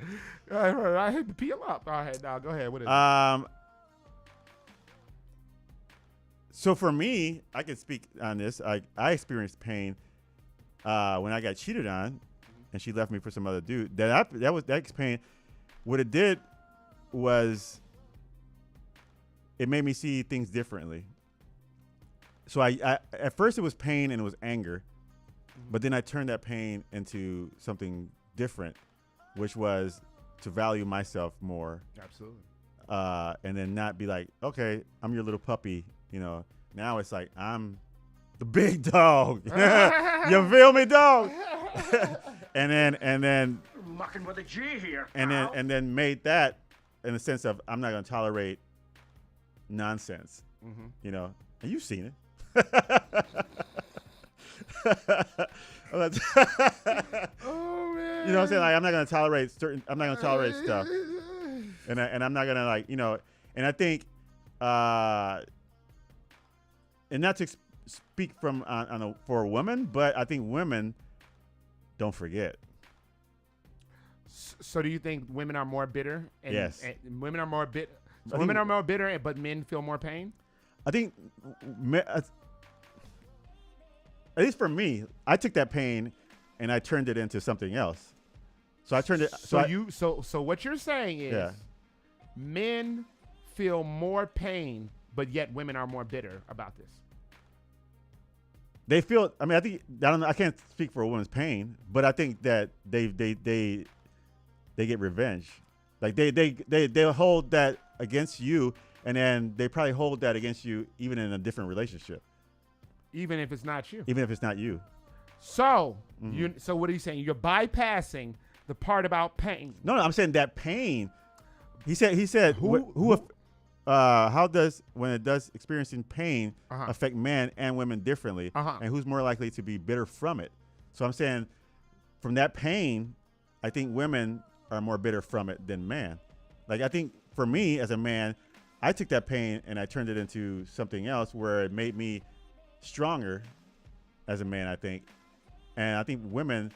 S5: I hate to peel up. All right, now go ahead. What is it?
S6: So for me, I can speak on this. I experienced pain when I got cheated on, and she left me for some other dude. That pain. What it did was it made me see things differently. So I at first it was pain and it was anger, but then I turned that pain into something different, which was to value myself more.
S5: Absolutely.
S6: And then not be like, okay, I'm your little puppy. You know, now it's like I'm the big dog. You feel me, dog? and then
S7: Mucking with a G here.
S6: and then made that in the sense of I'm not going to tolerate nonsense.
S5: Mhm.
S6: You know, and you've seen it.
S5: Oh man.
S6: You know what I'm saying? Like I'm not going to tolerate stuff. And I'm not going to, like, you know, and I think and not to speak from for a woman, but I think women don't forget.
S5: So do you think women are more bitter?
S6: Yes.
S5: And women are more bitter. So women are more bitter, but men feel more pain?
S6: I think, at least for me, I took that pain and I turned it into something else. So I turned it.
S5: So what you're saying is, men feel more pain, but yet women are more bitter about this.
S6: They feel. I mean, I think I don't know. I can't speak for a woman's pain, but I think that they get revenge. Like they'll hold that against you, and then they probably hold that against you even in a different relationship.
S5: Even if it's not you.
S6: Even if it's not you.
S5: So so what are you saying? You're bypassing the part about pain.
S6: No, I'm saying that pain. He said how does when it does experiencing pain affect men and women differently, and who's more likely to be bitter from it? So I'm saying from that pain, I think women are more bitter from it than men. Like I think for me as a man, I took that pain and I turned it into something else where it made me stronger as a man, I think. And I think women,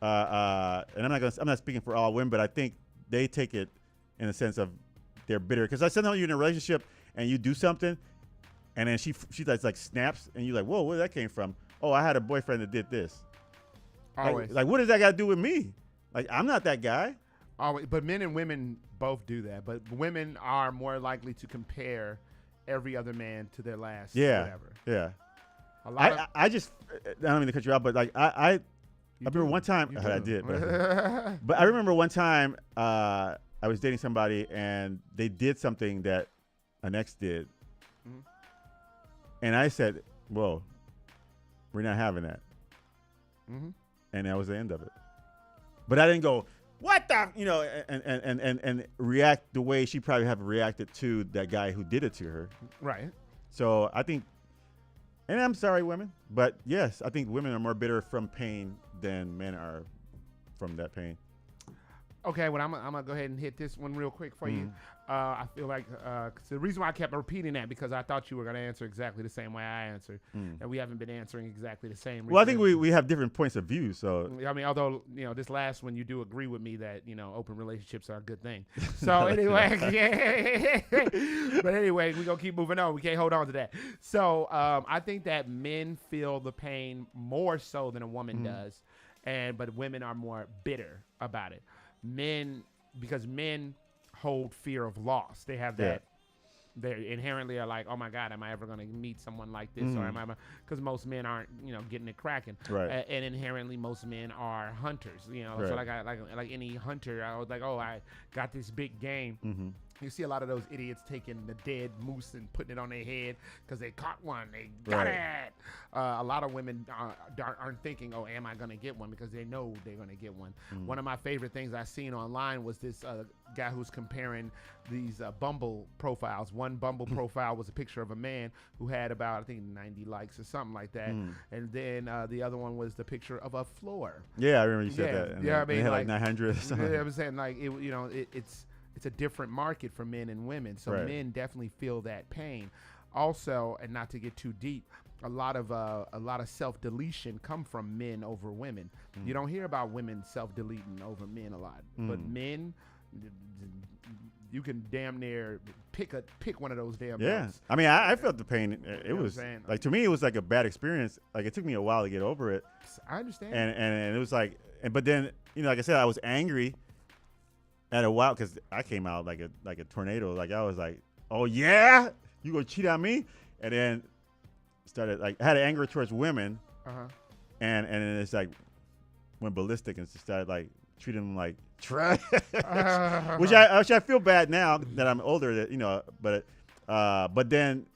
S6: and I'm not speaking for all women, but I think they take it in a sense of they're bitter. Because sometimes you're in a relationship and you do something, and then she like snaps, and you're like, whoa, where that came from? Oh, I had a boyfriend that did this.
S5: Always.
S6: Like what does that got to do with me? Like I'm not that guy.
S5: Always. But men and women both do that. But women are more likely to compare every other man to their last whatever.
S6: Yeah.
S5: I
S6: don't mean to cut you out, but like I remember one time I did, but I remember one time I was dating somebody and they did something that an ex did, and I said, "Whoa, we're not having that," and that was the end of it. But I didn't go, "What the," you know, and react the way she probably have reacted to that guy who did it to her.
S5: Right. So
S6: I think. And I'm sorry, women, but yes, I think women are more bitter from pain than men are from that pain.
S5: Okay, well, I'm gonna go ahead and hit this one real quick for you. I feel like the reason why I kept repeating that because I thought you were gonna answer exactly the same way I answered, and we haven't been answering exactly the same.
S6: Well, I think we have different points of view. So
S5: I mean, although this last one, you do agree with me that open relationships are a good thing. So anyway, but anyway, we're gonna keep moving on. We can't hold on to that. So I think that men feel the pain more so than a woman does, but women are more bitter about it. Because men hold fear of loss. They have that. They inherently are like, oh my God, am I ever going to meet someone like this? Or am I? Because most men aren't, getting it cracking.
S6: Right.
S5: And inherently, most men are hunters.
S6: Right.
S5: So like any hunter, I was like, oh, I got this big game, You see a lot of those idiots taking the dead moose and putting it on their head because they caught one. They got it. A lot of women aren't thinking, oh, am I going to get one? Because they know they're going to get one. One of my favorite things I seen online was this guy who's comparing these Bumble profiles. One Bumble profile was a picture of a man who had about, I think, 90 likes or something like that. And then the other one was the picture of a floor.
S6: Yeah, I remember you said that.
S5: Yeah, I mean,
S6: they had like 900 or something.
S5: Yeah, I was saying, like, it's a different market for men and women. So men definitely feel that pain. Also, and not to get too deep, a lot of self-deletion come from men over women. You don't hear about women self-deleting over men a lot. But men, you can damn near pick one of those damn notes.
S6: I mean, I felt the pain. It was like, to me, it was like a bad experience. Like, it took me a while to get over it.
S5: I understand.
S6: And it was like, but then, like I said, I was angry at a while because I came out like a tornado. Like, I was like, oh yeah, you gonna cheat on me? And then started, like, I had anger towards women, and then it's like went ballistic and started like treating them like trash, which I feel bad now that I'm older. That but then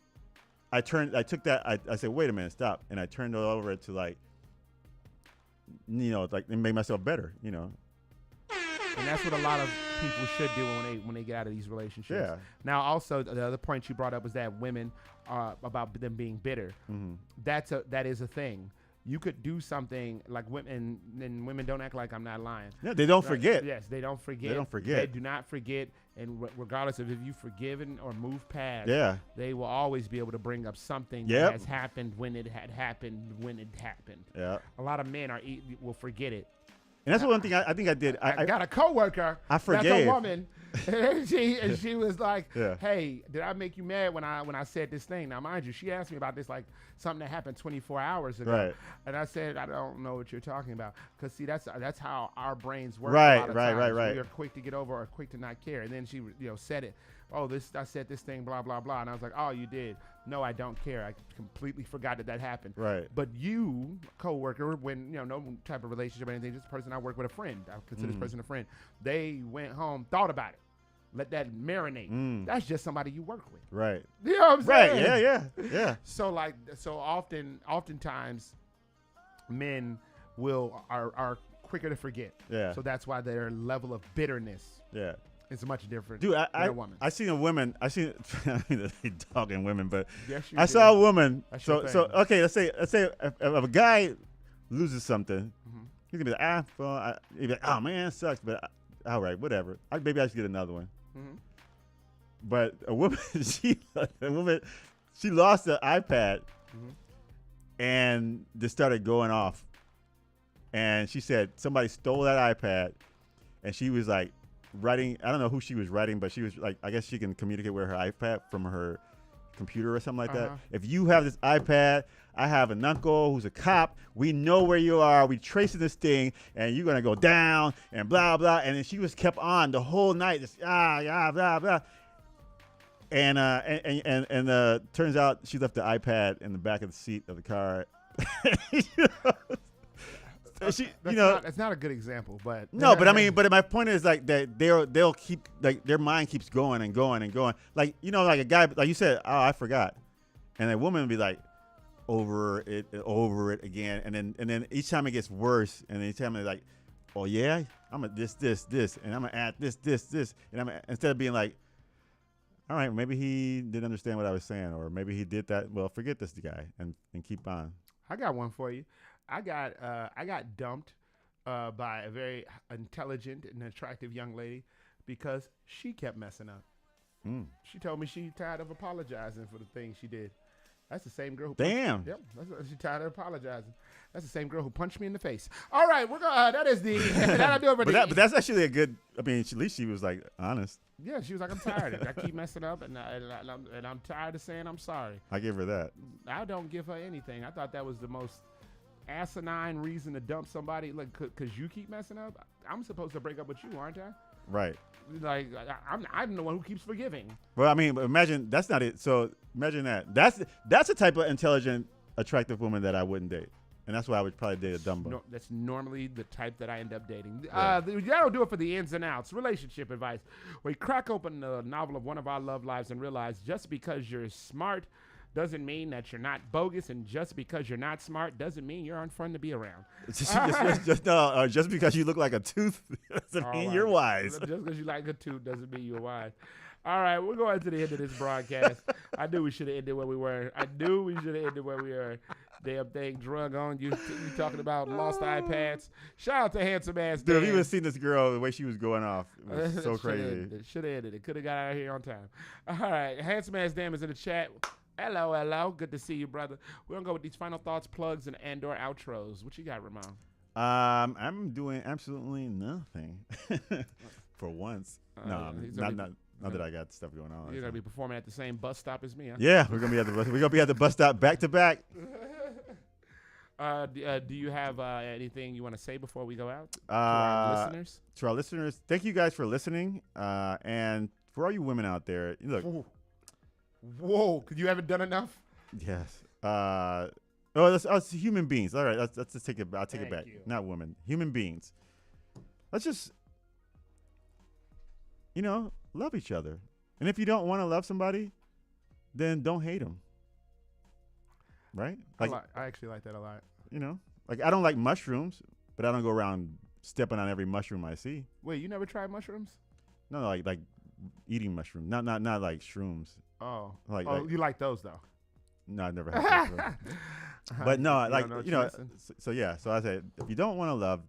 S6: I took that. I said, wait a minute, stop, and I turned it over to like and make myself better.
S5: And that's what a lot of people should do when they get out of these relationships.
S6: Yeah.
S5: Now, also, the other point you brought up was that women about them being bitter. That is a thing. You could do something like women, and women don't act like I'm not lying.
S6: Yeah, they don't forget.
S5: Yes, they don't forget.
S6: They don't forget.
S5: They do not forget, and regardless of if you've forgiven or moved past, they will always be able to bring up something that has happened when it had happened when it happened.
S6: Yeah.
S5: A lot of men will forget it.
S6: And that's one thing I think I did.
S5: I got a coworker.
S6: I forgave.
S5: That's a woman, and she was like, "Hey, did I make you mad when I said this thing?" Now, mind you, she asked me about this like something that happened 24 hours ago,
S6: right?
S5: And I said, "I don't know what you're talking about," because see, that's how our brains work.
S6: Right,
S5: a lot of times.
S6: right.
S5: We are quick to get over or quick to not care. And then she, said it. Oh, I said this thing, blah blah blah, and I was like, "Oh, you did." No, I don't care. I completely forgot that happened.
S6: Right.
S5: But you, coworker, when no type of relationship or anything, just a person I work with, a friend. I consider this person a friend. They went home, thought about it, let that marinate. That's just somebody you work with.
S6: Right.
S5: You know what I'm saying?
S6: Right. Yeah.
S5: So oftentimes, men are quicker to forget.
S6: Yeah.
S5: So that's why their level of bitterness.
S6: Yeah.
S5: It's much different.
S6: Dude,
S5: than a woman.
S6: I seen a woman. I mean, they talking women, but
S5: yes,
S6: I saw a woman.
S5: That's
S6: so okay. Let's say if a guy loses something, he's gonna be like, he'd be like, oh man, it sucks, but all right, whatever. Maybe I should get another one. But a woman, she lost the iPad, and just started going off, and she said somebody stole that iPad, and she was like writing. I don't know who she was writing, but she was like, I guess she can communicate with her iPad from her computer or something like that. If you have this iPad, I have an uncle who's a cop. We know where you are. We tracing this thing, and you're gonna go down and blah blah. And then she was kept on the whole night, just blah blah. And turns out she left the iPad in the back of the seat of the car.
S5: It's not a good example, but
S6: no, but I mean, but my point is like that they'll keep like their mind keeps going and going and going. Like like a guy, like you said, oh, I forgot, and a woman will be like over it again, and then each time it gets worse, and each time they're like, oh yeah, I'm gonna this, and I'm gonna add this, and instead of being like, all right, maybe he didn't understand what I was saying, or maybe he did that. Well, forget this guy and keep on.
S5: I got one for you. I got dumped by a very intelligent and attractive young lady because she kept messing up. She told me she tired of apologizing for the things she did. That's the same girl who
S6: Damn.
S5: Yep, she's tired of apologizing. That's the same girl who punched me in the face. All right, we're gonna. That is the. That'll do it for
S6: but that's actually a good. I mean, at least she was like honest.
S5: Yeah, she was like, I'm tired. I keep messing up, and I'm tired of saying I'm sorry.
S6: I give her that.
S5: I don't give her anything. I thought that was the most asinine reason to dump somebody, like, because you keep messing up. I'm supposed to break up with you, aren't I?
S6: Right.
S5: Like, I'm the one who keeps forgiving.
S6: Well, I mean, imagine that's not it. So imagine that. That's the type of intelligent, attractive woman that I wouldn't date. And that's why I would probably date a Dumbo.
S5: That's normally the type that I end up dating.
S6: Yeah.
S5: That'll do it for the ins and outs. Relationship advice. We crack open the novel of one of our love lives and realize just because you're smart doesn't mean that you're not bogus, and just because you're not smart doesn't mean you're unfun to be around.
S6: Just because you look like a tooth doesn't mean you're wise.
S5: Just because you like a tooth doesn't mean you're wise. All right, we're going to the end of this broadcast. I knew we should have ended where we were. Damn thing drug on you. You talking about lost iPads. Shout out to handsome ass Dan.
S6: Dude, if you would have seen this girl, the way she was going off, it was so crazy.
S5: Should have ended it. Could have got out of here on time. All right, handsome ass Dan is in the chat. Hello. Good to see you, brother. We're going to go with these final thoughts, plugs, and or outros. What you got, Ramon?
S6: I'm doing absolutely nothing for once. Not that I got stuff going on.
S5: You're going to be performing at the same bus stop as me, huh?
S6: Yeah, we're going to be at the bus stop back to back.
S5: Do you have anything you want to say before we go out to our listeners?
S6: To our listeners, thank you guys for listening. And for all you women out there, look.
S5: Whoa, because you haven't done enough?
S6: Yes. That's us human beings. All right, let's just take it. I'll take it back.
S5: You.
S6: Not women. Human beings. Let's just, love each other. And if you don't want to love somebody, then don't hate them. Right?
S5: I actually like that a lot.
S6: I don't like mushrooms, but I don't go around stepping on every mushroom I see.
S5: Wait, you never tried mushrooms?
S6: No, like eating mushrooms, not like shrooms.
S5: Oh, you like those though?
S6: No, I've never had those. But no, so I say if you don't want to love,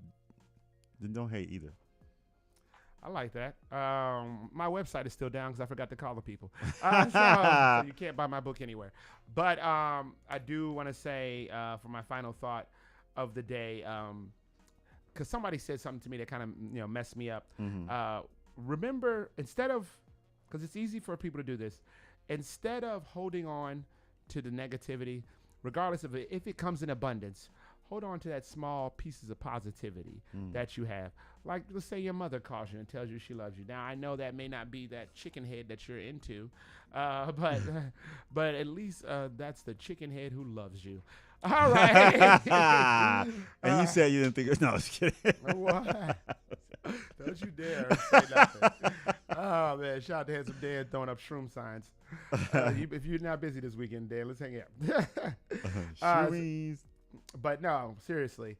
S6: then don't hate either.
S5: I like that. My website is still down because I forgot to call the people. So you can't buy my book anywhere. But I do want to say for my final thought of the day, because somebody said something to me that kind of messed me up.
S6: Mm-hmm.
S5: Remember, because it's easy for people to do this, instead of holding on to the negativity, regardless of if it comes in abundance, hold on to that small pieces of positivity that you have. Like, let's say your mother calls you and tells you she loves you. Now, I know that may not be that chicken head that you're into, but at least that's the chicken head who loves you. All right.
S6: And you said you didn't think it was, no, I was kidding.
S5: What? Don't you dare say nothing. Oh, man. Shout out to Handsome Dan throwing up shroom signs. If you're not busy this weekend, Dan, let's hang out.
S6: Shroomies.
S5: But no, seriously.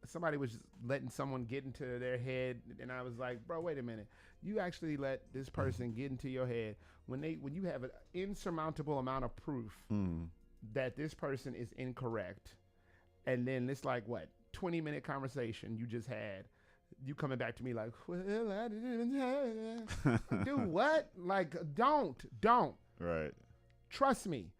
S5: Somebody was just letting someone get into their head, and I was like, bro, wait a minute. You actually let this person get into your head when you have an insurmountable amount of proof that this person is incorrect, and then it's like, what, 20-minute conversation you just had. You coming back to me like, well, I didn't have do what? Like, don't.
S6: Right.
S5: Trust me.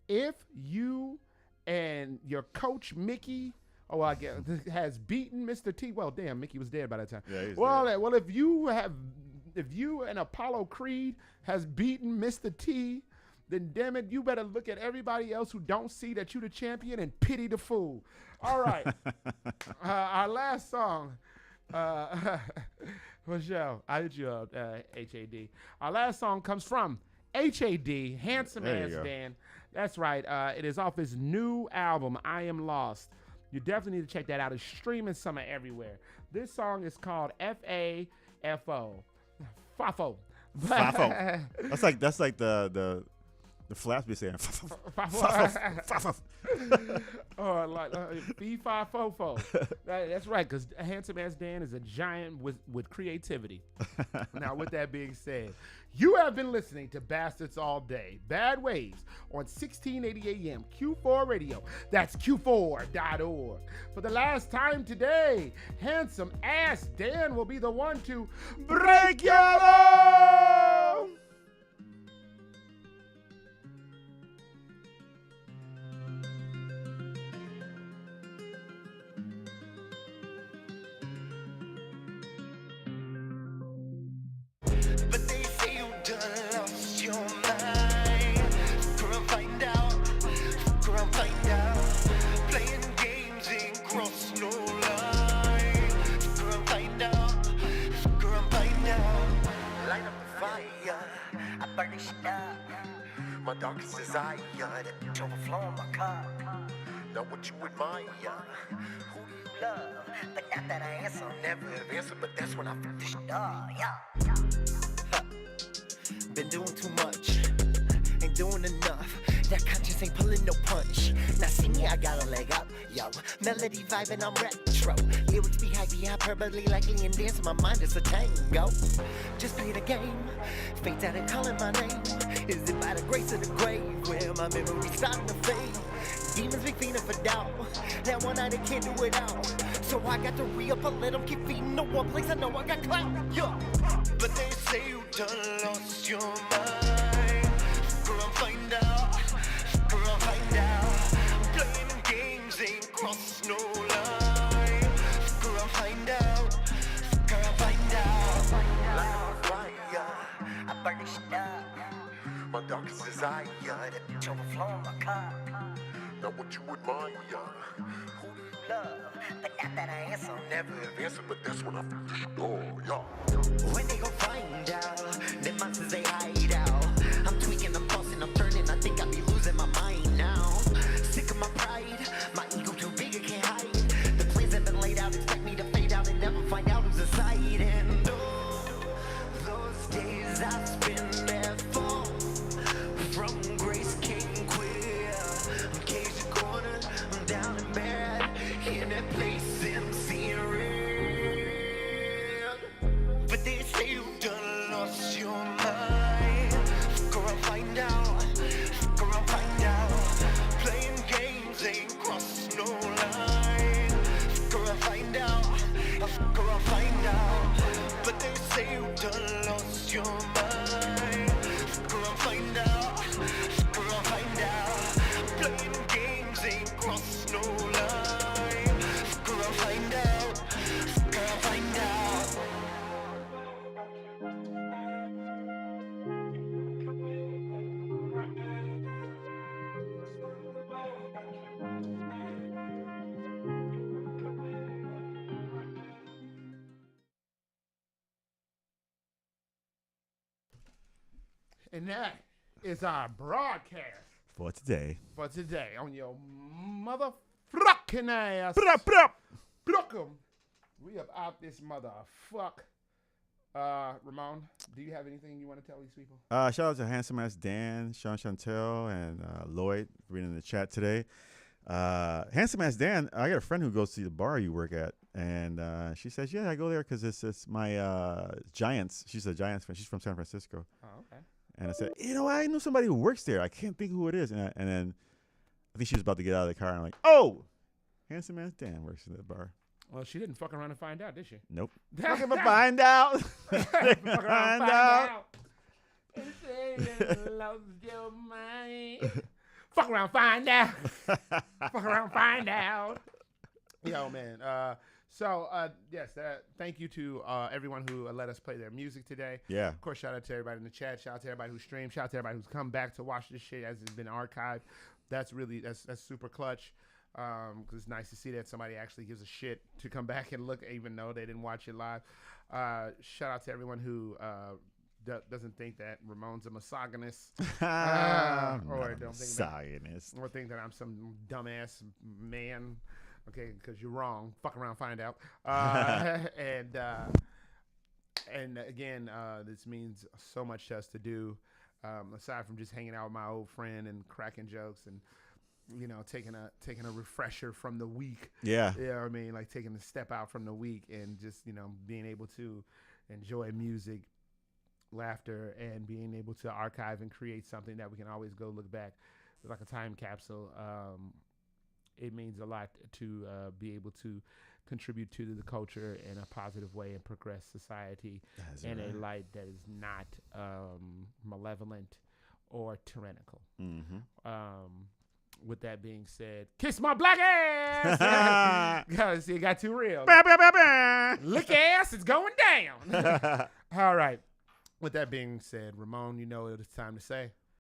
S5: If you and your coach, Mickey, I guess, has beaten Mr. T, well, damn, Mickey was dead by that time.
S6: Yeah, he's
S5: well,
S6: dead.
S5: Well, if you and Apollo Creed has beaten Mr. T, then damn it, you better look at everybody else who don't see that you the champion and pity the fool. All right. Our last song. Michelle, I hit you up, H.A.D. Our last song comes from H.A.D., Handsome Ass Dan. That's right. It is off his new album, I Am Lost. You definitely need to check that out. It's streaming summer everywhere. This song is called F-A-F-O. Fafo.
S6: Fafo. That's like the Flaps be saying.
S5: Or like B5FOFO. That's right, because Handsome Ass Dan is a giant with creativity. Now, with that being said, you have been listening to Bastards All Day, Bad Waves on 1680 AM, Q4 Radio. That's Q4.org. For the last time today, Handsome Ass Dan will be the one to break your law.
S14: But they say you done lost your mind. Girl, find out. Playing games ain't cross no line. Girl, find out. Light up the fire. I burn this shit up. My darkest desire that bitch overflow my cup.
S9: Know what you admire. Who do you love? But not that I answer. Never have answered, but that's when I fuck this shit up. Yeah. Been doing too much. Ain't doing enough. That conscience ain't pulling no punch. Now see me, I got a leg up. Yo, melody vibing, I'm retro. Lyrics be hypey, hyperbole likely and dance in my mind is a tango. Just play the game. Fate's out and calling my name. Is it by the grace of the grave where my memory's starting to fade? Demons be feeding for doubt. That one night I can't do it out. So I got to re-up and let them keep feeding the one place I know I got clout. Yeah. But they say you done lost your mind. Girl, I'm find out. Girl, I'm find out. Playing games ain't cross no line. Girl, I'm find out. Girl, I'm find out. Like a fire, I burn this shit up. My darkest desire, that bitch overflowing my cup. Now what you admire? Who do you love? But not that I answer. Never have answered, but that's when I fuck this shit up. Yeah. When they gon' find out, them monsters they hide out. I'm tweaking, I'm tossing, I'm turning. I think I be losing my mind now. Sick of my pride, my ego too big, it can't hide. The plans have been laid out, expect me to fade out and never find out who's inside. And those days I spend there fall from Grace King Queer. I'm caged corner, I'm down and bad in that place I'm seeing red. But they say you done lost your mind. Girl, I'll find out. Girl, I'll find out. Playing games ain't cross no line. Girl, I'll find out. Girl, I'll find out. But they say you done lost your mind. Girl, I'll find out. Girl, I'll find out. Playing games ain't cross no line. Girl, I'll find out. Girl, I'll find out.
S5: And that is our broadcast
S6: For today.
S5: for today on your motherfucking ass. Block 'em. We up out this motherfuck. Ramon, do you have anything you want to tell these people?
S6: Shout out to Handsome Ass Dan, Sean Chantel, and Lloyd for being in the chat today. Handsome Ass Dan, I got a friend who goes to the bar you work at, and she says, yeah, I go there because it's my Giants. She's a Giants fan. She's from San Francisco.
S5: Oh, okay.
S6: And I said, I know somebody who works there. I can't think who it is. And then I think she was about to get out of the car, and I'm like, oh, Handsome Ass Dan works in the bar.
S5: Well, she didn't fuck around and find out, did she?
S6: Nope. Fuck him and find out.
S5: Fuck around and find out. And say you lost your mind. Fuck around, find out. Fuck around, find out. Yo, man. Yes, thank you to everyone who let us play their music today.
S6: Yeah.
S5: Of course, shout out to everybody in the chat. Shout out to everybody who streamed. Shout out to everybody who's come back to watch this shit as it's been archived. That's super clutch. Because it's nice to see that somebody actually gives a shit to come back and look, even though they didn't watch it live. Shout out to everyone who doesn't think that Ramon's a misogynist, or don't think that I'm some dumbass man. Okay, because you're wrong. Fuck around, find out. And again, this means so much to us to do. Aside from just hanging out with my old friend and cracking jokes and taking a refresher from the week.
S6: Yeah.
S5: You know what I mean? Like taking a step out from the week and just, being able to enjoy music, laughter, and being able to archive and create something that we can always go look back like a time capsule. It means a lot to be able to contribute to the culture in a positive way and progress society in a light that is not malevolent or tyrannical.
S6: Mm-hmm.
S5: With that being said, kiss my black ass! Because it got too real. Lick ass, it's going down. All right. With that being said, Ramon, it's time to say.